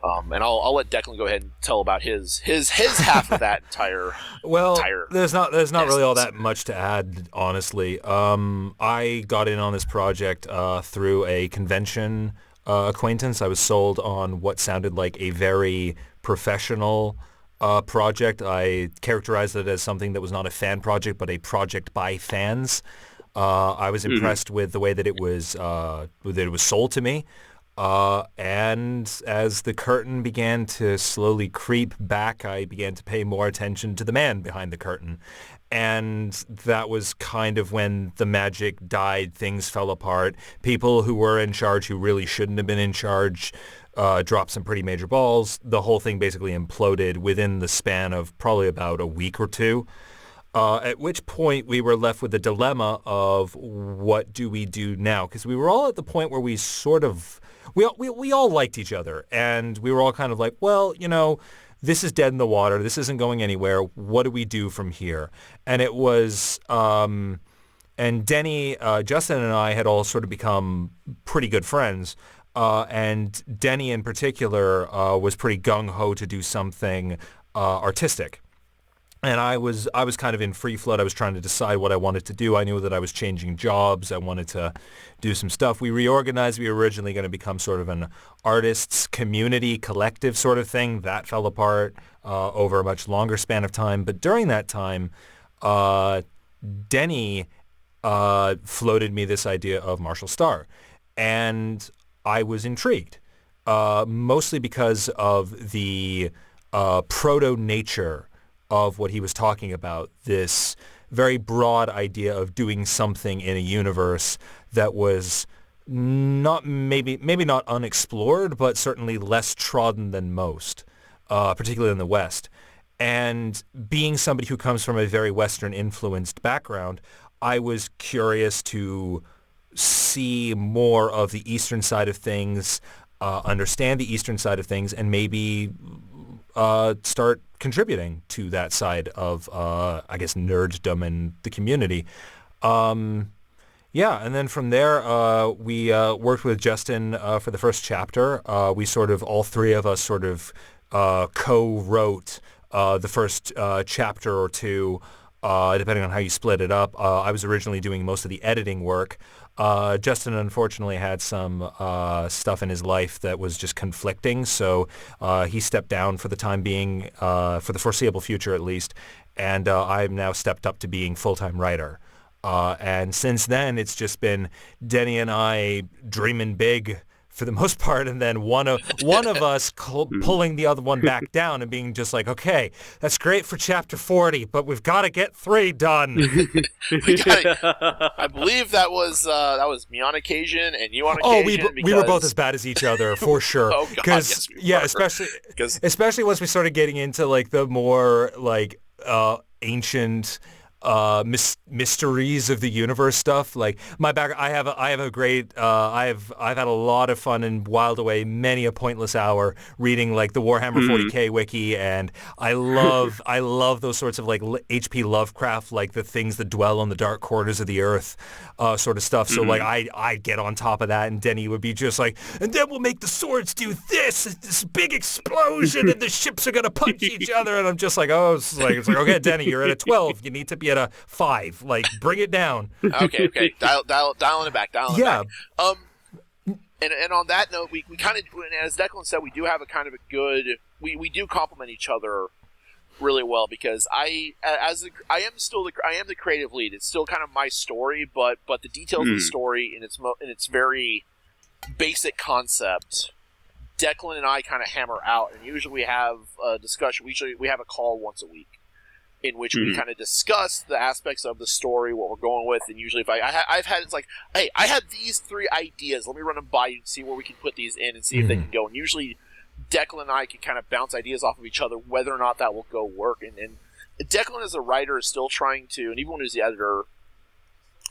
And I'll let Declan go ahead and tell about his half of that entire. Well, entire there's not really all that much to add, honestly. I got in on this project through a convention acquaintance. I was sold on what sounded like a very professional project. I characterized it as something that was not a fan project, but a project by fans. I was impressed with the way that it was sold to me. And as the curtain began to slowly creep back, I began to pay more attention to the man behind the curtain. And that was kind of when the magic died, things fell apart. People who were in charge who really shouldn't have been in charge dropped some pretty major balls. The whole thing basically imploded within the span of probably about a week or two. At which point we were left with the dilemma of what do we do now? Because we were all at the point where we sort of... We all liked each other, and we were all kind of like, well, this is dead in the water. This isn't going anywhere. What do we do from here? And it was, and Denny, Justin and I had all sort of become pretty good friends, and Denny in particular was pretty gung-ho to do something artistic. And I was kind of in free float. I was trying to decide what I wanted to do. I knew that I was changing jobs. I wanted to do some stuff. We reorganized. We were originally going to become sort of an artists community collective sort of thing. That fell apart over a much longer span of time. But during that time, Denny floated me this idea of Marshal Star. And I was intrigued, mostly because of the proto-nature of what he was talking about, this very broad idea of doing something in a universe that was not maybe not unexplored, but certainly less trodden than most, particularly in the West. And being somebody who comes from a very Western-influenced background, I was curious to see more of the Eastern side of things, understand the Eastern side of things, and maybe start contributing to that side of, I guess, nerddom and the community. And then from there, we worked with Justin for the first chapter. We sort of, all three of us sort of co-wrote the first chapter or two, depending on how you split it up. I was originally doing most of the editing work. Justin unfortunately had some stuff in his life that was just conflicting, so he stepped down for the time being, for the foreseeable future at least, and I've now stepped up to being full-time writer. And since then, it's just been Denny and I dreaming big for the most part, and then one of us pulling the other one back down and being just like, okay, that's great for chapter 40, but we've got to get 3 done. I believe that was me on occasion and you on occasion. We were both as bad as each other for sure. Oh God, yes, we were. especially once we started getting into like the more like ancient mysteries of the universe stuff. Like I've had a lot of fun and whiled away many a pointless hour reading like the Warhammer 40K wiki, and I love those sorts of like H.P. Lovecraft, like the things that dwell on the dark corners of the earth sort of stuff. So like I get on top of that, and Denny would be just like, and then we'll make the swords do this big explosion and the ships are gonna punch each other, and I'm just like, it's like okay, Denny, you're at a 12, you need to be at a 5. Like, bring it down. Okay. Dialing it back. Yeah. And on that note, we kind of, as Declan said, we do have a kind of a good. We do complement each other really well because I am the creative lead. It's still kind of my story, but the details of the story in its very basic concept, Declan and I kind of hammer out, and usually we have a discussion. We have a call once a week in which we kind of discuss the aspects of the story, what we're going with, and usually if I've had it's like, hey, I had these 3 ideas. Let me run them by you and see where we can put these in and see if they can go. And usually Declan and I can kind of bounce ideas off of each other, whether or not that will go work. And Declan as a writer is still trying to, and even when he's the editor,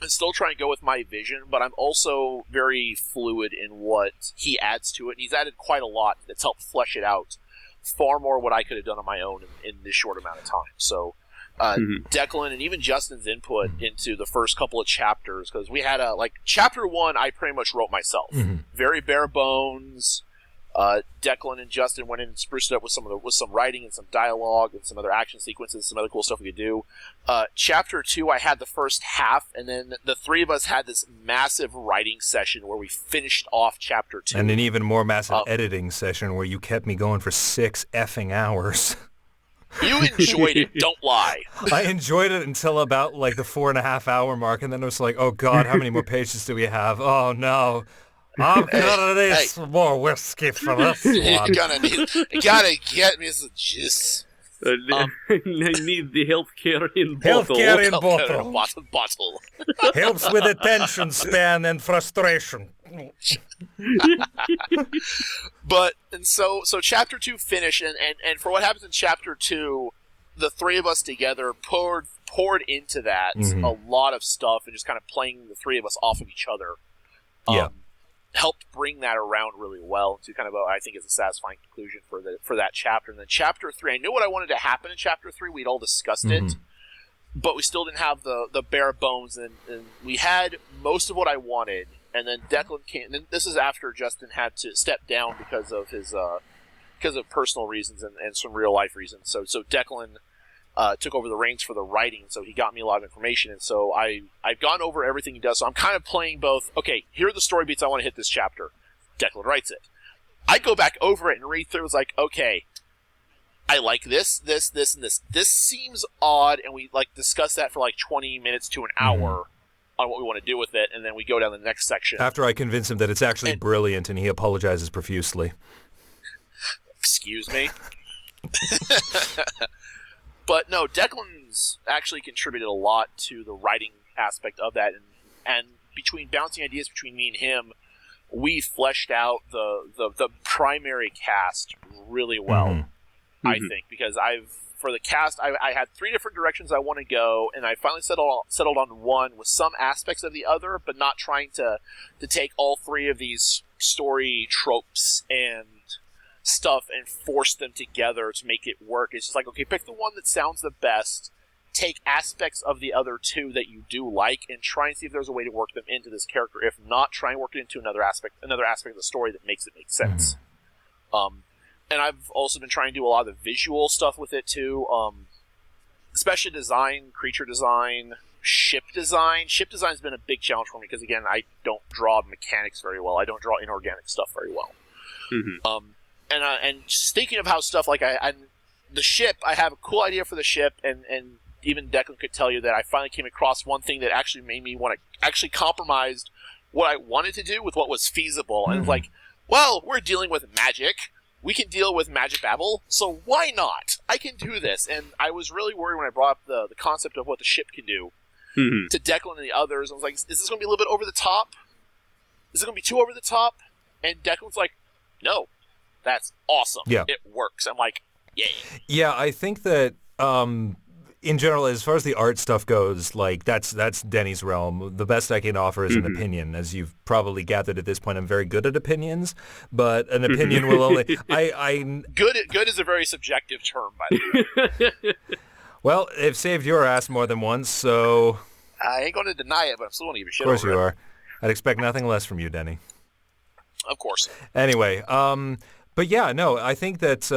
is still trying to go with my vision, but I'm also very fluid in what he adds to it. And he's added quite a lot that's helped flesh it out far more what I could have done on my own in this short amount of time. So Declan and even Justin's input into the first couple of chapters, because we had chapter 1 I pretty much wrote myself. Very bare bones. Declan and Justin went in and spruced it up with some writing and some dialogue and some other action sequences, some other cool stuff we could do. Chapter 2, I had the first half, and then the 3 of us had this massive writing session where we finished off chapter 2. And an even more massive editing session where you kept me going for 6 effing hours. You enjoyed it, don't lie. I enjoyed it until about like the 4.5 hour mark, and then it was like, oh God, how many more pages do we have? Oh no. I'm gonna need some more whiskey for this one. You gotta get me some juice. I need the healthcare in bottle. Healthcare in Bottle. Helps with attention span and frustration. So chapter 2 finished, and for what happens in chapter 2, the 3 of us together poured into that a lot of stuff, and just kind of playing the 3 of us off of each other. Helped bring that around really well to kind of I think is a satisfying conclusion for that chapter. And then chapter 3, I knew what I wanted to happen in chapter 3. We'd all discussed it, but we still didn't have the bare bones, and we had most of what I wanted. And then Declan came. And this is after Justin had to step down because of his personal reasons and some real life reasons. So Declan took over the reins for the writing, so he got me a lot of information, and so I've gone over everything he does, so I'm kind of playing both, okay, here are the story beats I want to hit this chapter. Declan writes it. I go back over it and read through, it's like, okay, I like this, and this. This seems odd, and we discuss that for 20 minutes to an hour on what we want to do with it, and then we go down the next section. After I convince him that it's actually brilliant, and he apologizes profusely. Excuse me? But no, Declan's actually contributed a lot to the writing aspect of that, and between bouncing ideas between me and him, we fleshed out the primary cast really well, I think, because for the cast, I had 3 different directions I want to go, and I finally settled on one with some aspects of the other, but not trying to take all 3 of these story tropes and stuff and force them together to make it work. It's just like, okay, pick the one that sounds the best, take aspects of the other 2 that you do like, and try and see if there's a way to work them into this character. If not, try and work it into another aspect of the story that makes it make sense. And I've also been trying to do a lot of the visual stuff with it too. Especially design, creature design, ship design. Ship design's been a big challenge for me because, again, I don't draw mechanics very well. I don't draw inorganic stuff very well. And just thinking of how stuff the ship, I have a cool idea for the ship, and even Declan could tell you that I finally came across one thing that actually made me want to actually compromise what I wanted to do with what was feasible. And it's like, well, we're dealing with magic. We can deal with magic babble, so why not? I can do this. And I was really worried when I brought up the concept of what the ship can do to Declan and the others. I was like, is this going to be a little bit over the top? Is it going to be too over the top? And Declan's like, no. That's awesome. Yeah. It works. I'm like, yay. Yeah, I think that in general, as far as the art stuff goes, that's Denny's realm. The best I can offer is an opinion. As you've probably gathered at this point, I'm very good at opinions, but an opinion will only... Good is a very subjective term, by the way. Well, it saved your ass more than once, so... I ain't going to deny it, but I'm still going to give a shit over it. Of course you are. I'd expect nothing less from you, Denny. Of course. Anyway, But yeah, no, I think that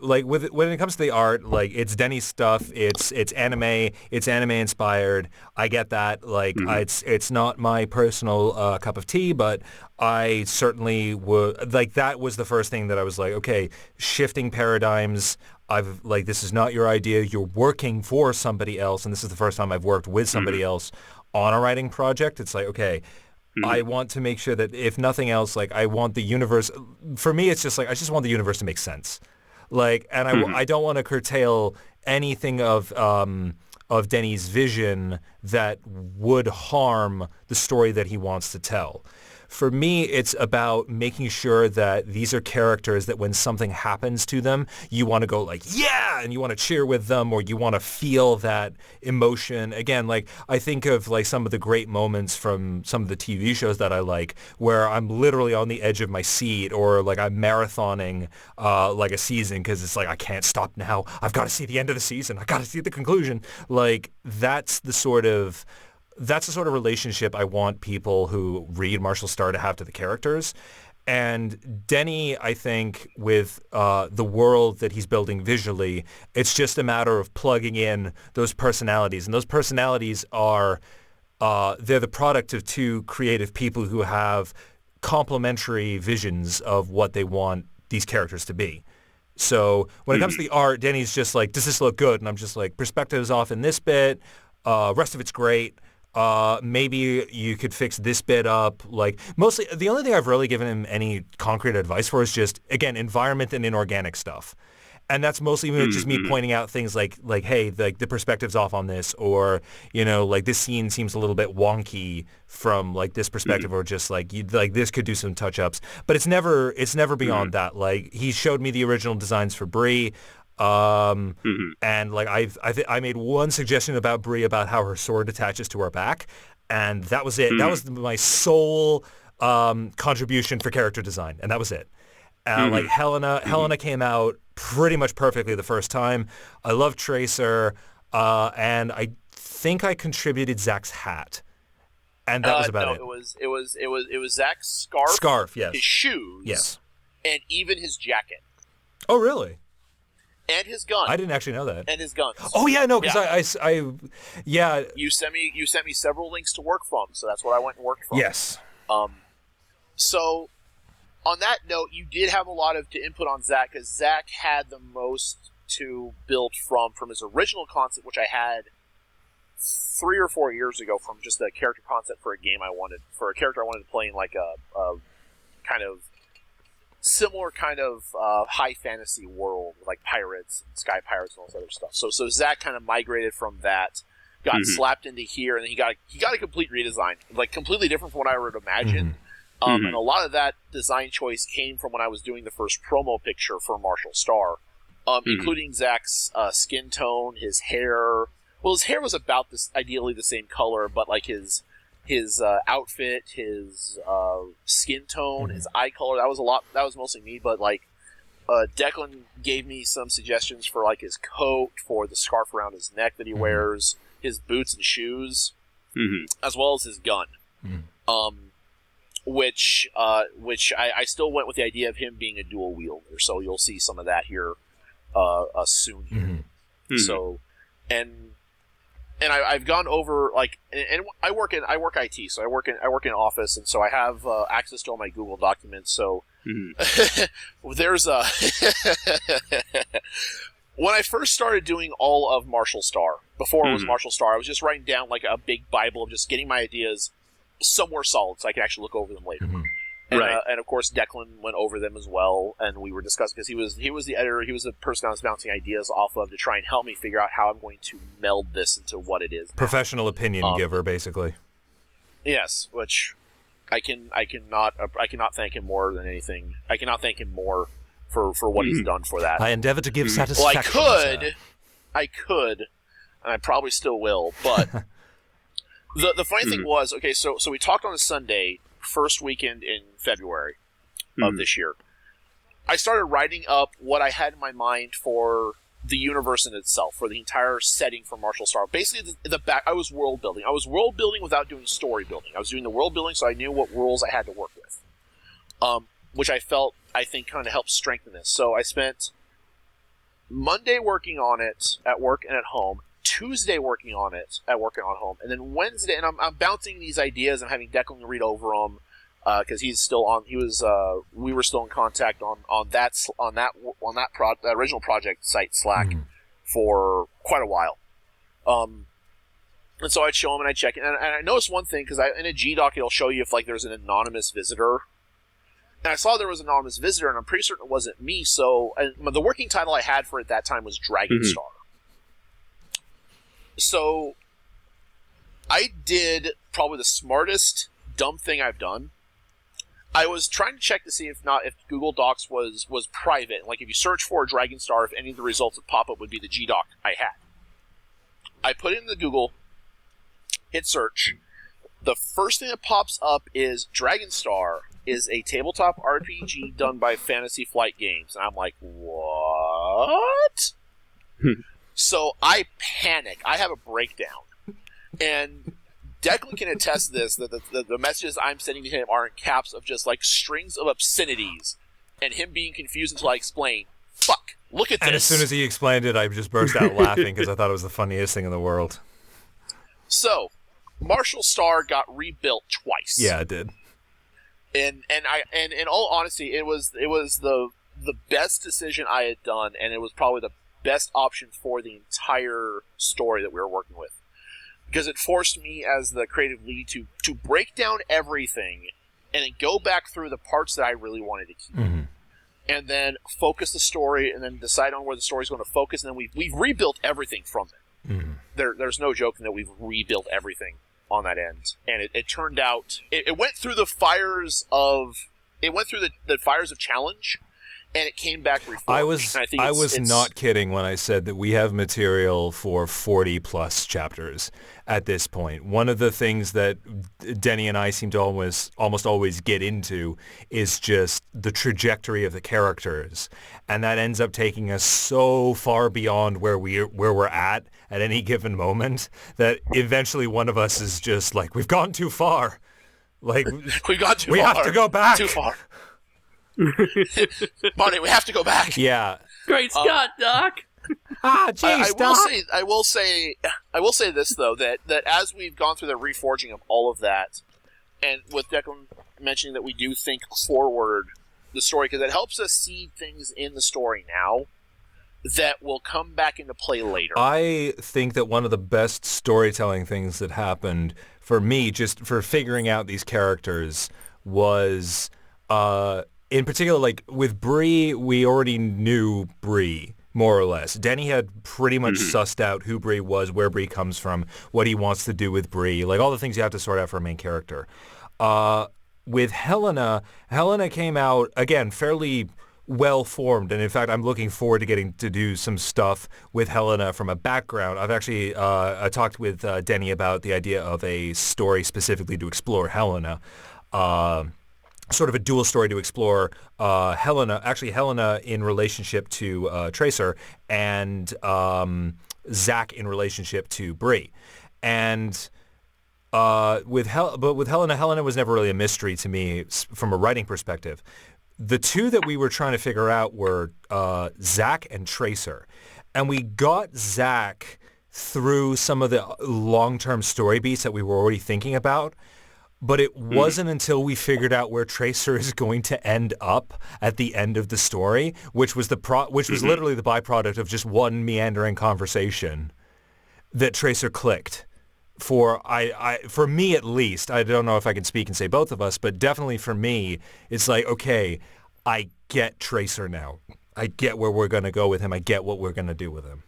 like when it comes to the art, like it's Denny's stuff, it's anime inspired. I get that. Like it's not my personal cup of tea, but I certainly would like that was the first thing that I was like, okay, shifting paradigms. I've like this is not your idea. You're working for somebody else, and this is the first time I've worked with somebody else on a writing project. It's like, okay, I want to make sure that if nothing else, like I want the universe, for me, it's just like, I just want the universe to make sense. Like, and I don't want to curtail anything of Denny's vision that would harm the story that he wants to tell. For me, it's about making sure that these are characters that when something happens to them, you want to go like, yeah, and you want to cheer with them, or you want to feel that emotion. Again, like I think of like some of the great moments from some of the TV shows that I like, where I'm literally on the edge of my seat, or like I'm marathoning like a season because it's like, I can't stop now. I've got to see the end of the season. I've got to see the conclusion. Like that's the sort of relationship I want people who read Marshal Star to have to the characters. And Denny, I think, with the world that he's building visually, it's just a matter of plugging in those personalities. And those personalities are, they're the product of two creative people who have complementary visions of what they want these characters to be. So when it comes to the art, Denny's just like, does this look good? And I'm just like, perspective's off in this bit, rest of it's great. Maybe you could fix this bit up. Like mostly, the only thing I've really given him any concrete advice for is just, again, environment and inorganic stuff. And that's mostly just me pointing out things like, hey, like the perspective's off on this, or, you know, like this scene seems a little bit wonky from like this perspective, or just like this could do some touch-ups. But it's never beyond that. Like he showed me the original designs for Bree. And like I made one suggestion about Bree about how her sword attaches to her back, and that was it. That was my sole contribution for character design, and that was it. Like Helena came out pretty much perfectly the first time. I love Tracer, and I think I contributed Zach's hat, and that was about it. It was Zach's scarf. Scarf, yes. His shoes, yes, and even his jacket. Oh, really? And his gun. I didn't actually know that. And his guns. Oh yeah, no, because yeah. You sent me several links to work from, so that's what I went and worked from. Yes. So, on that note, you did have a lot of input on Zach, because Zach had the most to build from his original concept, which I had 3 or 4 years ago, from just a character concept for a character I wanted to play in like a kind of similar kind of high fantasy world, like pirates and sky pirates and all this other stuff. So Zach kind of migrated from that, got slapped into here, and then he got a complete redesign, like completely different from what I would imagine. And a lot of that design choice came from when I was doing the first promo picture for Marshal Star, including Zach's skin tone, his hair. Well, his hair was about ideally the same color, but like his outfit, his skin tone, his eye color, that was mostly me, but like Declan gave me some suggestions for like his coat, for the scarf around his neck that he wears, his boots and shoes, as well as his gun. Which I still went with the idea of him being a dual wielder, so you'll see some of that here soon. So, and I've gone over like, and I work IT, so I work in office, and so I have access to all my Google documents. So there's a when I first started doing all of Marshal Star, before it was Marshal Star, I was just writing down like a big Bible of just getting my ideas somewhere solid, so I could actually look over them later. And of course, Declan went over them as well, and we were discussing, because he was the editor, he was the person I was bouncing ideas off of to try and help me figure out how I'm going to meld this into what it is now. Professional opinion giver, basically. Yes, which I cannot thank him more than anything. I cannot thank him more for what he's done for that. I endeavor to give satisfaction. Well, I could, and I probably still will, but the funny thing was, okay, so we talked on a Sunday, first weekend in February of this year. I started writing up what I had in my mind for the universe in itself, for the entire setting for Marshal Star. Basically, I was world building. I was world building without doing story building. I was doing the world building, so I knew what rules I had to work with. which I think kind of helped strengthen this. So I spent Monday working on it at work and at home, Tuesday working on it at work and at home, and then Wednesday, and I'm bouncing these ideas and having Declan read over them because he's still on. We were still in contact on that original project site Slack for quite a while. And so I'd show him and I'd check it, and I noticed one thing because in a GDoc it'll show you if like there's an anonymous visitor. And I saw there was an anonymous visitor, and I'm pretty certain it wasn't me. So the working title I had for it at that time was Dragon Star. So I did probably the smartest dumb thing I've done. I was trying to check to see if Google Docs was private. Like if you search for Dragon Star, if any of the results that pop up would be the GDoc I had. I put it in the Google, hit search. The first thing that pops up is Dragon Star is a tabletop RPG done by Fantasy Flight Games. And I'm like, what? So I panic. I have a breakdown. And Declan can attest to this, that the messages I'm sending to him are in caps of just like strings of obscenities and him being confused until I explain, fuck, look at this. And as soon as he explained it, I just burst out laughing because I thought it was the funniest thing in the world. So, Marshal Star got rebuilt twice. Yeah, it did. And in all honesty, it was the best decision I had done, and it was probably the best option for the entire story that we were working with. Because it forced me as the creative lead to break down everything and then go back through the parts that I really wanted to keep. And then focus the story and then decide on where the story's going to focus, and then we've rebuilt everything from it. There's no joking that we've rebuilt everything on that end. And it turned out it went through the fires of challenge, and it came back reformed. I was not kidding when I said that we have material for 40 plus chapters at this point. One of the things that Denny and I seem to almost always get into is just the trajectory of the characters, and that ends up taking us so far beyond where we're at any given moment that eventually one of us is just like, we've gone too far. Like we have to go back. Too far. Marty, we have to go back. Yeah. Great Scott, Doc. Jeez, Doc. I will say this though, that as we've gone through the reforging of all of that, and with Declan mentioning that we do think forward the story, because it helps us see things in the story now that will come back into play later. I think that one of the best storytelling things that happened for me, just for figuring out these characters, was in particular, like with Bree, we already knew Bree, more or less. Denny had pretty much sussed out who Bree was, where Bree comes from, what he wants to do with Bree, like all the things you have to sort out for a main character. With Helena came out, again, fairly well-formed, and in fact, I'm looking forward to getting to do some stuff with Helena from a background. I've actually talked with Denny about the idea of a story specifically to explore Helena. Sort of a dual story to explore Helena in relationship to Tracer, and Zach in relationship to Bree. And with Helena was never really a mystery to me from a writing perspective. The two that we were trying to figure out were Zach and Tracer. And we got Zach through some of the long-term story beats that we were already thinking about. But it wasn't until we figured out where Tracer is going to end up at the end of the story, which was was literally the byproduct of just one meandering conversation, that Tracer clicked. For me at least, I don't know if I can speak and say both of us, but definitely for me, it's like, okay, I get Tracer now. I get where we're going to go with him. I get what we're going to do with him.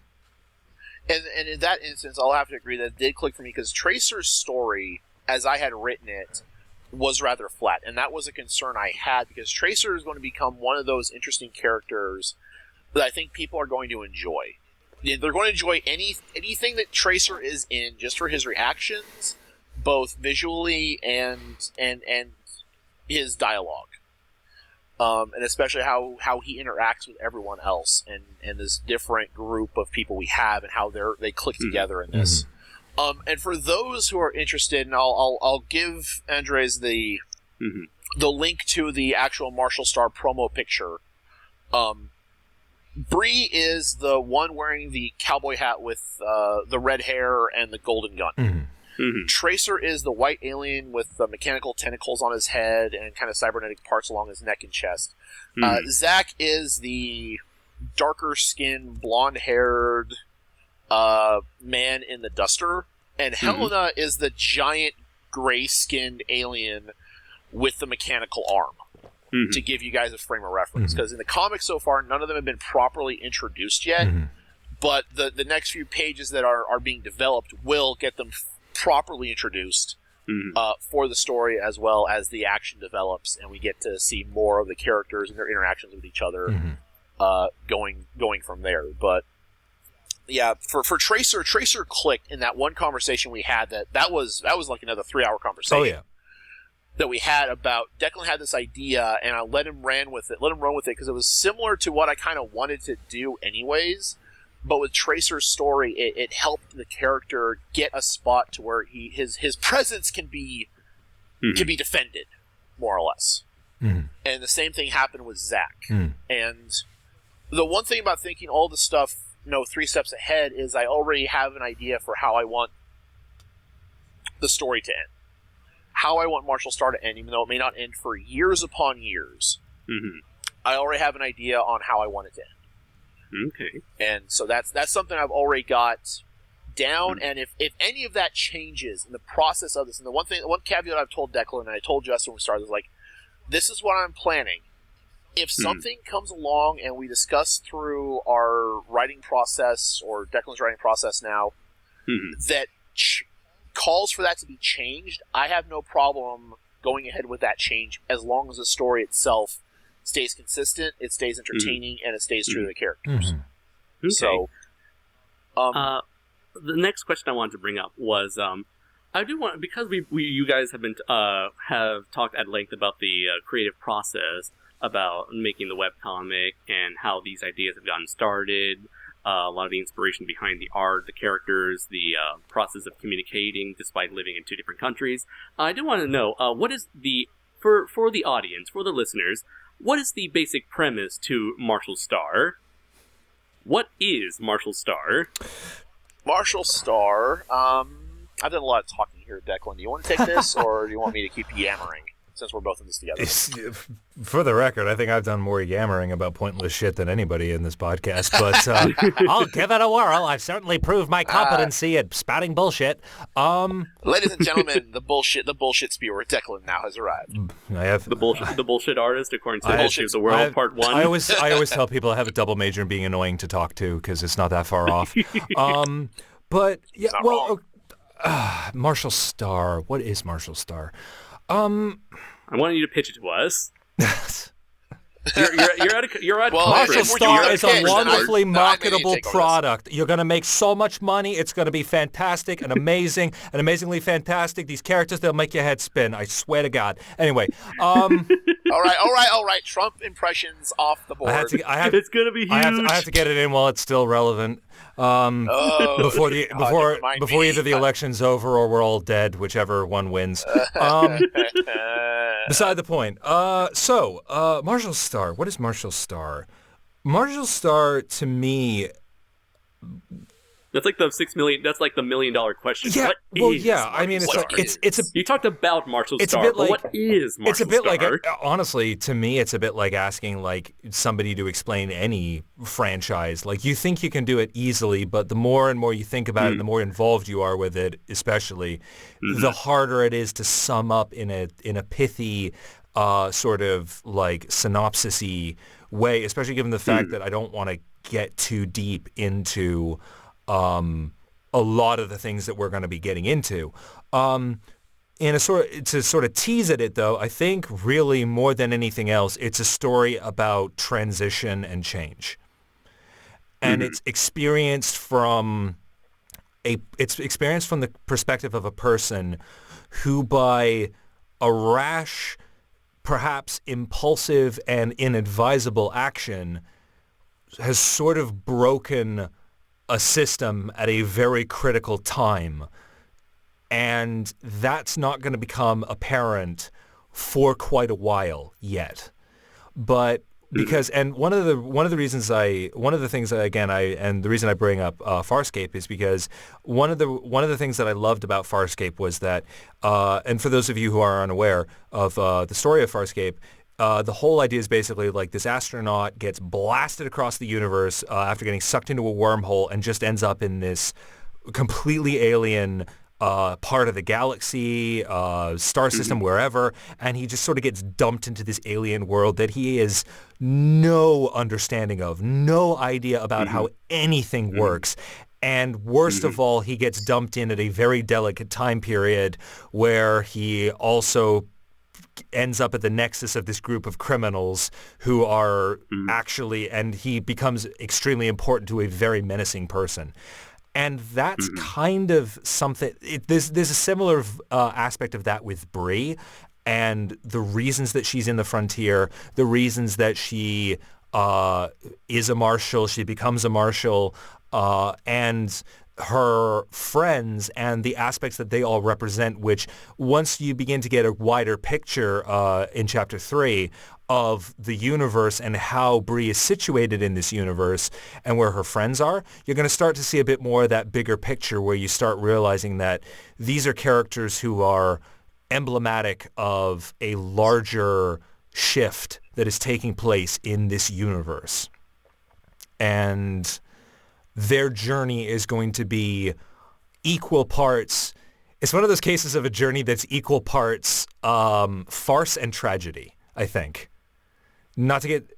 And in that instance, I'll have to agree that it did click for me, because Tracer's story, as I had written it, was rather flat. And that was a concern I had, because Tracer is going to become one of those interesting characters that I think people are going to enjoy. They're going to enjoy anything that Tracer is in just for his reactions, both visually and his dialogue. And especially how he interacts with everyone else and this different group of people we have, and how they click together in this. And for those who are interested, and I'll give Andres the the link to the actual Marshal Star promo picture. Bree is the one wearing the cowboy hat with the red hair and the golden gun. Mm-hmm. Tracer is the white alien with the mechanical tentacles on his head and kind of cybernetic parts along his neck and chest. Zach is the darker-skinned, blonde-haired man in the duster. And Helena is the giant, gray-skinned alien with the mechanical arm. To give you guys a frame of reference. Because in the comics so far, none of them have been properly introduced yet. But the next few pages that are being developed will get them properly introduced for the story, as well as the action develops, and we get to see more of the characters and their interactions with each other going from there. But yeah, for Tracer clicked in that one conversation we had. That was like another 3-hour conversation. Oh yeah. That we had about Declan had this idea, and I let him run with it because it was similar to what I kind of wanted to do anyways. But with Tracer's story, it helped the character get a spot to where his presence can be defended, more or less. And the same thing happened with Zach. And the one thing about thinking all the stuff 3 steps ahead is I already have an idea for how I want the story to end. How I want Marshal Star to end, even though it may not end for years upon years. I already have an idea on how I want it to end. Okay. And so that's something I've already got down. And if any of that changes in the process of this, and the one caveat I've told Declan and I told Justin when we started is like, this is what I'm planning. If something comes along and we discuss through our writing process or Declan's writing process now that calls for that to be changed, I have no problem going ahead with that change as long as the story itself stays consistent, it stays entertaining, and it stays true to the characters. Okay. So, the next question I wanted to bring up was, I do want, because you guys have talked at length about the creative process about making the webcomic and how these ideas have gotten started. A lot of the inspiration behind the art, the characters, the process of communicating despite living in 2 different countries. I do want to know, what is for the audience, for the listeners, what is the basic premise to Marshal Star? What is Marshal Star? Marshal Star, I've done a lot of talking here, Declan. Do you want to take this, or do you want me to keep yammering? Since we're both in this together. For the record, I think I've done more yammering about pointless shit than anybody in this podcast, but I'll give it a whirl. I've certainly proved my competency at spouting bullshit. Ladies and gentlemen, the bullshit spewer, Declan, now has arrived. I have the bullshit artist, according to the World Part 1. I always tell people I have a double major in being annoying to talk to because it's not that far off. But yeah, well, Marshal Star. What is Marshal Star? I wanted you to pitch it to us. You're at Marshal Star is a wonderfully marketable product. You're going to make so much money. It's going to be fantastic and amazing and amazingly fantastic. These characters, they'll make your head spin. I swear to God. Anyway. All right. Trump impressions off the board. It's going to be huge. I have to get it in while it's still relevant. Before either the election's over or we're all dead, whichever one wins. Beside the point. Marshal Star. What is Marshal Star? Marshal Star, to me... That's like the $6 million. That's like the $1 million question. Yeah. I mean, it's a. You talked about Marshal Star. But what is Marshal Star? It's a bit like, honestly, to me, it's a bit like asking like somebody to explain any franchise. Like you think you can do it easily, but the more and more you think about it, the more involved you are with it, especially, the harder it is to sum up in a pithy, sort of like synopsis-y way. Especially given the fact that I don't want to get too deep into. A lot of the things that we're going to be getting into. To sort of tease at it, though, I think really more than anything else, it's a story about transition and change. And it's experienced from the perspective of a person who, by a rash, perhaps impulsive and inadvisable action, has sort of broken a system at a very critical time. And that's not going to become apparent for quite a while yet. But because and one of the things and the reason I bring up Farscape is because one of the things that I loved about Farscape was that and for those of you who are unaware of the story of Farscape, the whole idea is basically like this astronaut gets blasted across the universe after getting sucked into a wormhole and just ends up in this completely alien part of the galaxy, star system, wherever, and he just sort of gets dumped into this alien world that he has no understanding of, no idea about how anything works. And worst of all, he gets dumped in at a very delicate time period where he also ends up at the nexus of this group of criminals who are actually, and he becomes extremely important to a very menacing person. And that's kind of something, there's a similar aspect of that with Bree and the reasons that she's in the frontier, the reasons that she is a marshal, she becomes a marshal, and her friends and the aspects that they all represent, which once you begin to get a wider picture in Chapter 3 of the universe and how Bree is situated in this universe and where her friends are, you're going to start to see a bit more of that bigger picture where you start realizing that these are characters who are emblematic of a larger shift that is taking place in this universe. And their journey is going to be equal parts. It's one of those cases of a journey that's equal parts farce and tragedy, I think. Not to get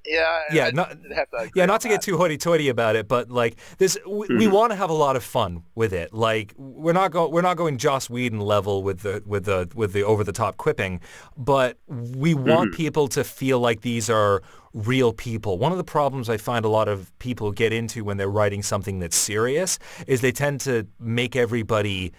not to get too hoity-toity about it, but like this, we want to have a lot of fun with it. Like we're not going Joss Whedon level with the over-the-top quipping, but we want people to feel like these are real people. One of the problems I find a lot of people get into when they're writing something that's serious is they tend to make everybody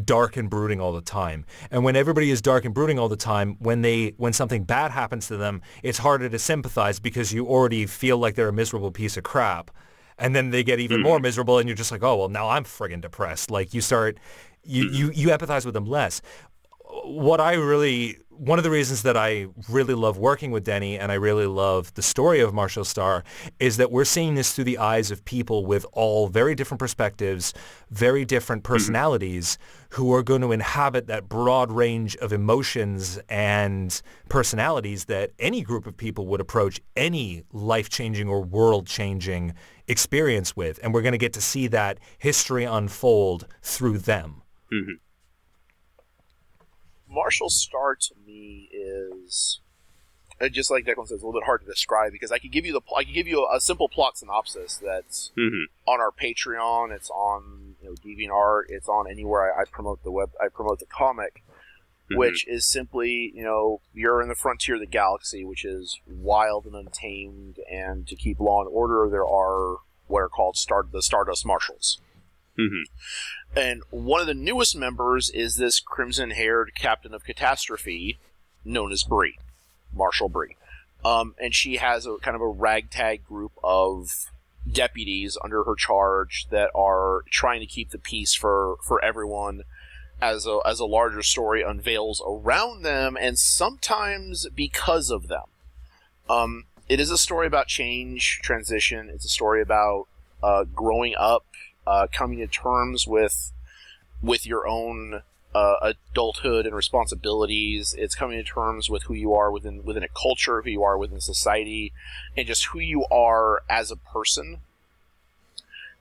dark and brooding all the time. And when everybody is dark and brooding all the time, when something bad happens to them, it's harder to sympathize because you already feel like they're a miserable piece of crap. And then they get even more miserable and you're just like, oh, well, now I'm friggin' depressed. Like you empathize with them less. One of the reasons that I really love working with Denny and I really love the story of Marshal Star is that we're seeing this through the eyes of people with all very different perspectives, very different personalities who are going to inhabit that broad range of emotions and personalities that any group of people would approach any life-changing or world-changing experience with. And we're going to get to see that history unfold through them. Marshal Star to me is just like Declan says, a little bit hard to describe because I could give you a simple plot synopsis that's on our Patreon, it's on DeviantArt, it's on anywhere I promote the comic, which is simply you're in the frontier of the galaxy, which is wild and untamed, and to keep law and order, there are what are called the Stardust Marshals. And one of the newest members is this crimson-haired captain of catastrophe known as Bree, Marshal Bree. And she has a kind of a ragtag group of deputies under her charge that are trying to keep the peace for everyone as a larger story unveils around them and sometimes because of them. It is a story about change, transition. It's a story about growing up, coming to terms with your own adulthood and responsibilities. It's coming to terms with who you are within a culture, who you are within society, and just who you are as a person,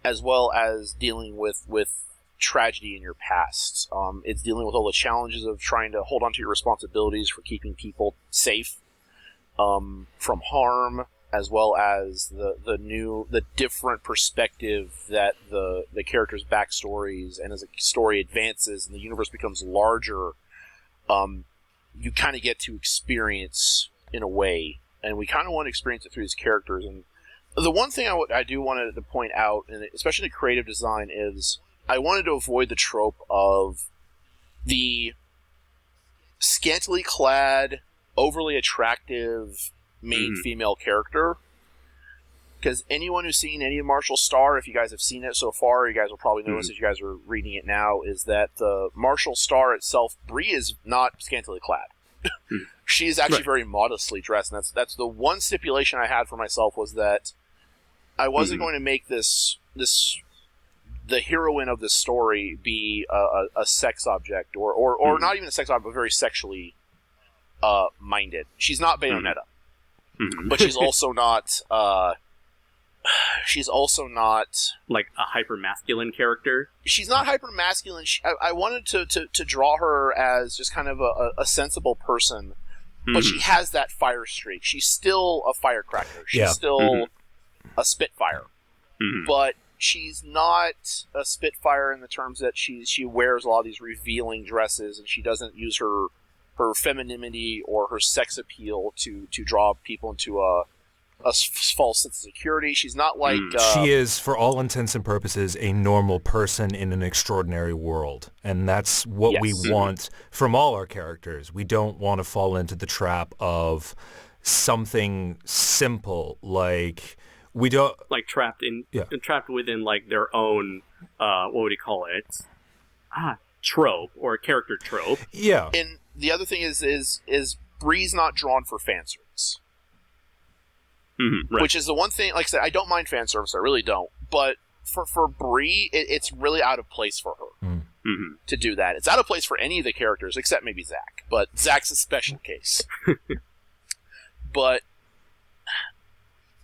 as well as dealing with tragedy in your past. It's dealing with all the challenges of trying to hold on to your responsibilities for keeping people safe from harm, as well as the different perspective that the characters' backstories, and as a story advances and the universe becomes larger, you kind of get to experience in a way, and we kind of want to experience it through these characters. And the one thing I do want to point out, and especially the creative design, is I wanted to avoid the trope of the scantily clad, overly attractive main female character, because anyone who's seen any of Marshal Star, if you guys have seen it so far, you guys will probably notice if you guys are reading it now, is that the Marshal Star itself, Bree, is not scantily clad. She's actually very modestly dressed, and that's the one stipulation I had for myself, was that I wasn't going to make this the heroine of the story be a sex object, or not even a sex object, but very sexually minded. She's not Bayonetta, but she's also not. She's also not like a hyper masculine character. She's not hyper masculine. I wanted to draw her as just kind of a sensible person, but she has that fire streak. She's still a firecracker. She's still a spitfire, but she's not a spitfire in the terms that she wears a lot of these revealing dresses, and she doesn't use her femininity or her sex appeal to draw people into a false sense of security. She's not like... she is, for all intents and purposes, a normal person in an extraordinary world. And that's what we want from all our characters. We don't want to fall into the trap of something simple, like... We don't... Like trapped within like their own, what would you call it? Trope, or a character trope. Yeah. And the other thing is Bree's not drawn for fan service. Right. Which is the one thing, like I said, I don't mind fan service, I really don't. But for Bree, it's really out of place for her to do that. It's out of place for any of the characters, except maybe Zack. But Zack's a special case. But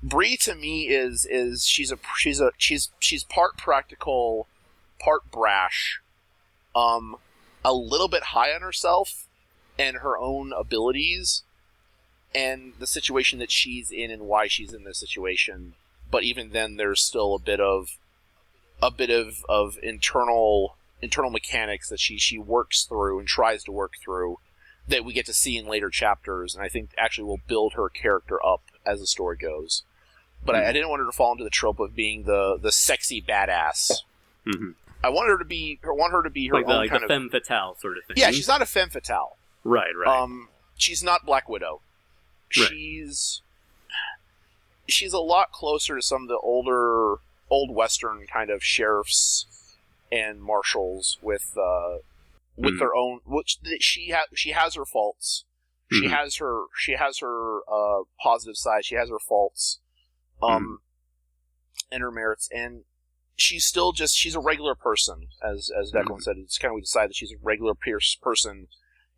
Bree, to me, is she's part practical, part brash, a little bit high on herself and her own abilities, and the situation that she's in and why she's in this situation. But even then, there's still a bit of internal mechanics that she works through and tries to work through that we get to see in later chapters, and I think actually will build her character up as the story goes. But I didn't want her to fall into the trope of being the sexy badass. I want her to be her like own the kind of femme fatale sort of thing. Yeah, she's not a femme fatale. Right. She's not Black Widow. Right. She's a lot closer to some of the old Western kind of sheriffs and marshals with their own. Which she has her faults. She has her positive side. She has her faults, and her merits. And she's still she's a regular person, as Declan said. It's kind of we decided that she's a regular person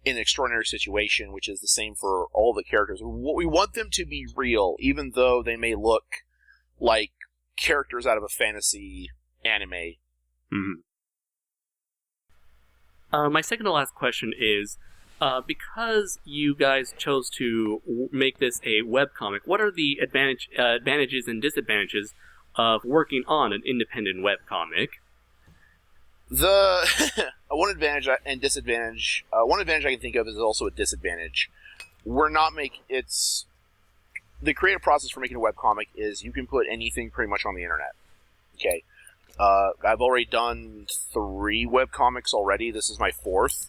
in an extraordinary situation, which is the same for all the characters. We want them to be real, even though they may look like characters out of a fantasy anime. My second to last question is, because you guys chose to make this a webcomic, what are the advantages and disadvantages of working on an independent webcomic? The one advantage and disadvantage. One advantage I can think of is also a disadvantage. We're not it's the creative process for making a webcomic is you can put anything pretty much on the internet. Okay, I've already done 3 webcomics already. This is my 4th.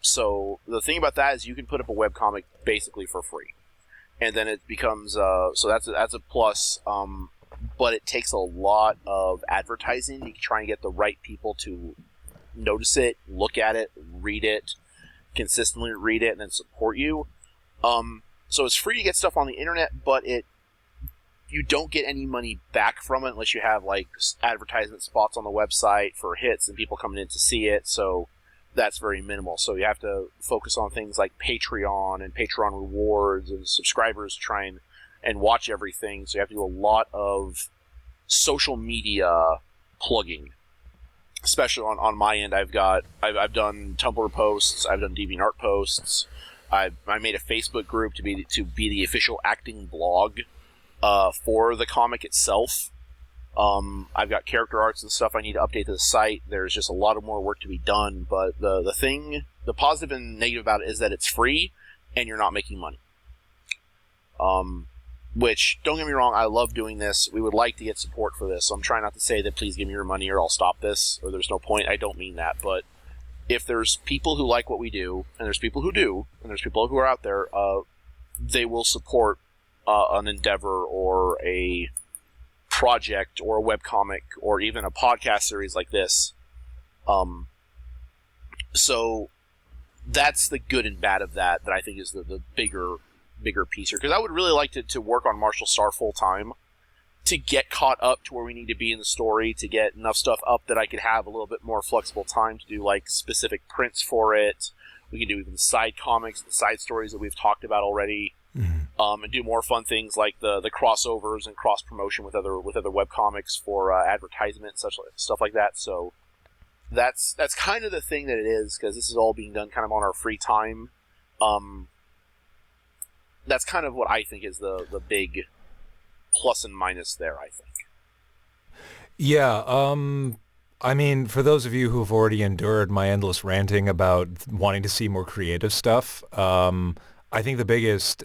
So the thing about that is you can put up a webcomic basically for free, and then it becomes so that's a plus. But it takes a lot of advertising to try and get the right people to notice it, look at it, read it, consistently read it, and then support you. So it's free to get stuff on the internet, but you don't get any money back from it unless you have like advertisement spots on the website for hits and people coming in to see it. So that's very minimal. So you have to focus on things like Patreon and Patreon rewards and subscribers to try and watch everything. So you have to do a lot of social media plugging, especially on my end. I've done Tumblr posts, I've done DeviantArt posts, I made a Facebook group to be the official acting blog for the comic itself. I've got character arts and stuff I need to update to the site. There's just a lot of more work to be done, but the positive and negative about it is that it's free and you're not making money. Which, don't get me wrong, I love doing this. We would like to get support for this, so I'm trying not to say that please give me your money or I'll stop this, or there's no point. I don't mean that, but if there's people who like what we do, and there's people who do, and there's people who are out there, they will support an endeavor or a project or a webcomic or even a podcast series like this. So that's the good and bad of that I think is the bigger piece here. Because I would really like to work on Marshal Star full time to get caught up to where we need to be in the story, to get enough stuff up that I could have a little bit more flexible time to do like specific prints for it. We can do even the side comics, the side stories that we've talked about already, and do more fun things like the crossovers and cross promotion with other webcomics for advertisement, such stuff like that. So that's kind of the thing that it is, because this is all being done kind of on our free time. That's kind of what I think is the big plus and minus there, I think. Yeah, I mean, for those of you who've already endured my endless ranting about wanting to see more creative stuff, I think the biggest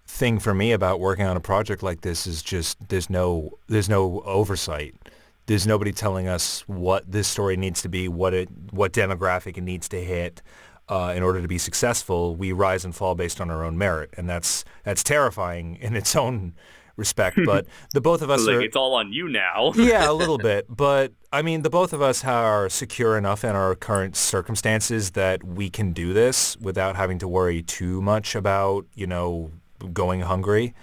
thing for me about working on a project like this is just there's no oversight. There's nobody telling us what this story needs to be, what demographic it needs to hit. In order to be successful, we rise and fall based on our own merit, and that's terrifying in its own respect. But the both of us like it's all on you now. Yeah, a little bit. But I mean, the both of us are secure enough in our current circumstances that we can do this without having to worry too much about, going hungry,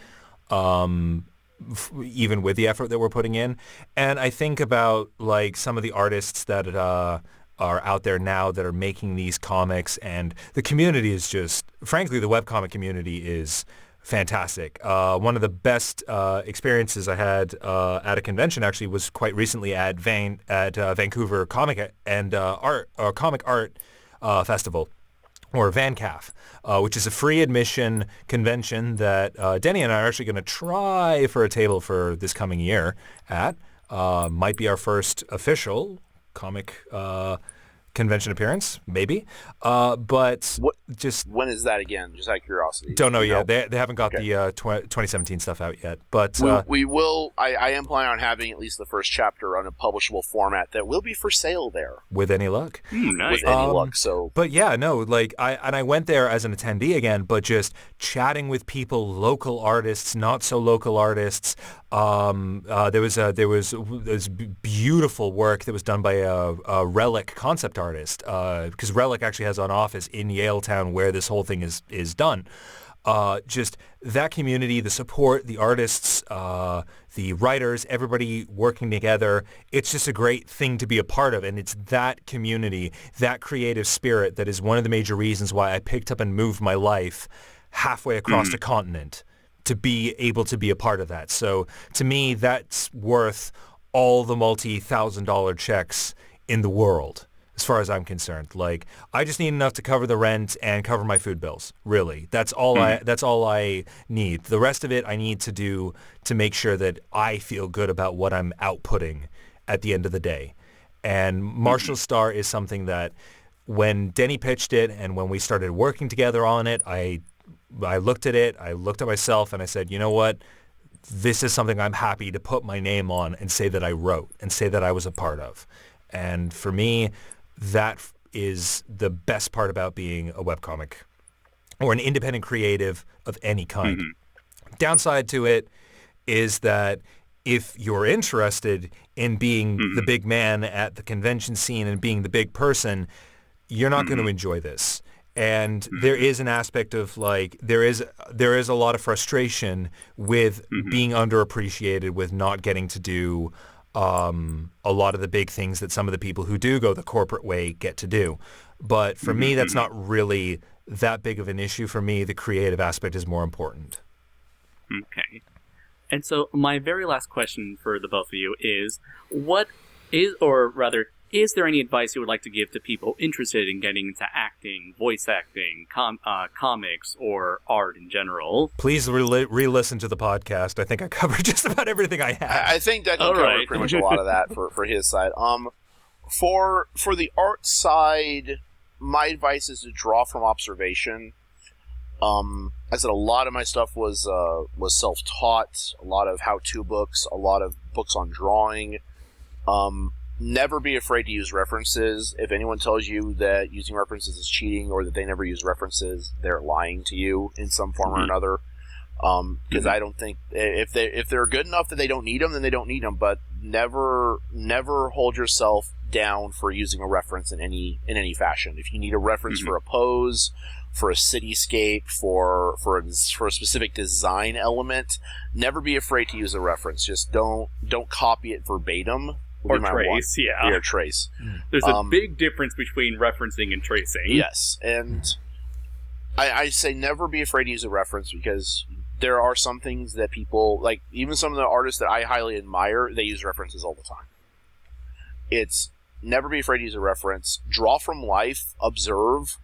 even with the effort that we're putting in. And I think about like some of the artists that are out there now that are making these comics, and the community is just, frankly, the webcomic community is fantastic. One of the best experiences I had at a convention actually was quite recently at Vancouver Comic and Comic Art Festival, or VanCaf, which is a free admission convention that Denny and I are actually going to try for a table for this coming year at. Might be our first official comic convention appearance, maybe. But when is that again? Just out of curiosity. Don't know yet. They haven't got the 2017 stuff out yet. But we will. I am planning on having at least the first chapter on a publishable format that will be for sale there, with any luck. Nice. With any luck. So, but yeah, no, like I went there as an attendee again, but just chatting with people, local artists, not so local artists. There was beautiful work that was done by a Relic concept artist, because Relic actually has an office in Yaletown where this whole thing is done. Just that community, the support, the artists, the writers, everybody working together. It's just a great thing to be a part of, and it's that community, that creative spirit that is one of the major reasons why I picked up and moved my life halfway across the continent to be able to be a part of that. So to me, that's worth all the multi-$1,000 checks in the world, as far as I'm concerned. Like, I just need enough to cover the rent and cover my food bills. Really, that's all I need. The rest of it I need to do to make sure that I feel good about what I'm outputting at the end of the day. And Marshal Star is something that, when Denny pitched it and when we started working together on it, I looked at it, I looked at myself, and I said, you know what? This is something I'm happy to put my name on and say that I wrote and say that I was a part of. And for me, that is the best part about being a webcomic or an independent creative of any kind. Downside to it is that if you're interested in being the big man at the convention scene and being the big person, you're not going to enjoy this. And there is an aspect of like, there is a lot of frustration with being underappreciated, with not getting to do a lot of the big things that some of the people who do go the corporate way get to do. But for me, that's not really that big of an issue. For me, the creative aspect is more important. Okay. And so my very last question for the both of you is, is there any advice you would like to give to people interested in getting into acting, voice acting, comics, or art in general? Please re-listen to the podcast. I think I covered just about everything I had. I think that can cover pretty much a lot of that for his side. For the art side, my advice is to draw from observation. I said a lot of my stuff was self-taught, a lot of how-to books, a lot of books on drawing. Never be afraid to use references. If anyone tells you that using references is cheating or that they never use references, they're lying to you in some form or another. Because I don't think if they're good enough that they don't need them, then they don't need them. But never hold yourself down for using a reference in any fashion. If you need a reference for a pose, for a cityscape, for a specific design element, never be afraid to use a reference. Just don't copy it verbatim. Or trace, yeah. Or trace. There's a big difference between referencing and tracing. Yes, and I say never be afraid to use a reference, because there are some things that people, like even some of the artists that I highly admire, they use references all the time. It's never be afraid to use a reference. Draw from life. Observe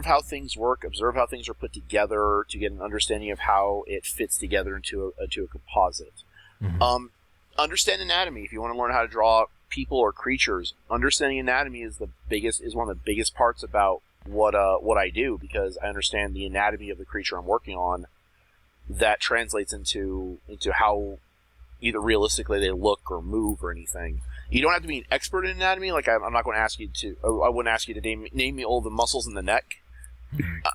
how things work. Observe how things are put together to get an understanding of how it fits together into a composite. Understand anatomy. If you want to learn how to draw people or creatures, understanding anatomy is one of the biggest parts about what I do, because I understand the anatomy of the creature I'm working on. That translates into how either realistically they look or move or anything. You don't have to be an expert in anatomy. Like I'm not going to ask you to. I wouldn't ask you to name me all the muscles in the neck.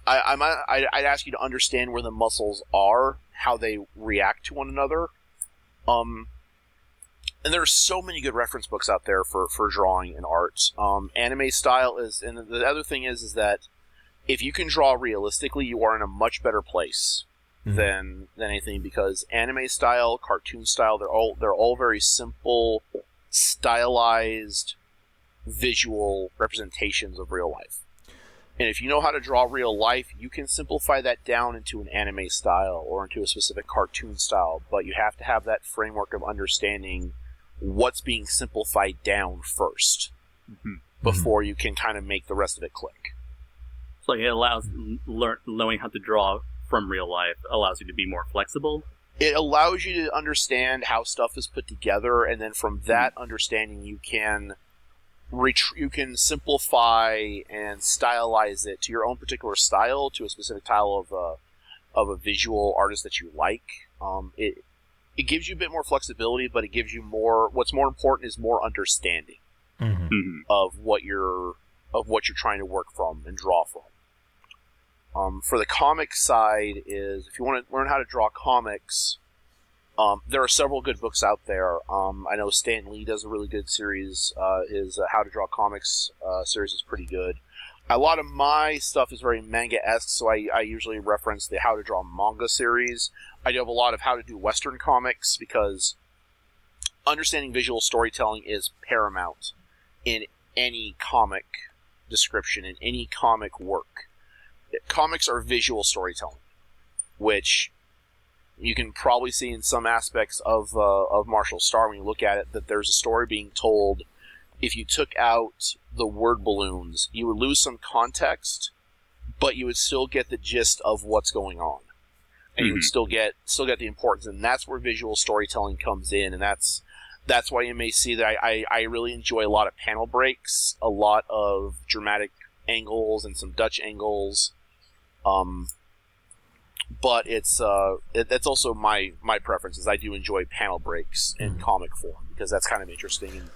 I'd ask you to understand where the muscles are, how they react to one another. And there are so many good reference books out there for drawing and art. Anime style is, and the other thing is that if you can draw realistically, you are in a much better place than anything, because anime style, cartoon style, they're all very simple, stylized, visual representations of real life. And if you know how to draw real life, you can simplify that down into an anime style or into a specific cartoon style, but you have to have that framework of understanding what's being simplified down first before you can kind of make the rest of it click. So it allows knowing how to draw from real life allows you to be more flexible. It allows you to understand how stuff is put together, and then from that understanding, you can simplify and stylize it to your own particular style, to a specific style of a visual artist that you like. It gives you a bit more flexibility, but it gives you more. What's more important is more understanding of what you're trying to work from and draw from. For the comic side, is if you want to learn how to draw comics, there are several good books out there. I know Stan Lee does a really good series. His How to Draw Comics series is pretty good. A lot of my stuff is very manga-esque, so I usually reference the How to Draw Manga series. I do have a lot of How to Do Western comics, because understanding visual storytelling is paramount in any comic description, in any comic work. Comics are visual storytelling, which you can probably see in some aspects of Marshal Star when you look at it, that there's a story being told. If you took out the word balloons, you would lose some context, but you would still get the gist of what's going on, and you would still get the importance, and that's where visual storytelling comes in, and that's why you may see that I really enjoy a lot of panel breaks, a lot of dramatic angles, and some Dutch angles. But that's also my preference, is I do enjoy panel breaks in comic form, because that's kind of interesting. And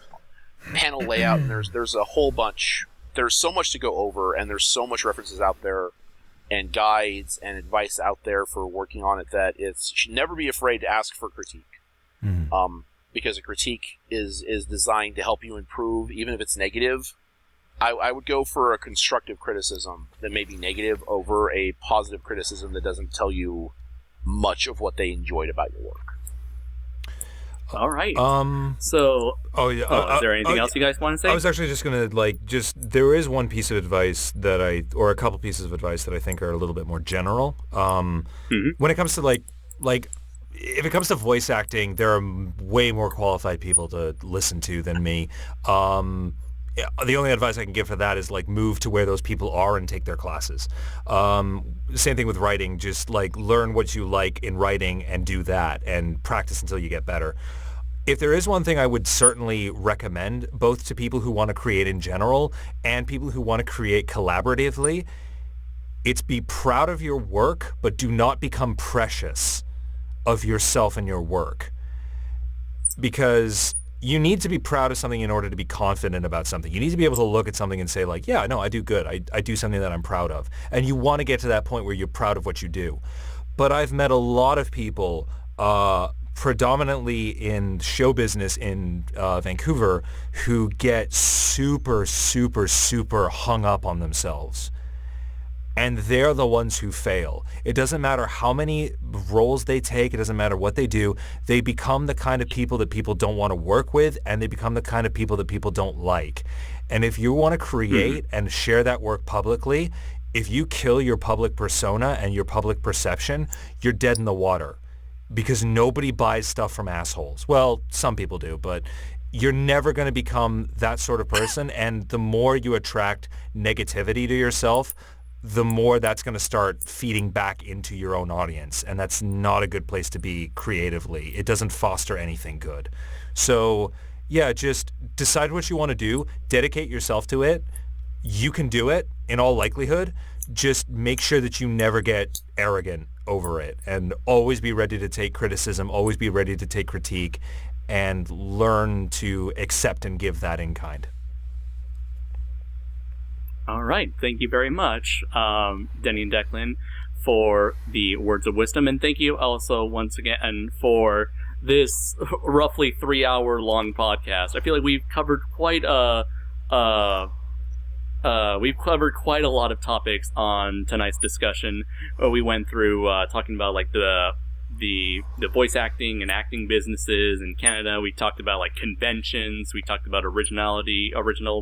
panel layout, and there's a whole bunch. There's so much to go over, and there's so much references out there, and guides and advice out there for working on it, that you should never be afraid to ask for critique. Because a critique is designed to help you improve, even if it's negative. I would go for a constructive criticism that may be negative over a positive criticism that doesn't tell you much of what they enjoyed about your work. All right. So. Oh yeah. Is there anything else you guys want to say? I was actually just gonna there is one piece of advice or a couple pieces of advice that I think are a little bit more general. When it comes to like if it comes to voice acting, there are way more qualified people to listen to than me. The only advice I can give for that is move to where those people are and take their classes. Same thing with writing, just learn what you like in writing and do that and practice until you get better. If there is one thing I would certainly recommend, both to people who want to create in general and people who want to create collaboratively, it's be proud of your work, but do not become precious of yourself and your work. Because you need to be proud of something in order to be confident about something. You need to be able to look at something and say yeah, no, I do good. I do something that I'm proud of. And you want to get to that point where you're proud of what you do. But I've met a lot of people, predominantly in show business in Vancouver, who get super, super, super hung up on themselves. And they're the ones who fail. It doesn't matter how many roles they take. It doesn't matter what they do. They become the kind of people that people don't want to work with, and they become the kind of people that people don't like. And if you want to create and share that work publicly, if you kill your public persona and your public perception, you're dead in the water, because nobody buys stuff from assholes. Well, some people do, but you're never going to become that sort of person. And the more you attract negativity to yourself, the more that's going to start feeding back into your own audience. And that's not a good place to be creatively. It doesn't foster anything good. So yeah, just decide what you want to do. Dedicate yourself to it. You can do it in all likelihood. Just make sure that you never get arrogant over it, and always be ready to take criticism, always be ready to take critique, and learn to accept and give that in kind. All right. Thank you very much, Denny and Declan, for the words of wisdom. And thank you also once again for this roughly 3-hour-long podcast. I feel like we've covered quite a lot of topics on tonight's discussion. We went through talking about like the voice acting and acting businesses in Canada. We talked about like conventions. We talked about original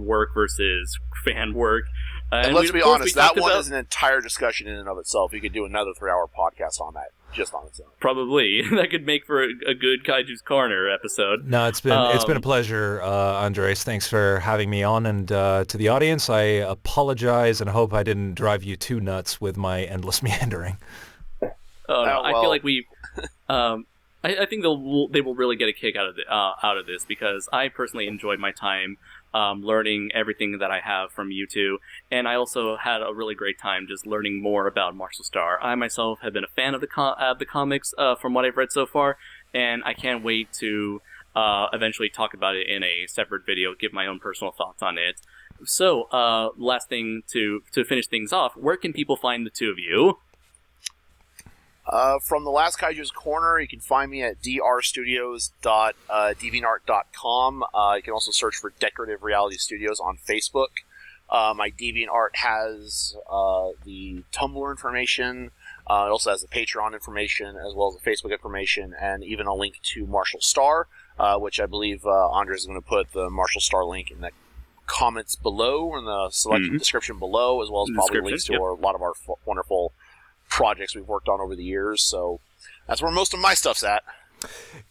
work versus fan work. And let's be honest, that one is an entire discussion in and of itself. You could do another 3-hour podcast on that, just on its own. Probably. That could make for a good Kaiju's Corner episode. No, it's been a pleasure, Andres. Thanks for having me on. And to the audience, I apologize and hope I didn't drive you too nuts with my endless meandering. Oh, no, I feel like we... I think they will really get a kick out of this, because I personally enjoyed my time learning everything that I have from you two, and I also had a really great time just learning more about Marshal Star. I myself have been a fan of the comics from what I've read so far, and I can't wait to eventually talk about it in a separate video, give my own personal thoughts on it. So, last thing to finish things off, where can people find the two of you? From the last Kaiju's Corner, you can find me at drstudios.deviantart.com. You can also search for Decorative Reality Studios on Facebook. My DeviantArt has the Tumblr information. It also has the Patreon information, as well as the Facebook information, and even a link to Marshal Star, which I believe Andres is going to put the Marshal Star link in the comments below, or in the selected description below, as well as probably links to a lot of our wonderful projects we've worked on over the years. So that's where most of my stuff's at.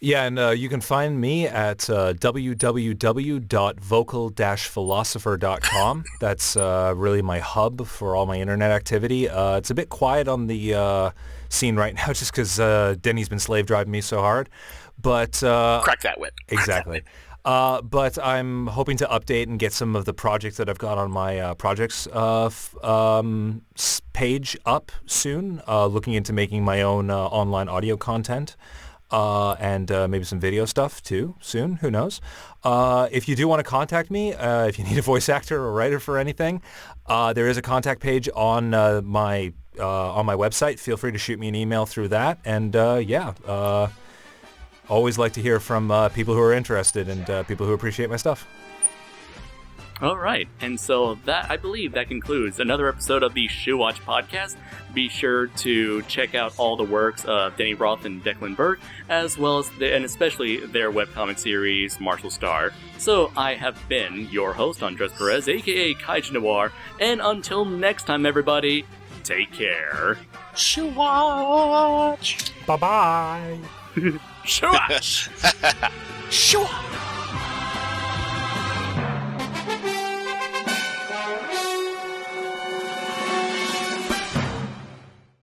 Yeah, and you can find me at www.vocal-philosopher.com. That's really my hub for all my internet activity. It's a bit quiet on the scene right now, just because Denny's been slave driving me so hard. But crack that whip. Exactly. But I'm hoping to update and get some of the projects that I've got on my projects page up soon, looking into making my own online audio content, and maybe some video stuff too soon. Who knows? If you do want to contact me, if you need a voice actor or writer for anything, there is a contact page on my website. Feel free to shoot me an email through that. And always like to hear from people who are interested and people who appreciate my stuff. All right, and so that, I believe that concludes another episode of the Shuwatch podcast. Be sure to check out all the works of Denny Roth and Declan Burke, as well as and especially their webcomic series, Marshal Star. So I have been your host, Andres Perez, aka Kaiju Noir, and until next time, everybody, take care. Shuwatch! Bye-bye! Shuwatch! Shuwatch!